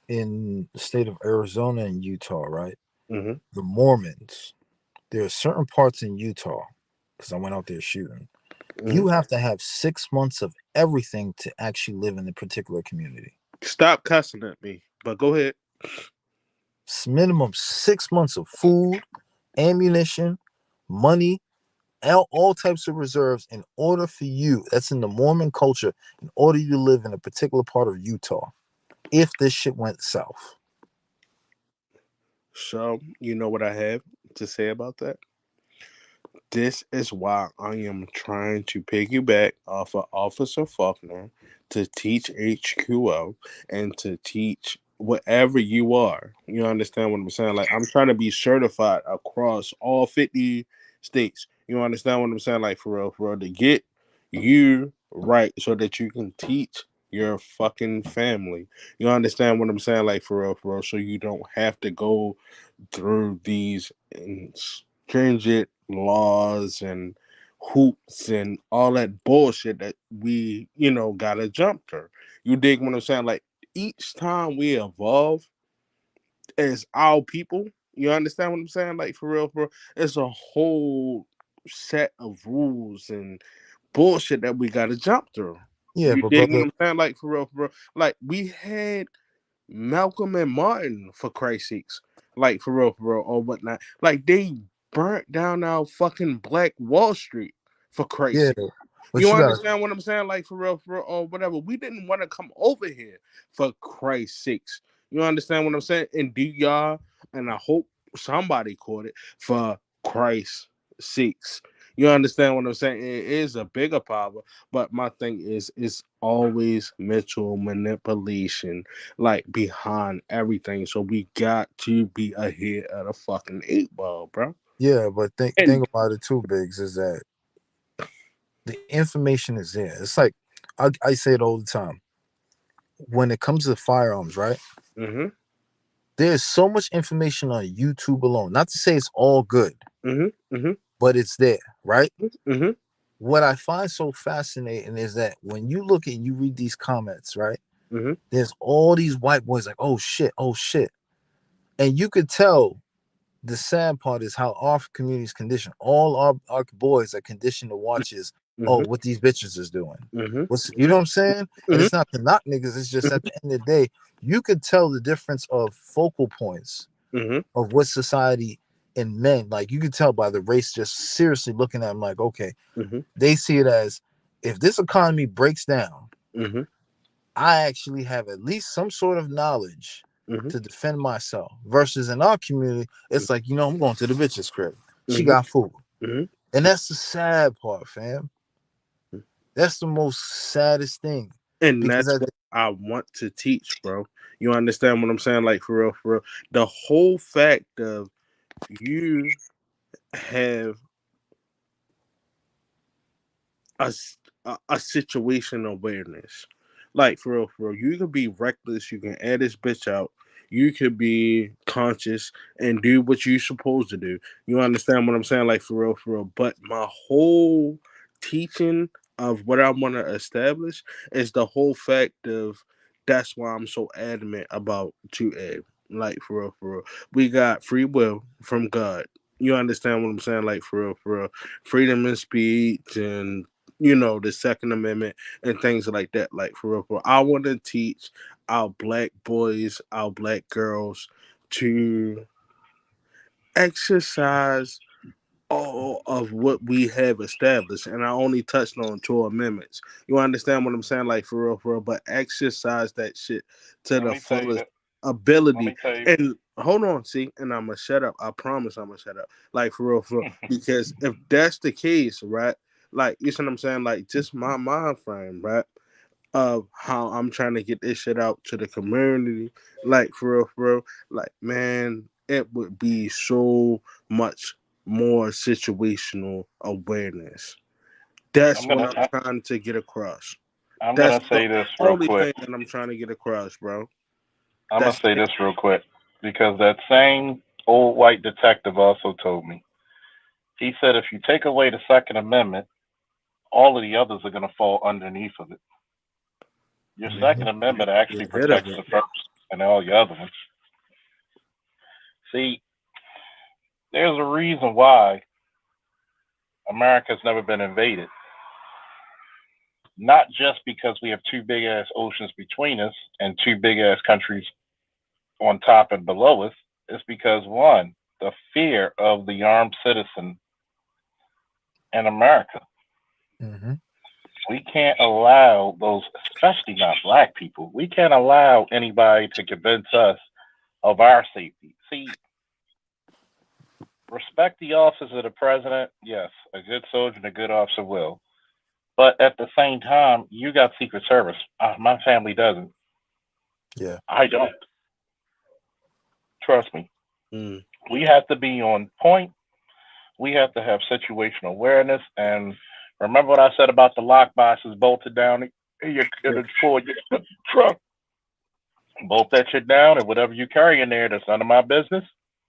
in the state of Arizona and Utah, right? Mm-hmm. The Mormons. There are certain parts in Utah, because I went out there shooting. Mm-hmm. You have to have 6 months of everything to actually live in the particular community. Stop cussing at me, but go ahead. It's minimum 6 months of food, ammunition, money, all types of reserves in order for you. That's in the Mormon culture. In order you to live in a particular part of Utah, if this shit went south. So, you know what I have to say about that? This is why I am trying to piggyback off of Officer Faulkner to teach HQO and to teach whatever you are. You understand what I'm saying? Like, I'm trying to be certified across all 50 states. You understand what I'm saying? Like, for real, to get you right so that you can teach your fucking family. You understand what I'm saying? Like, for real, so you don't have to go through these stringent laws and hoops and all that bullshit that we, gotta jump through. You dig what I'm saying? Like, each time we evolve as our people, You understand what I'm saying? Like for real, bro. It's a whole set of rules and bullshit that we gotta jump through. Yeah, You but dig what brother, I'm saying? Like for real, bro. Like we had Malcolm and Martin, for Christ's sakes. Like for real, or whatnot. Like they burnt down our fucking Black Wall Street, for Christ's yeah, sake. but You you gotta, understand what I'm saying? Like for real, or whatever. We didn't want to come over here, for Christ's sakes. You understand what I'm saying? And do y'all, and I hope somebody caught it, for Christ's sakes. You understand what I'm saying? It is a bigger power, but my thing is, it's always mental manipulation, like behind everything. So we got to be ahead of the fucking 8 ball, bro. yeah, but think And about it too, Biggs, is that the information is there. It's like I say it all the time. When it comes to firearms, right? mm-hmm, There's so much information on YouTube alone. Not to say it's all good, mm-hmm, mm-hmm, but it's there, right? mm-hmm, What I find so fascinating is that when you look and you read these comments, right? mm-hmm, There's all these white boys like, oh shit, oh shit. And you could tell the sad part is how our community is conditioned. All our boys are conditioned to watch is, oh, mm-hmm, what these bitches is doing. mm-hmm, What's, you know what I'm saying? And mm-hmm, it's not to knock niggas. It's just at the end of the day, you could tell the difference of focal points mm-hmm, of what society and men, like you could tell by the race just seriously looking at them like, okay, mm-hmm, they see it as if this economy breaks down, mm-hmm, I actually have at least some sort of knowledge mm-hmm, to defend myself. Versus in our community, it's like, I'm going to the bitch's crib. She mm-hmm, got food. mm-hmm. And that's the sad part, fam. That's the most saddest thing. And Because that's what I want to teach, bro. You understand what I'm saying? Like for real, for real. The whole fact of you have a, a situation awareness. Like for real, you can be reckless. You can add this bitch out. You could be conscious and do what you're supposed to do. You understand what I'm saying? Like for real. But my whole teaching of what I want to establish is the whole fact of that's why I'm so adamant about 2A. Like for real. We got free will from God. You understand what I'm saying? Like for real. Freedom of speech and the Second Amendment and things like that. Like for real, I want to teach our black boys, our black girls to exercise all of what we have established. And I only touched on 2 amendments. You understand what I'm saying? Like for real, but exercise that shit to Let the me tell you fullest that. Let ability. me tell you. And hold on, see, and I'm gonna shut up. I promise I'm gonna shut up. Like for real. Because if that's the case, right? Like you see what I'm saying? Like just my mind frame, right? Of how I'm trying to get this shit out to the community. Like for real. Like man, it would be so much more situational awareness. That's I'm what gonna. I'm trying to get across. I'm That's gonna the say this real only quick. thing that I'm trying to get across, bro. I'm gonna That's say it. this real quick because that same old white detective also told me. He said if you take away the Second Amendment, all of the others are gonna fall underneath of it. Your Second Amendment You're actually ahead of protects it. the first and all the other ones. See, there's a reason why America's never been invaded. Not just because we have two big ass oceans between us and two big ass countries on top and below us. It's because one, the fear of the armed citizen in America. mm-hmm. We can't allow those, especially not black people, we can't allow anybody to convince us of our safety. See, respect the office of the president. Yes, a good soldier and a good officer will. But at the same time, you got Secret Service. My family doesn't. Yeah. I don't. Trust me. Mm. We have to be on point. We have to have situational awareness. And remember what I said about the lock boxes bolted down in your for your truck. Bolt that shit down, and whatever you carry in there, that's none of my business.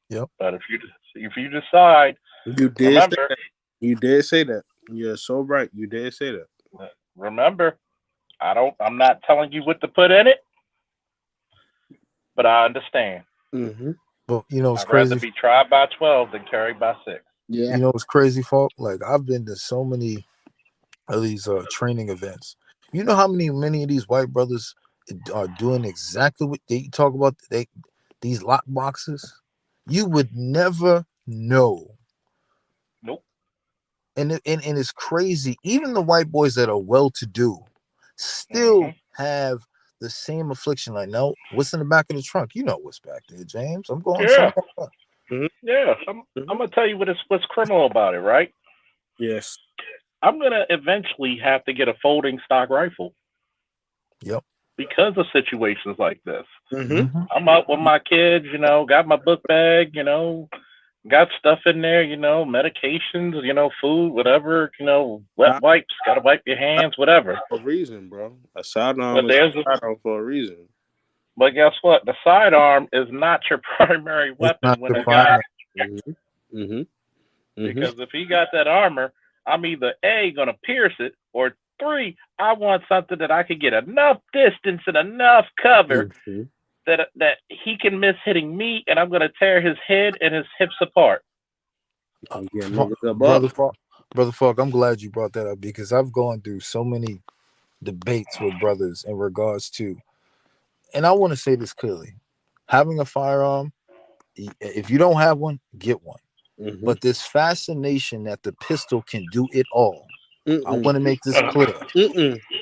Yep. But if you decide, You did say remember, that. You did say that. You're so right. You did say that. remember, I'm not telling you what to put in it, but I understand. Mm-hmm. But you know, it's I'd rather crazy. be tried by 12 than carried by 6. Yeah. You know, it's crazy, folk. Like I've been to so many of these training events. You know how many of these white brothers are doing exactly what they talk about? These lock boxes. You would never know. Nope. And it's crazy. Even the white boys that are well-to-do still have the same affliction. Like, no, what's in the back of the trunk? You know what's back there, James. I'm going Yeah. somewhere. Yeah. I'm gonna tell you what's criminal about it, right? Yes. I'm gonna eventually have to get a folding stock rifle. Yep. Because of situations like this. Mm-hmm. I'm out with my kids, got my book bag, got stuff in there, medications, food, whatever, wet wipes, gotta wipe your hands, whatever. For a reason, bro. A sidearm But is a sidearm for a reason. But guess what? The sidearm is not your primary It's not weapon when the a guy, primary. because if he got that armor, I'm either A, gonna pierce it, or 3, I want something that I could get enough distance and enough cover that he can miss hitting me, and I'm gonna tear his head and his hips apart. Brother Falk, I'm glad you brought that up because I've gone through so many debates with brothers in regards to, and I want to say this clearly: having a firearm, if you don't have one, get one. But this fascination that the pistol can do it all, I want to make this clear.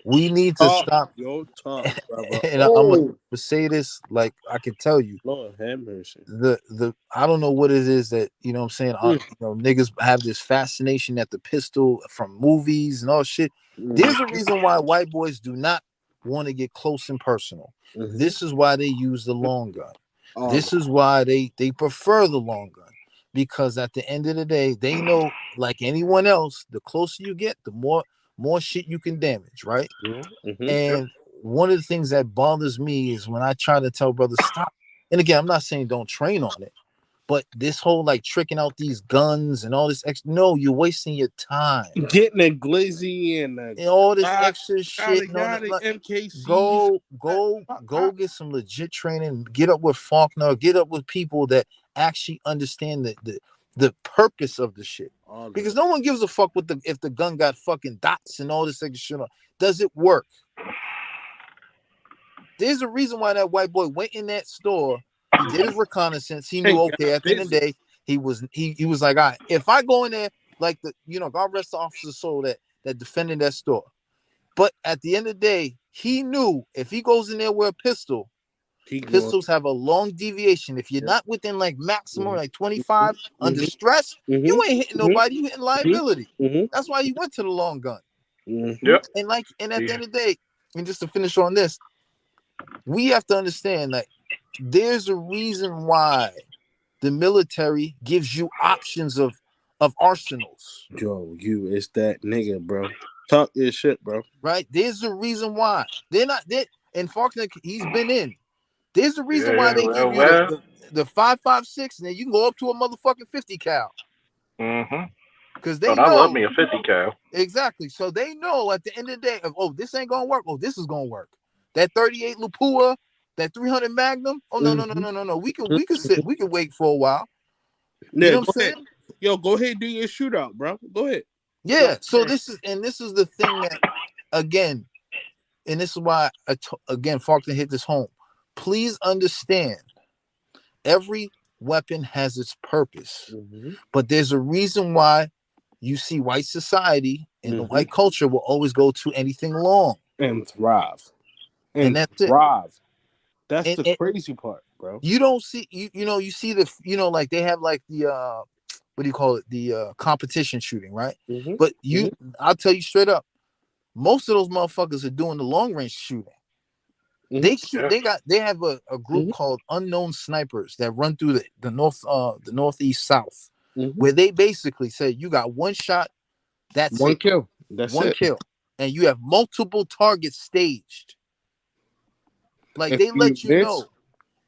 We need to stop. And I'm gonna say this like I can tell you. Lord have mercy. The I don't know what it is that you know what I'm saying. Niggas have this fascination at the pistol from movies and all shit. There's a reason why white boys do not want to get close and personal. This is why they use the long gun. This is why they prefer the long gun. Because at the end of the day, they know, like anyone else, the closer you get, the more shit you can damage, right? And one of the things that bothers me is when I try to tell brothers stop. And again, I'm not saying don't train on it, but this whole like tricking out these guns and all this extra. No, you're wasting your time. Getting a glizzy and all this extra shit. MKC. Go get some legit training. Get up with Faulkner. Get up with people that actually understand the purpose of the shit. Because no one gives a fuck with if the gun got fucking dots and all this extra shit on. Does it work? There's a reason why that white boy went in that store. He did his reconnaissance. He knew, okay, at the end of the day, he was like, all right, if I go in there, like God rest the officer's soul that defended that store. But at the end of the day, he knew if he goes in there with a pistol, pistols have a long deviation. If you're not within like maximum like 25 under stress, you ain't hitting nobody. You hitting liability. That's why he went to the long gun. Yep. And at the end of the day, and just to finish on this, we have to understand that there's a reason why the military gives you options of arsenals. Joe, it's that nigga, bro. Talk your shit, bro. Right? There's a reason why. They're not there. And Faulkner, he's been in. There's a reason why they give you the 5.56, and then you can go up to a motherfucking 50 cal. Because they know. I love me a 50 cal. Exactly. So they know at the end of the day, this ain't gonna work. Oh, this is gonna work. That 38 Lapua, that 300 Magnum. Oh no. We can sit. We can wait for a while. Yeah, you know what I'm saying? Yo, go ahead and do your shootout, bro. Go ahead. Yeah. So this is the thing that, again, and this is why again Faulkner hit this home. Please understand, every weapon has its purpose, but there's a reason why you see white society and the white culture will always go to anything long and thrive. And that's thrive. That's the crazy part, bro. You don't see you see the like they have like the what do you call it, the competition shooting, right? But I'll tell you straight up, most of those motherfuckers are doing the long range shooting. They shoot. They have a group called Unknown Snipers that run through the northeast south, where they basically say you got one shot, that's one it. Kill. That's one it. kill, and you have multiple targets staged. Like if they let you know.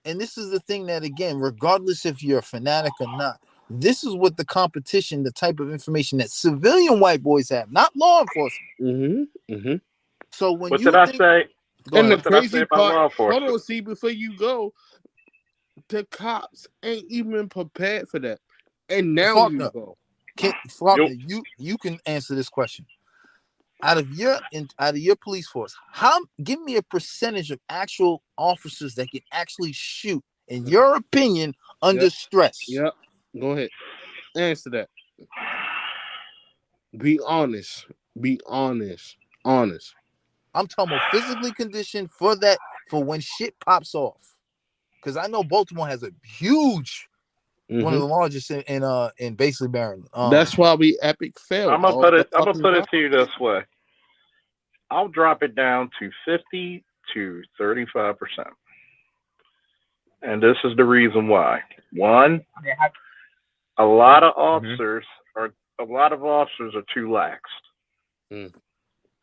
And this is the thing that, again, regardless if you're a fanatic or not, this is what the competition, the type of information that civilian white boys have, not law enforcement. So when what did I say? And the crazy part, hold on, see, before you go, The cops ain't even prepared for that. And now you Faulkner, go. Faulkner, you can answer this question. Out of your police force, give me a percentage of actual officers that can actually shoot, in your opinion, under stress? Yep. Go ahead. Answer that. Be honest. Be honest. Honest. I'm talking about physically conditioned for when shit pops off. Because I know Baltimore has a huge, one of the largest in basically Maryland. That's why we epic fail. I'm gonna put it to you this way. I'll drop it down to 50 to 35%. And this is the reason why. One, a lot of officers are too lax.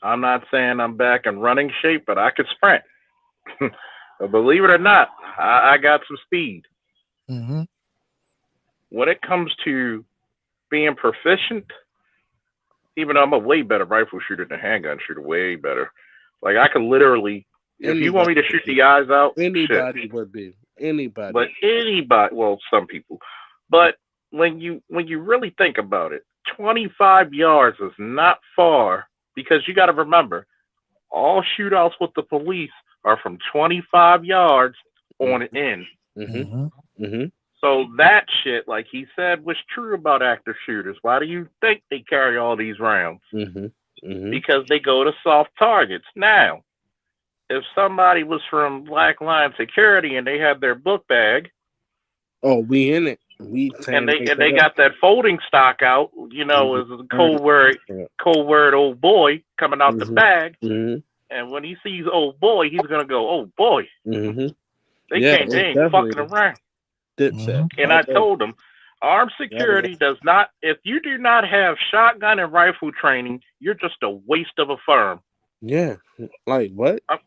I'm not saying I'm back in running shape, but I could sprint. But believe it or not, I got some speed. When it comes to being proficient, even though I'm a way better rifle shooter than handgun shooter, way better. Like I could literally, if you want me to shoot the eyes out, anybody would be. Anybody. But anybody, well, some people. But when you really think about it, 25 yards is not far, because you got to remember, all shootouts with the police are from 25 yards on in. So that shit, like he said, was true about active shooters. Why do you think they carry all these rounds? Because they go to soft targets. Now, if somebody was from Black Line Security and they had their book bag, we in it. And they got that folding stock out, as a code word old boy coming out the bag. And when he sees old boy, he's gonna go, oh boy. They ain't fucking around. And I told them, armed security does not, if you do not have shotgun and rifle training, you're just a waste of a firm. Yeah. Like what? I'm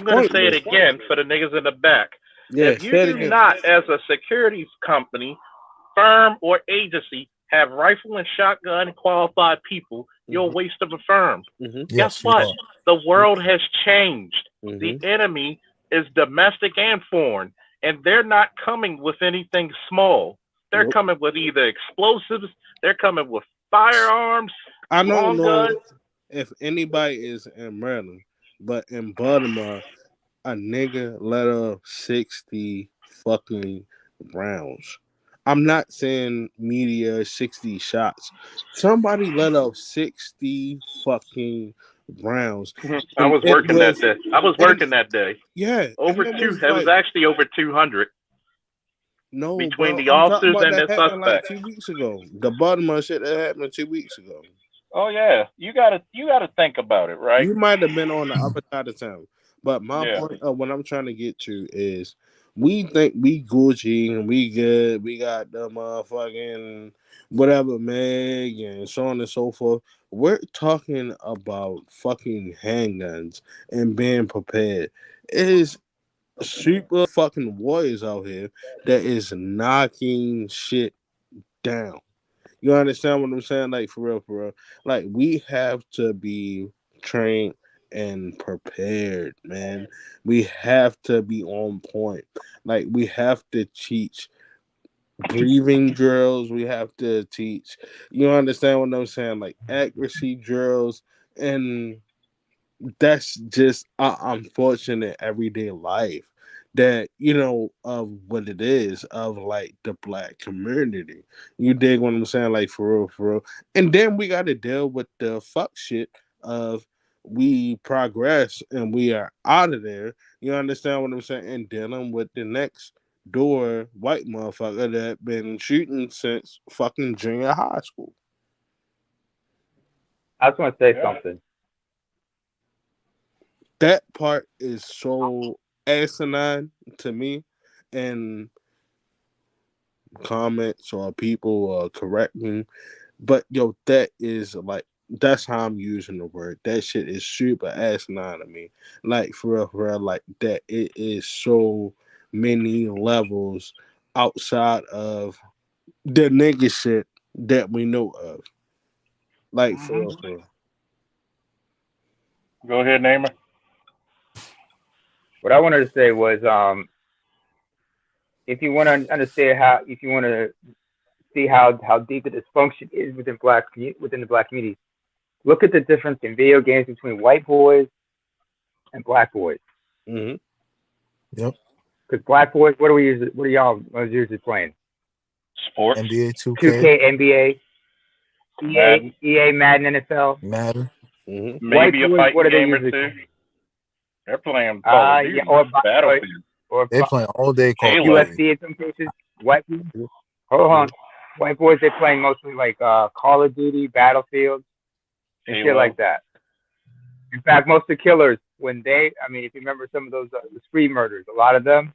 going to say it again for the niggas in the back. If you do not, as a securities company, firm, or agency, have rifle and shotgun qualified people, you're a waste of a firm. Guess what? The world has changed. The enemy is domestic and foreign, and they're not coming with anything small. They're coming with either explosives, they're coming with firearms. I don't know if anybody is in Maryland, but in Baltimore, a nigga let off 60 fucking rounds. I'm not saying media 60 shots. Somebody let off 60 fucking rounds. I was working that day. Yeah. It was actually over 200. No, between bro, the officers and the suspects. Like 2 weeks ago. The Baltimore shit that happened 2 weeks ago. Oh yeah. You gotta think about it, right? You might have been on the upper side of town. But my point of what I'm trying to get to is we think we Gucci and we good. We got the motherfucking whatever Meg and so on and so forth. We're talking about fucking handguns and being prepared. It is super fucking warriors out here that is knocking shit down. You understand what I'm saying? Like for real. Like we have to be trained and prepared, man. We have to be on point. Like we have to teach breathing drills. We have to teach, you understand what I'm saying? Like accuracy drills. And that's just unfortunate everyday life that of what it is of like the black community. You dig what I'm saying? Like for real. And then we got to deal with the fuck shit of we progress and we are out of there. You understand what I'm saying? And dealing with the next door white motherfucker that been shooting since fucking junior high school. I just want to say something. That part is so asinine to me, and comments or people correct me, but that is like, that's how I'm using the word. That shit is super asinine to me. Like for real, like that. It is so many levels outside of the nigga shit that we know of. Like for real. Go ahead, Namer. What I wanted to say was, if you want to understand how, if you want to see how deep the dysfunction is within within the black community, look at the difference in video games between white boys and black boys. Mm-hmm. Yep. Because black boys, what are y'all usually playing? Sports. NBA 2K. 2K, NBA, EA, Madden, NFL. Madden. Mm-hmm. Maybe White a boys, fighting what are they game or usually two. playing? They're playing Call of Duty, Yeah, or Battlefield. They playing all day Call of Halo. Duty. UFC in some cases. White people. Hold on. White boys, they're playing mostly like Call of Duty, Battlefield, and shit Halo. like that. In fact, most of the killers, when if you remember some of those the spree murders, a lot of them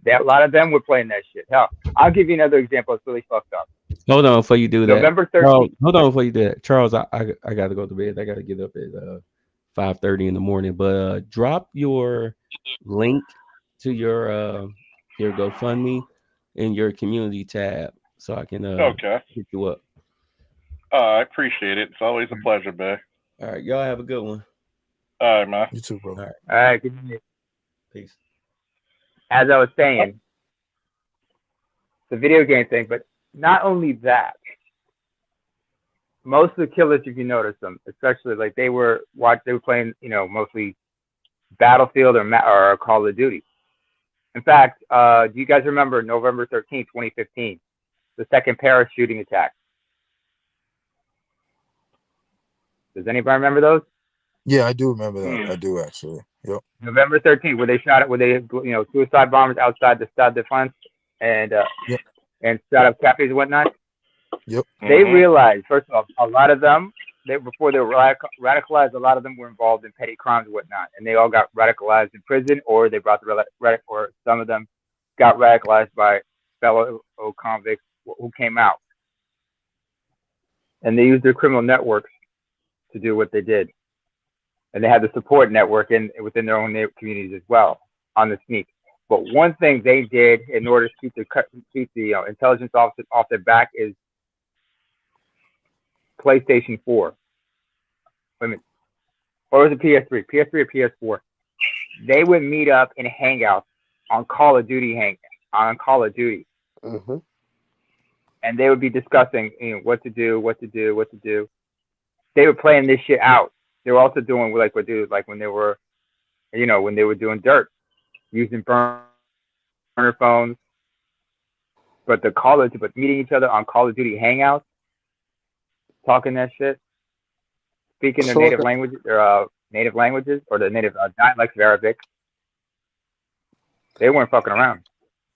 were playing that shit. Hell, I'll give you another example. It's really fucked up. Hold on before you do that. November 13th. Charles, hold on before you do that. Charles, I got to go to bed. I got to get up at 5:30 in the morning. But drop your link to your GoFundMe in your community tab so I can Okay. hit you up. I appreciate it. It's always a pleasure, man. All right, y'all have a good one. All right, man. You too, bro. All right, All right, good night. peace. As I was saying, the video game thing, but not only that, most of the killers, if you notice them, especially like they were playing, mostly Battlefield or Call of Duty. In fact, do you guys remember November 13th, 2015, the second Paris shooting attack? Does anybody remember those? Yeah, I do remember that. I do actually. Yep. November 13th, where they suicide bombers outside the Stade de France and shot up cafes and whatnot. Yep. They realized, first of all, a lot of them, before they were radicalized, a lot of them were involved in petty crimes and whatnot, and they all got radicalized in prison, or they brought or some of them got radicalized by fellow convicts who came out, and they used their criminal networks to do what they did, and they had the support network within their own communities as well on the sneak. But one thing they did in order to keep the intelligence officers off their back is PlayStation 4. Wait a minute. Or was it PS3? PS3 or PS4? They would meet up in hangouts on Call of Duty Mm-hmm. and they would be discussing what to do. They were playing this shit out. They were also doing like when they were doing dirt, using burner phones, but meeting each other on Call of Duty hangouts, talking that shit, speaking their native languages or the native dialects of Arabic. They weren't fucking around.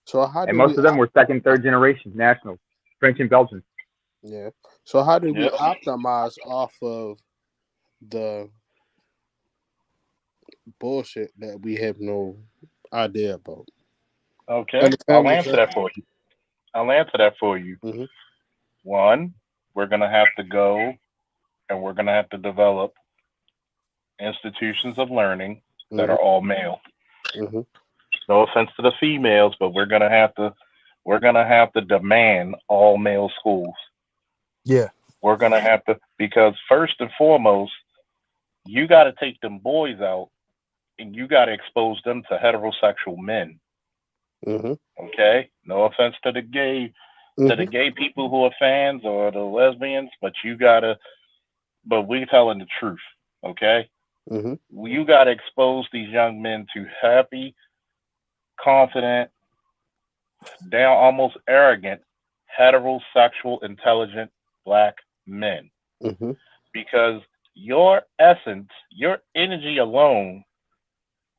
So most of them were second, third generation nationals, French and Belgian. Yeah. So how do we optimize off of the bullshit that we have no idea about? Okay, I'll answer that for you. Mm-hmm. One, we're going to have to go and we're going to have to develop institutions of learning that are all male. Mm-hmm. No offense to the females, but we're going to have to demand all male schools. Yeah. We're going to have to, because first and foremost, you got to take them boys out and you got to expose them to heterosexual men. Mm-hmm. Okay? No offense to the gay people who are fans or the lesbians, but we're telling the truth. Okay? Mm-hmm. You got to expose these young men to happy, confident, down almost arrogant, heterosexual, intelligent black men. Mm-hmm. Because your essence, your energy alone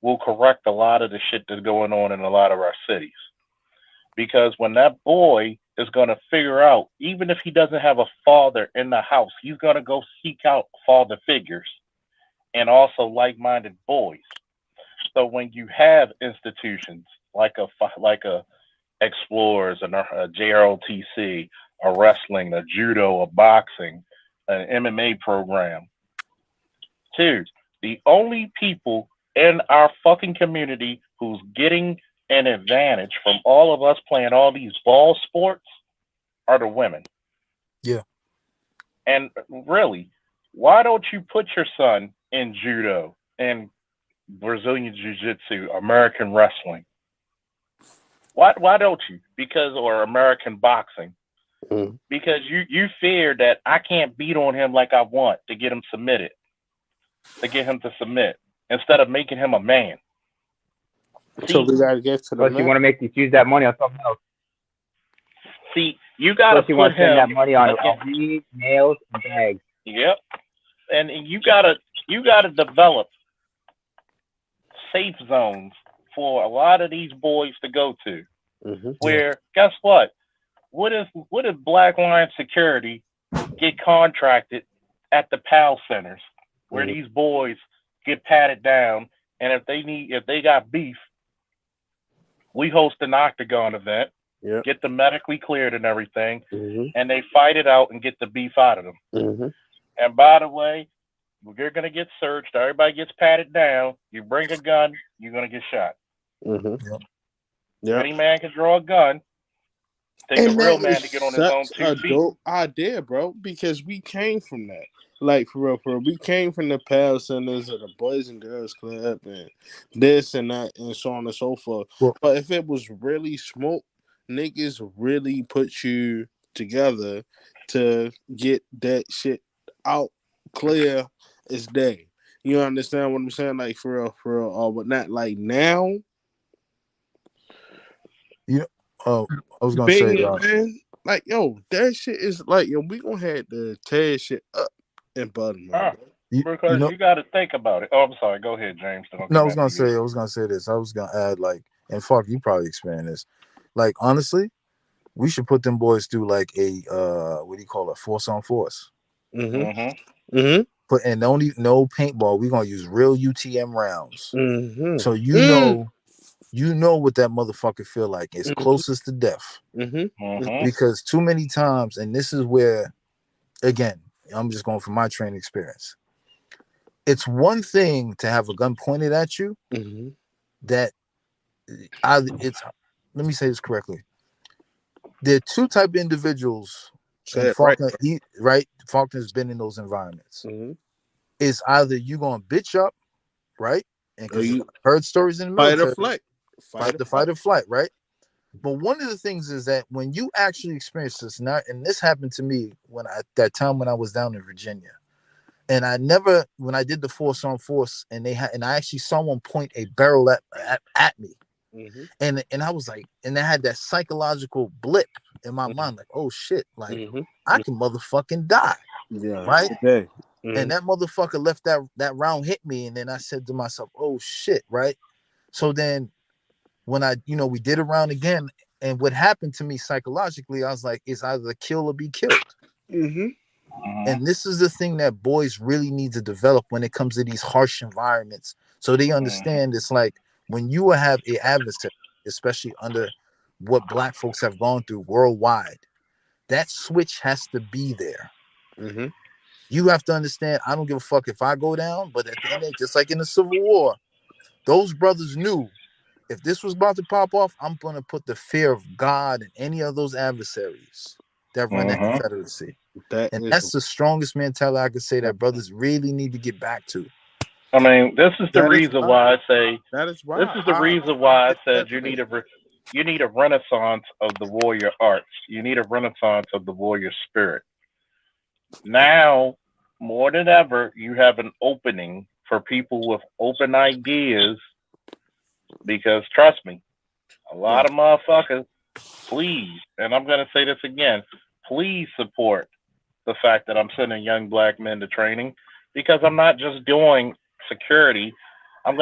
will correct a lot of the shit that's going on in a lot of our cities. Because when that boy is going to figure out, even if he doesn't have a father in the house, he's going to go seek out father figures and also like-minded boys. So when you have institutions like a Explorers, a JROTC, a wrestling, a judo, a boxing, an MMA program. Two, the only people in our fucking community who's getting an advantage from all of us playing all these ball sports are the women. Yeah. And really, why don't you put your son in judo and Brazilian jiu-jitsu, American wrestling? Why don't you? Because or American boxing. Mm. Because you fear that I can't beat on him like I want to get him submitted, to get him to submit, instead of making him a man. So See, we gotta get to the Plus, you man. want to make you use that money on something else. you gotta Plus, you want put to spend that him money on against. weed, nails, and bags. Yep, and you gotta develop safe zones for a lot of these boys to go to. Mm-hmm. Where guess what? What if Black Lion Security get contracted at the PAL centers where Mhm. these boys get patted down, and if they got beef, we host an octagon event, Yep. get them medically cleared and everything, Mm-hmm. and they fight it out and get the beef out of them. Mm-hmm. And by the way, you're gonna get searched. Everybody gets patted down. You bring a gun, you're gonna get shot. Mm-hmm. Yep. Yep. Any man can draw a gun. Take a And real that man is to get on his own such 2 a feet. dope idea, bro, because we came from that. Like, for real. We came from the PAL centers of the Boys and Girls Club and this and that and so on and so forth. Well, But if it was really smoke, niggas really put you together to get that shit out clear as day. You understand what I'm saying? Like, for real. But not like now. you know, I was gonna say, Banging, man. Like, yo, that shit is like, yo, we gonna have to tear shit up in Baltimore, bro. you Because know. you got to think about it. Oh, I'm sorry. Go ahead, James. Don't No, come at me. I was gonna say this. I was gonna add like, and fuck, you probably expand this. Like honestly, we should put them boys through like a what do you call it, force on force. Mm-hmm. Mm-hmm. But and no paintball. We're gonna use real UTM rounds. Mm-hmm. So you know what that motherfucker feel like. It's closest to death. Mm-hmm. Because too many times, and this is where, again, I'm just going from my training experience. It's one thing to have a gun pointed at you Mm-hmm. that it's let me say this correctly. There are two type of individuals, and Say it right. Faulkner, Faulkner's been in those environments. Mm-hmm. It's either you gonna bitch up, right? And Or because you I've heard stories in the fight or military, flight. fight or flight, right? But one of the things is that when you actually experience this, and this happened to me that time when I was down in Virginia, and when I did the force on force, and I actually saw one point a barrel at me, Mm-hmm. and I was like, and I had that psychological blip in my mind, like, oh shit, like Mm-hmm. I can motherfucking die, Yeah. right? Today. Mm-hmm. And that motherfucker left that round hit me, and then I said to myself, oh shit, right? So then when we did a round again, and what happened to me psychologically, I was like, it's either kill or be killed. Mm-hmm. And this is the thing that boys really need to develop when it comes to these harsh environments. So they understand it's like when you have an adversary, especially under what Black folks have gone through worldwide, that switch has to be there. Mm-hmm. You have to understand, I don't give a fuck if I go down, but at the end of it, just like in the Civil War, those brothers knew if this was about to pop off, I'm going to put the fear of God and any of those adversaries that run that Confederacy. And that's the strongest mentality I could say that brothers really need to get back to. I mean, this is the reason why I say. That is why. This is the reason why I said you need a renaissance of the warrior arts. You need a renaissance of the warrior spirit. Now, more than ever, you have an opening for people with open ideas. Because trust me, a lot of motherfuckers, please, and I'm going to say this again, please support the fact that I'm sending young Black men to training, because I'm not just doing security. I'm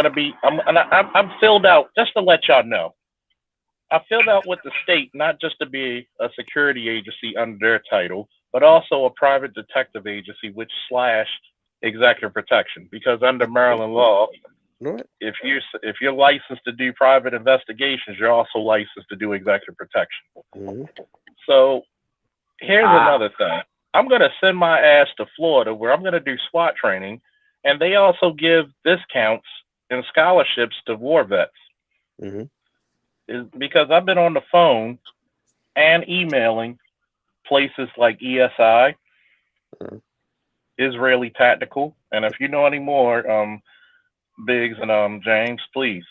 filled out, just to let y'all know. I filled out with the state, not just to be a security agency under their title, but also a private detective agency, which / executive protection, because under Maryland law, if you're licensed to do private investigations, you're also licensed to do executive protection. Mm-hmm. So here's another thing. I'm going to send my ass to Florida, where I'm going to do SWAT training, and they also give discounts and scholarships to war vets. Mm-hmm. Because I've been on the phone and emailing places like ESI, Israeli Tactical, and if you know any more, Biggs and James, please.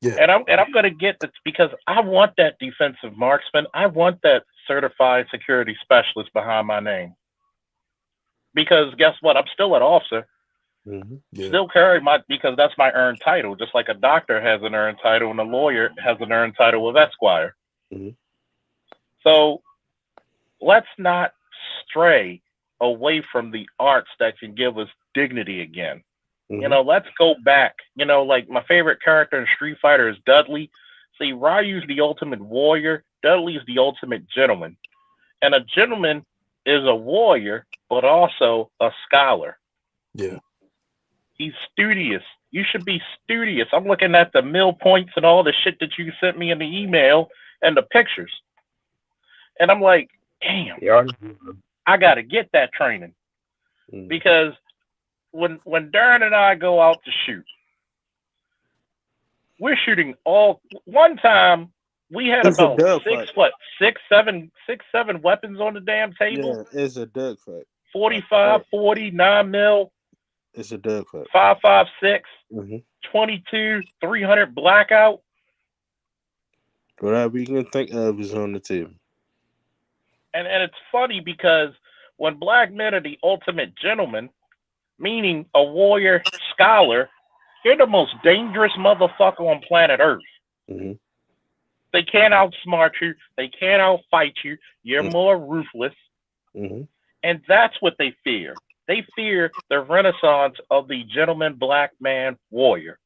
Yeah. And I'm gonna get that because I want that defensive marksman. I want that certified security specialist behind my name. Because guess what? I'm still an officer. Yeah. Still carry my because that's my earned title. Just like a doctor has an earned title and a lawyer has an earned title of Esquire. So let's not stray away from the arts that can give us dignity again. You know, let's go back. You know, like my favorite character in Street Fighter is Dudley. See, Ryu's the ultimate warrior. Dudley is the ultimate gentleman. And a gentleman is a warrior, but also a scholar. Yeah. He's studious. You should be studious. I'm looking at the mill points and all the shit that you sent me in the email and the pictures. And I'm like, damn, I got to get that training. Because when Darren and I go out to shoot, we're shooting all one time. We had It's about a six, seven weapons on the damn table. Yeah, it's a dogfight. 45, 40, 9 mil. It's a dogfight. 5.56, 22, 300 blackout. Whatever you can think of is on the table. And it's funny because when black men are the ultimate gentleman, meaning a warrior scholar, you're the most dangerous motherfucker on planet Earth. They can't outsmart you. They can't outfight you. You're more ruthless. And that's what they fear. They fear the renaissance of the gentleman black man warrior.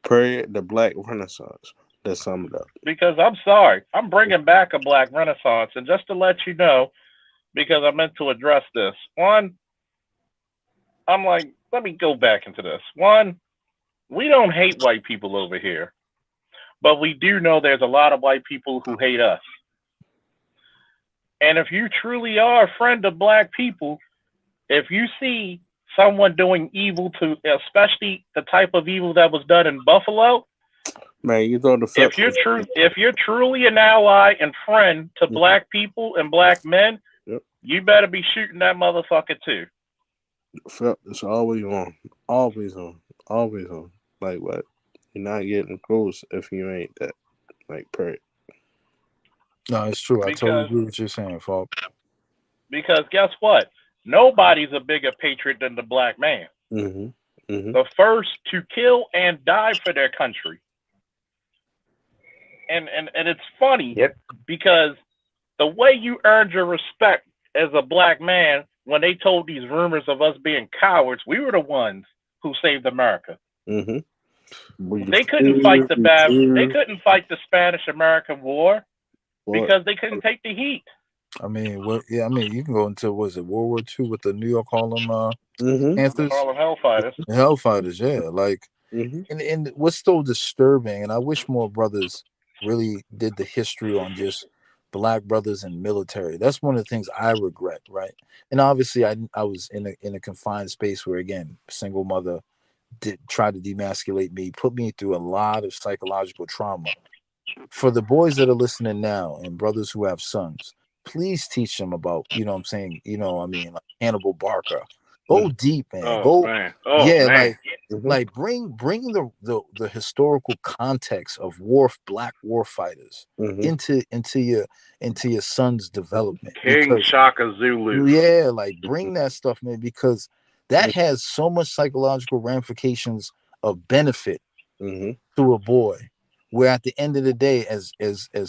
Period. The Black Renaissance. That summed it up. Because I'm sorry, I'm bringing back a black renaissance. And just to let you know, because I meant to address this. One, I'm like, let me go back into this. One, we don't hate white people over here. But we do know there's a lot of white people who hate us. And if you truly are a friend of black people, if you see someone doing evil to, especially the type of evil that was done in Buffalo, man, you throw the if you're truly an ally and friend to black people and black men, you better be shooting that motherfucker too. It's always on, always on, always on. Like what? You're not getting close if you ain't that. Like period. No, it's true. I totally agree with what you're saying, Falk. Because guess what? Nobody's a bigger patriot than the black man. The first to kill and die for their country. And it's funny because the way you earned your respect as a black man when they told these rumors of us being cowards, we were the ones who saved America. They couldn't fight they couldn't fight the Spanish-American War because they couldn't take the heat. I mean, I mean, you can go into World War II with the New York Harlem Panthers, Harlem Hellfighters. Hellfighters, yeah. Like, and what's so disturbing, and I wish more brothers really did the history on just black brothers in military. That's one of the things I regret, right? And obviously, I was in a confined space where, again, single mother tried to demasculate me, put me through a lot of psychological trauma. For the boys that are listening now and brothers who have sons, please teach them about, you know what I'm saying, you know, I mean, like Hannibal Barker. Go deep, man. Like bring the historical context of black war fighters into your son's development. King Shaka Zulu. Yeah, like bring that stuff, man, because that has so much psychological ramifications of benefit to a boy. Where at the end of the day, as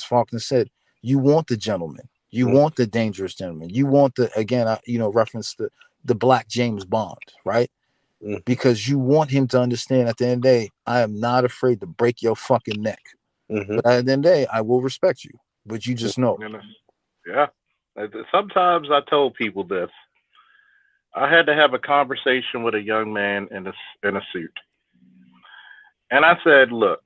Faulkner said, you want the gentleman, you want the dangerous gentleman, you want the, again, reference the black James Bond, right? Because you want him to understand at the end of the day, I am not afraid to break your fucking neck. But at the end of the day, I will respect you. But you just know. Yeah. Sometimes I told people this. I had to have a conversation with a young man in a suit. And I said, look,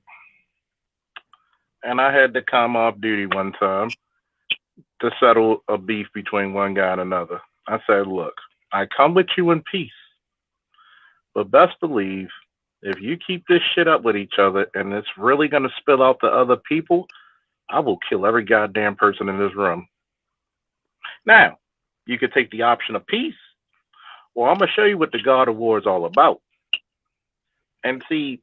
and I had to come off duty one time to settle a beef between one guy and another. I said, look, I come with you in peace, but best believe if you keep this shit up with each other and it's really going to spill out to other people, I will kill every goddamn person in this room. Now, you could take the option of peace, or I'm going to show you what the God of War is all about. And see,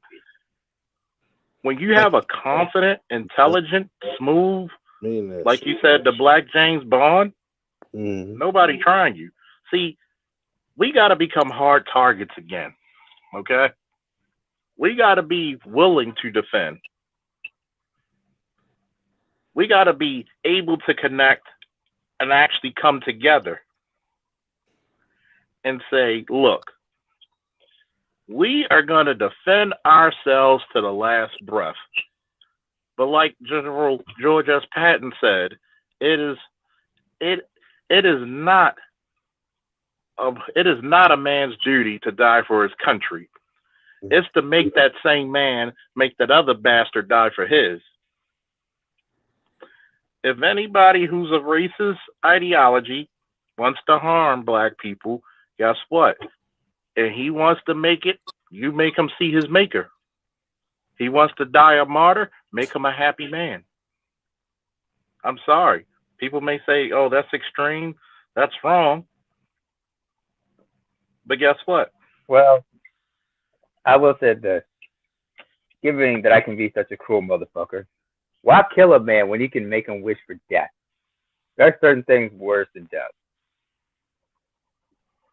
when you have a confident, intelligent, smooth, like you said, the Black James Bond, nobody trying you. See, we got to become hard targets again. Okay, we got to be willing to defend. We got to be able to connect and actually come together and say, look, we are going to defend ourselves to the last breath. But like General George S. Patton said, it is not a man's duty to die for his country. It's to make that same man make that other bastard die for his. If anybody who's of racist ideology wants to harm black people, guess what? And he wants to make it, you make him see his maker. He wants to die a martyr, make him a happy man. I'm sorry. People may say, oh, that's extreme. That's wrong. But guess what? Well, I will say this. Given that I can be such a cruel motherfucker, why kill a man when you can make him wish for death? There are certain things worse than death.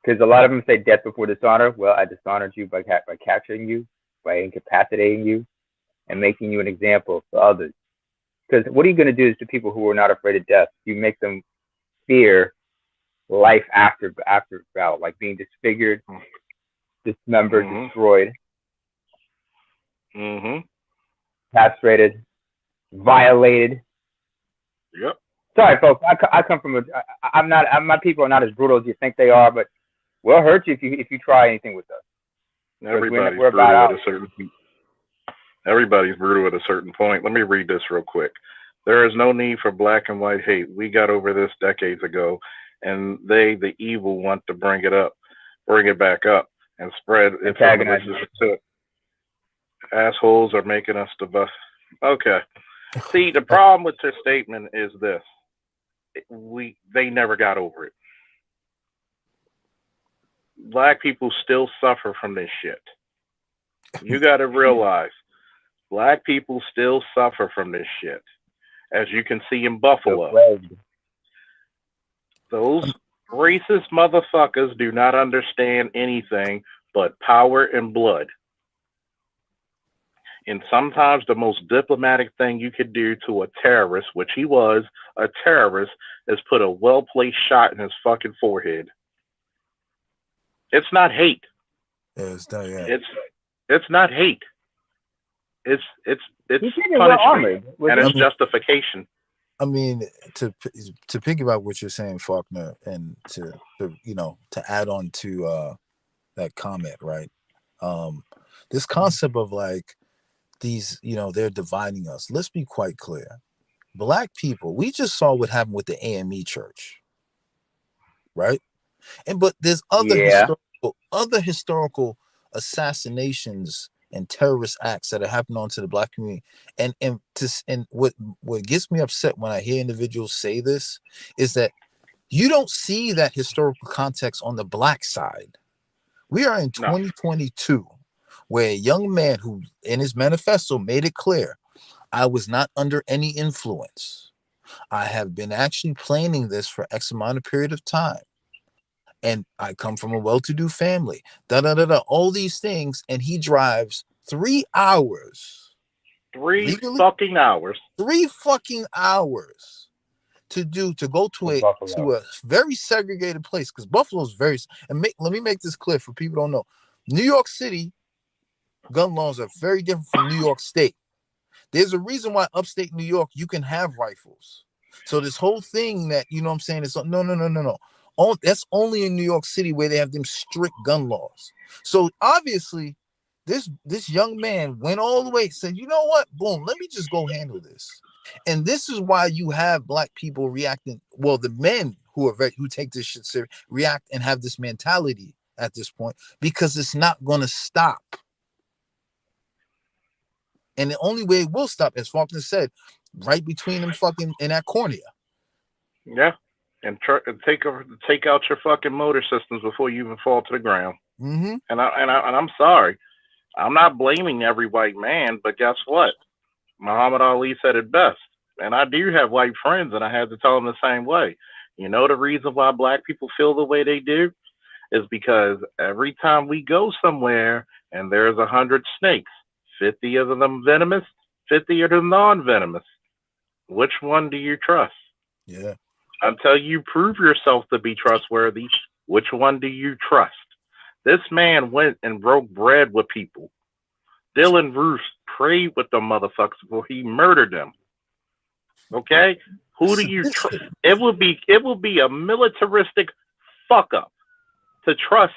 Because a lot of them say death before dishonor. Well, I dishonored you by capturing you, by incapacitating you, and making you an example for others. Because what are you going to do is to people who are not afraid of death? You make them fear life after battle, like being disfigured, dismembered, destroyed, castrated, violated. Yep. Sorry, folks. I come from my people are not as brutal as you think they are, but we'll hurt you if you try anything with us. Everybody's brutal at a certain point. Everybody's brutal at a certain point. Let me read this real quick. There is no need for black and white hate. We got over this decades ago, and they, the evil, want to bring it back up, and spread its to assholes are making us the best. Okay. See, the problem with this statement is this: they never got over it. Black people still suffer from this shit. You got to realize, black people still suffer from this shit. As you can see in Buffalo. Those racist motherfuckers do not understand anything but power and blood. And sometimes the most diplomatic thing you could do to a terrorist, which he was a terrorist, is put a well-placed shot in his fucking forehead. It's not hate. It's not, yeah. It's not hate. It's punishment, and it's justification. I mean, to piggyback what you're saying, Faulkner, and to add on to that comment, right? This concept of like these, they're dividing us. Let's be quite clear. Black people, we just saw what happened with the AME church, right? But there's other historical assassinations and terrorist acts that are happening onto the black community. And what gets me upset when I hear individuals say this is that you don't see that historical context on the black side. We are in 2022, where a young man who in his manifesto made it clear, I was not under any influence. I have been actually planning this for X amount of period of time. And I come from a well-to-do family, all these things. And he drives 3 hours. 3 fucking hours. 3 fucking hours to go to a very segregated place. Because Buffalo's let me make this clear for people who don't know. New York City gun laws are very different from New York State. There's a reason why upstate New York, you can have rifles. So this whole thing that, I'm saying, is no. That's only in New York City where they have them strict gun laws. So obviously, this young man went all the way, said, you know what? Boom, let me just go handle this. And this is why you have black people reacting. Well, the men who take this shit serious react and have this mentality at this point, because it's not going to stop. And the only way it will stop, as Faulkner said, right between them fucking in that cornea. Yeah. And take out your fucking motor systems before you even fall to the ground. Mm-hmm. And I'm sorry, I'm not blaming every white man, but guess what? Muhammad Ali said it best. And I do have white friends, and I had to tell them the same way. You know the reason why black people feel the way they do is because every time we go somewhere and there's 100 snakes, 50 of them venomous, 50 of them non-venomous. Which one do you trust? Yeah. Until you prove yourself to be trustworthy, which one do you trust? This man went and broke bread with people. Dylan Roos prayed with them motherfuckers before he murdered them. Okay? Who do you trust? It will be a militaristic fuck up to trust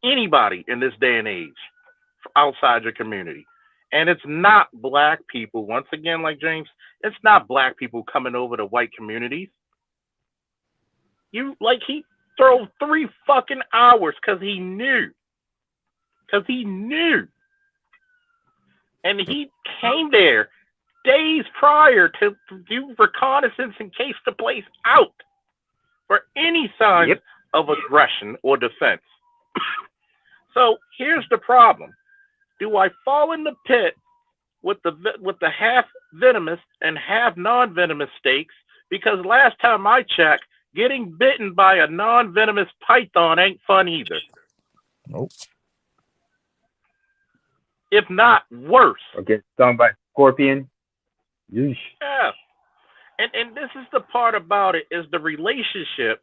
anybody in this day and age outside your community. And it's not black people, once again, like James, it's not black people coming over to white communities. He drove 3 fucking hours because he knew. Because he knew. And he came there days prior to do reconnaissance and case the place out for any signs of aggression or defense. So here's the problem. Do I fall in the pit with the half venomous and half non-venomous steaks? Because last time I checked, getting bitten by a non-venomous python ain't fun either. Nope. If not worse. Or get stung by a scorpion. Yeesh. Yeah. And this is the part about it, is the relationship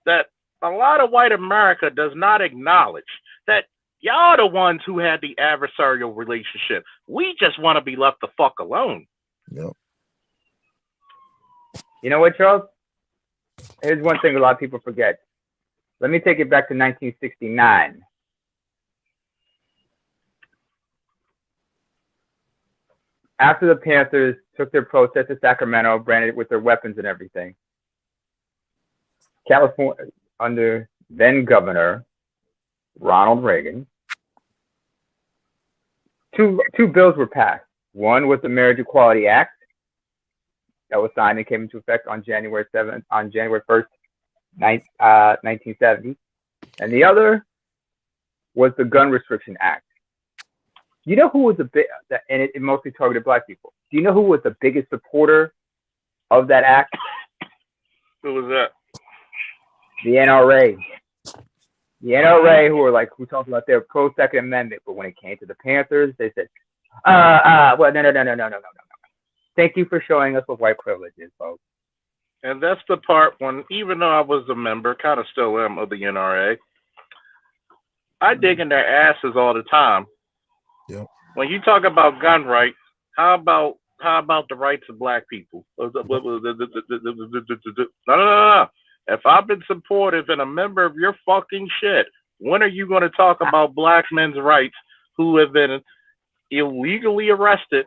that a lot of white America does not acknowledge. That y'all the ones who had the adversarial relationship. We just want to be left the fuck alone. Yep. You know what, Charles? Here's one thing a lot of people forget. Let me take it back to 1969. After the Panthers took their protest to Sacramento, branded with their weapons and everything, California, under then Governor Ronald Reagan, two bills were passed. One was the Marriage Equality Act that was signed and came into effect on January 1st, 1970, and the other was the Gun Restriction Act. You know who was and it mostly targeted black people. Do you know who was the biggest supporter of that act? Who was that? The NRA. The NRA, who talked about their pro-Second Amendment, but when it came to the Panthers, they said, well, no. Thank you for showing us what white privilege is, folks. And that's the part when, even though I was a member, kind of still am, of the NRA, I dig in their asses all the time. Yep. When you talk about gun rights, how about the rights of black people? No. If I've been supportive and a member of your fucking shit, when are you going to talk about black men's rights who have been illegally arrested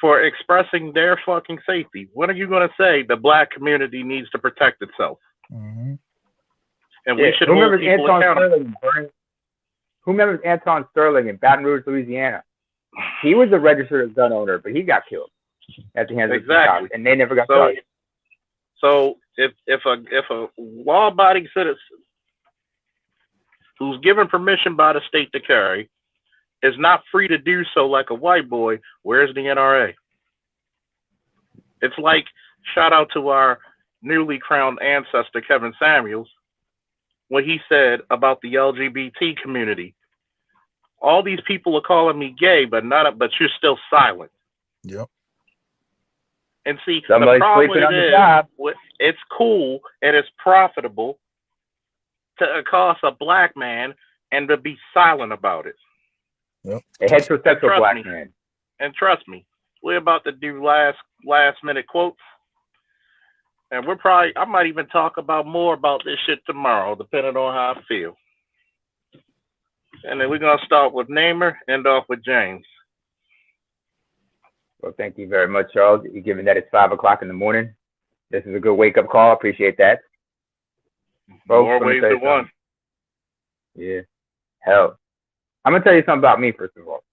for expressing their fucking safety? When are you going to say the black community needs to protect itself? Mm-hmm. And we should hold people accountable. Who remembers Anton Sterling in Baton Rouge, Louisiana? He was a registered gun owner, but he got killed at the hands of the cops, and they never got charged. So if a law-abiding citizen who's given permission by the state to carry is not free to do so like a white boy, where's the NRA? It's like, shout out to our newly crowned ancestor, Kevin Samuels, what he said about the LGBT community. All these people are calling me gay, but you're still silent. Yep. And see, somebody the problem with on it the job. It's cool and it's profitable to accost a black man and to be silent about it. Yep. A heterosexual black man. And trust me, we're about to do last minute quotes. And I might even talk about more about this shit tomorrow, depending on how I feel. And then we're going to start with Namer, end off with James. Well, thank you very much, Charles. Given that it's 5 o'clock in the morning, this is a good wake-up call. Appreciate that. More ways than one. Yeah. Hell. I'm going to tell you something about me, first of all.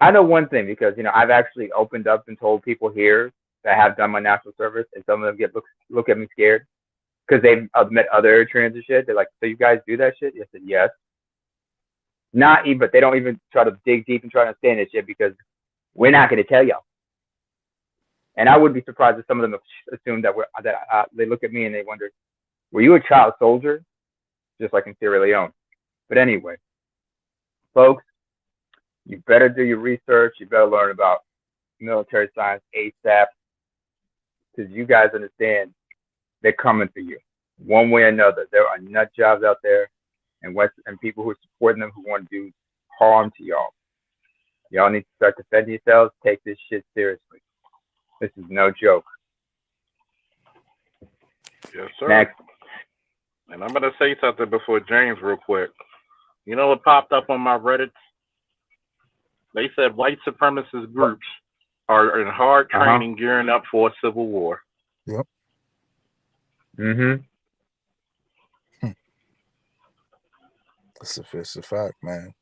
I know one thing because, I've actually opened up and told people here that have done my national service, and some of them look at me scared because they've met other trans and shit. They're like, so you guys do that shit? I said, yes. Not even, but they don't even try to dig deep and try to understand this shit because we're not going to tell y'all. And I would be surprised if some of them assume that they look at me and they wonder, were you a child soldier? Just like in Sierra Leone. But anyway, folks, you better do your research. You better learn about military science ASAP because you guys understand they're coming for you one way or another. There are nut jobs out there and people who are supporting them who want to do harm to y'all. Y'all need to start defending yourselves. Take this shit seriously. This is no joke. Yes, sir. Next. And I'm going to say something before James real quick. You know what popped up on my Reddit? They said white supremacist groups are in hard training gearing up for a civil war. Yep. Mm-hmm. It's a fact, man.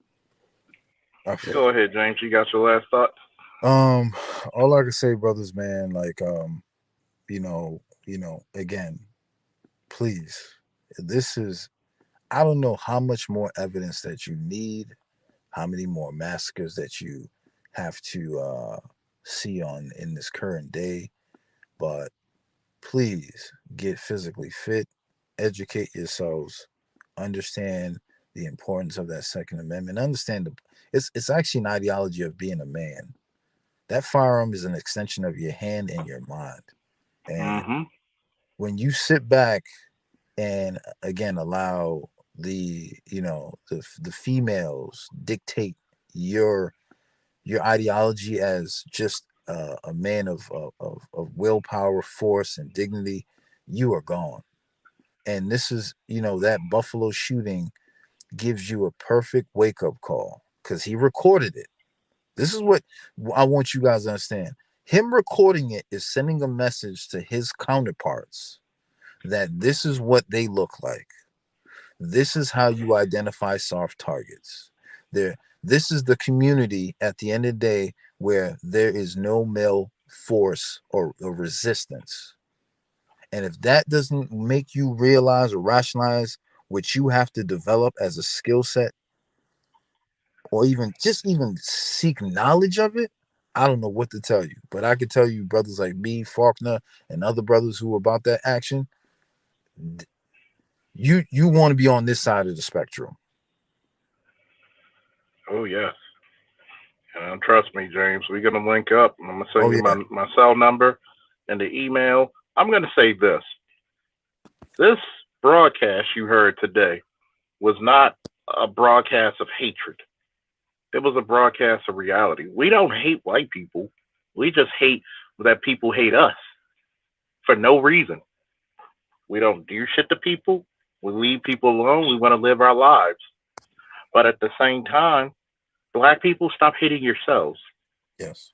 Go ahead, James. You got your last thoughts? All I can say, brothers, man, like, again, please, I don't know how much more evidence that you need, how many more massacres that you have to see in this current day, but please get physically fit, educate yourselves, understand the importance of that Second Amendment, understand it's actually an ideology of being a man. That firearm is an extension of your hand and your mind. And when you sit back and again allow the females dictate your ideology as just a man of willpower, force, and dignity, you are gone. And this is, that Buffalo shooting gives you a perfect wake-up call because he recorded it. This is what I want you guys to understand. Him recording it is sending a message to his counterparts that this is what they look like. This is how you identify soft targets. This is the community at the end of the day where there is no male force or resistance. And if that doesn't make you realize or rationalize what you have to develop as a skill set, or even seek knowledge of it, I don't know what to tell you. But I can tell you, brothers like me, Faulkner, and other brothers who are about that action, you want to be on this side of the spectrum. Oh, yes. And trust me, James, we're going to link up. I'm going to send you my cell number and the email. I'm going to say this. This broadcast you heard today was not a broadcast of hatred. It was a broadcast of reality. We don't hate white people. We just hate that people hate us for no reason. We don't do shit to people. We leave people alone. We want to live our lives. But at the same time, Black people, stop hating yourselves. Yes.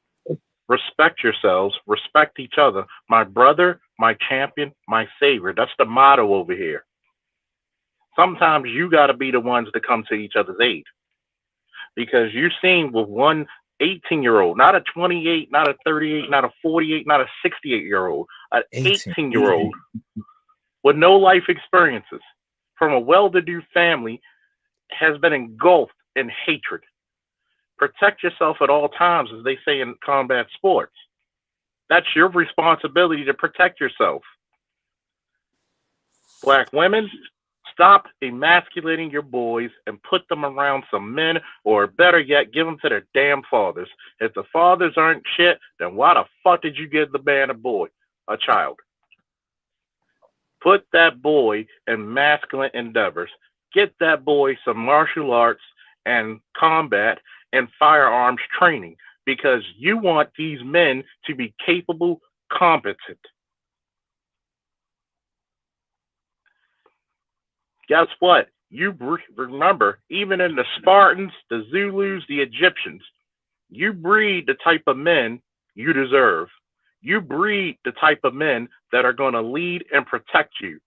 Respect yourselves. Respect each other. My brother, my champion, my savior. That's the motto over here. Sometimes you got to be the ones to come to each other's aid. Because you're seeing with one 18-year-old, not a 28, not a 38, not a 48, not a 68-year-old, an 18-year-old with no life experiences from a well-to-do family has been engulfed in hatred. Protect yourself at all times, as they say in combat sports. That's your responsibility to protect yourself. Black women, stop emasculating your boys and put them around some men, or better yet, give them to their damn fathers. If the fathers aren't shit, then why the fuck did you give the man a child? Put that boy in masculine endeavors. Get that boy some martial arts and combat and firearms training, because you want these men to be capable, competent. Guess what? You remember, even in the Spartans, the Zulus, the Egyptians, you breed the type of men you deserve. You breed the type of men that are going to lead and protect you.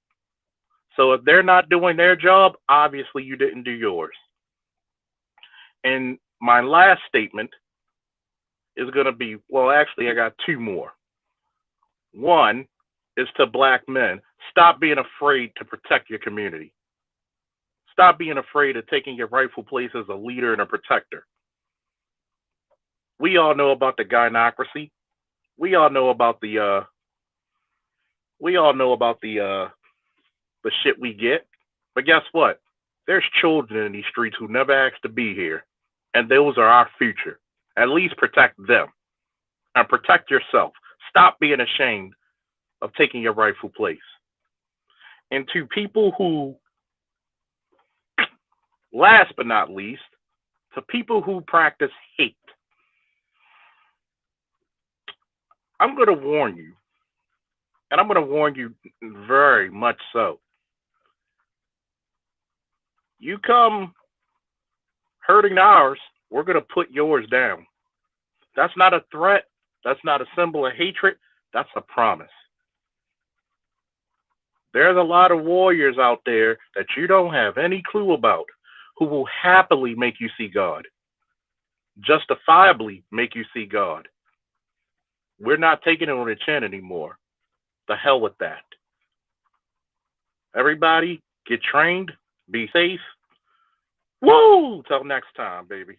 So if they're not doing their job, obviously you didn't do yours. And my last statement is going to be, well, actually, I got two more. One is to Black men. Stop being afraid to protect your community. Stop being afraid of taking your rightful place as a leader and a protector. We all know about the gynocracy. We all know about the shit we get. But guess what? There's children in these streets who never asked to be here. And those are our future. At least protect them. And protect yourself. Stop being ashamed of taking your rightful place. And to people who, last but not least, to people who practice hate, I'm going to warn you. And I'm going to warn you very much so. You come hurting ours, we're going to put yours down. That's not a threat. That's not a symbol of hatred. That's a promise. There's a lot of warriors out there that you don't have any clue about who will happily make you see God, justifiably make you see God. We're not taking it on the chin anymore. The hell with that. Everybody, get trained, be safe. Woo! Till next time, baby.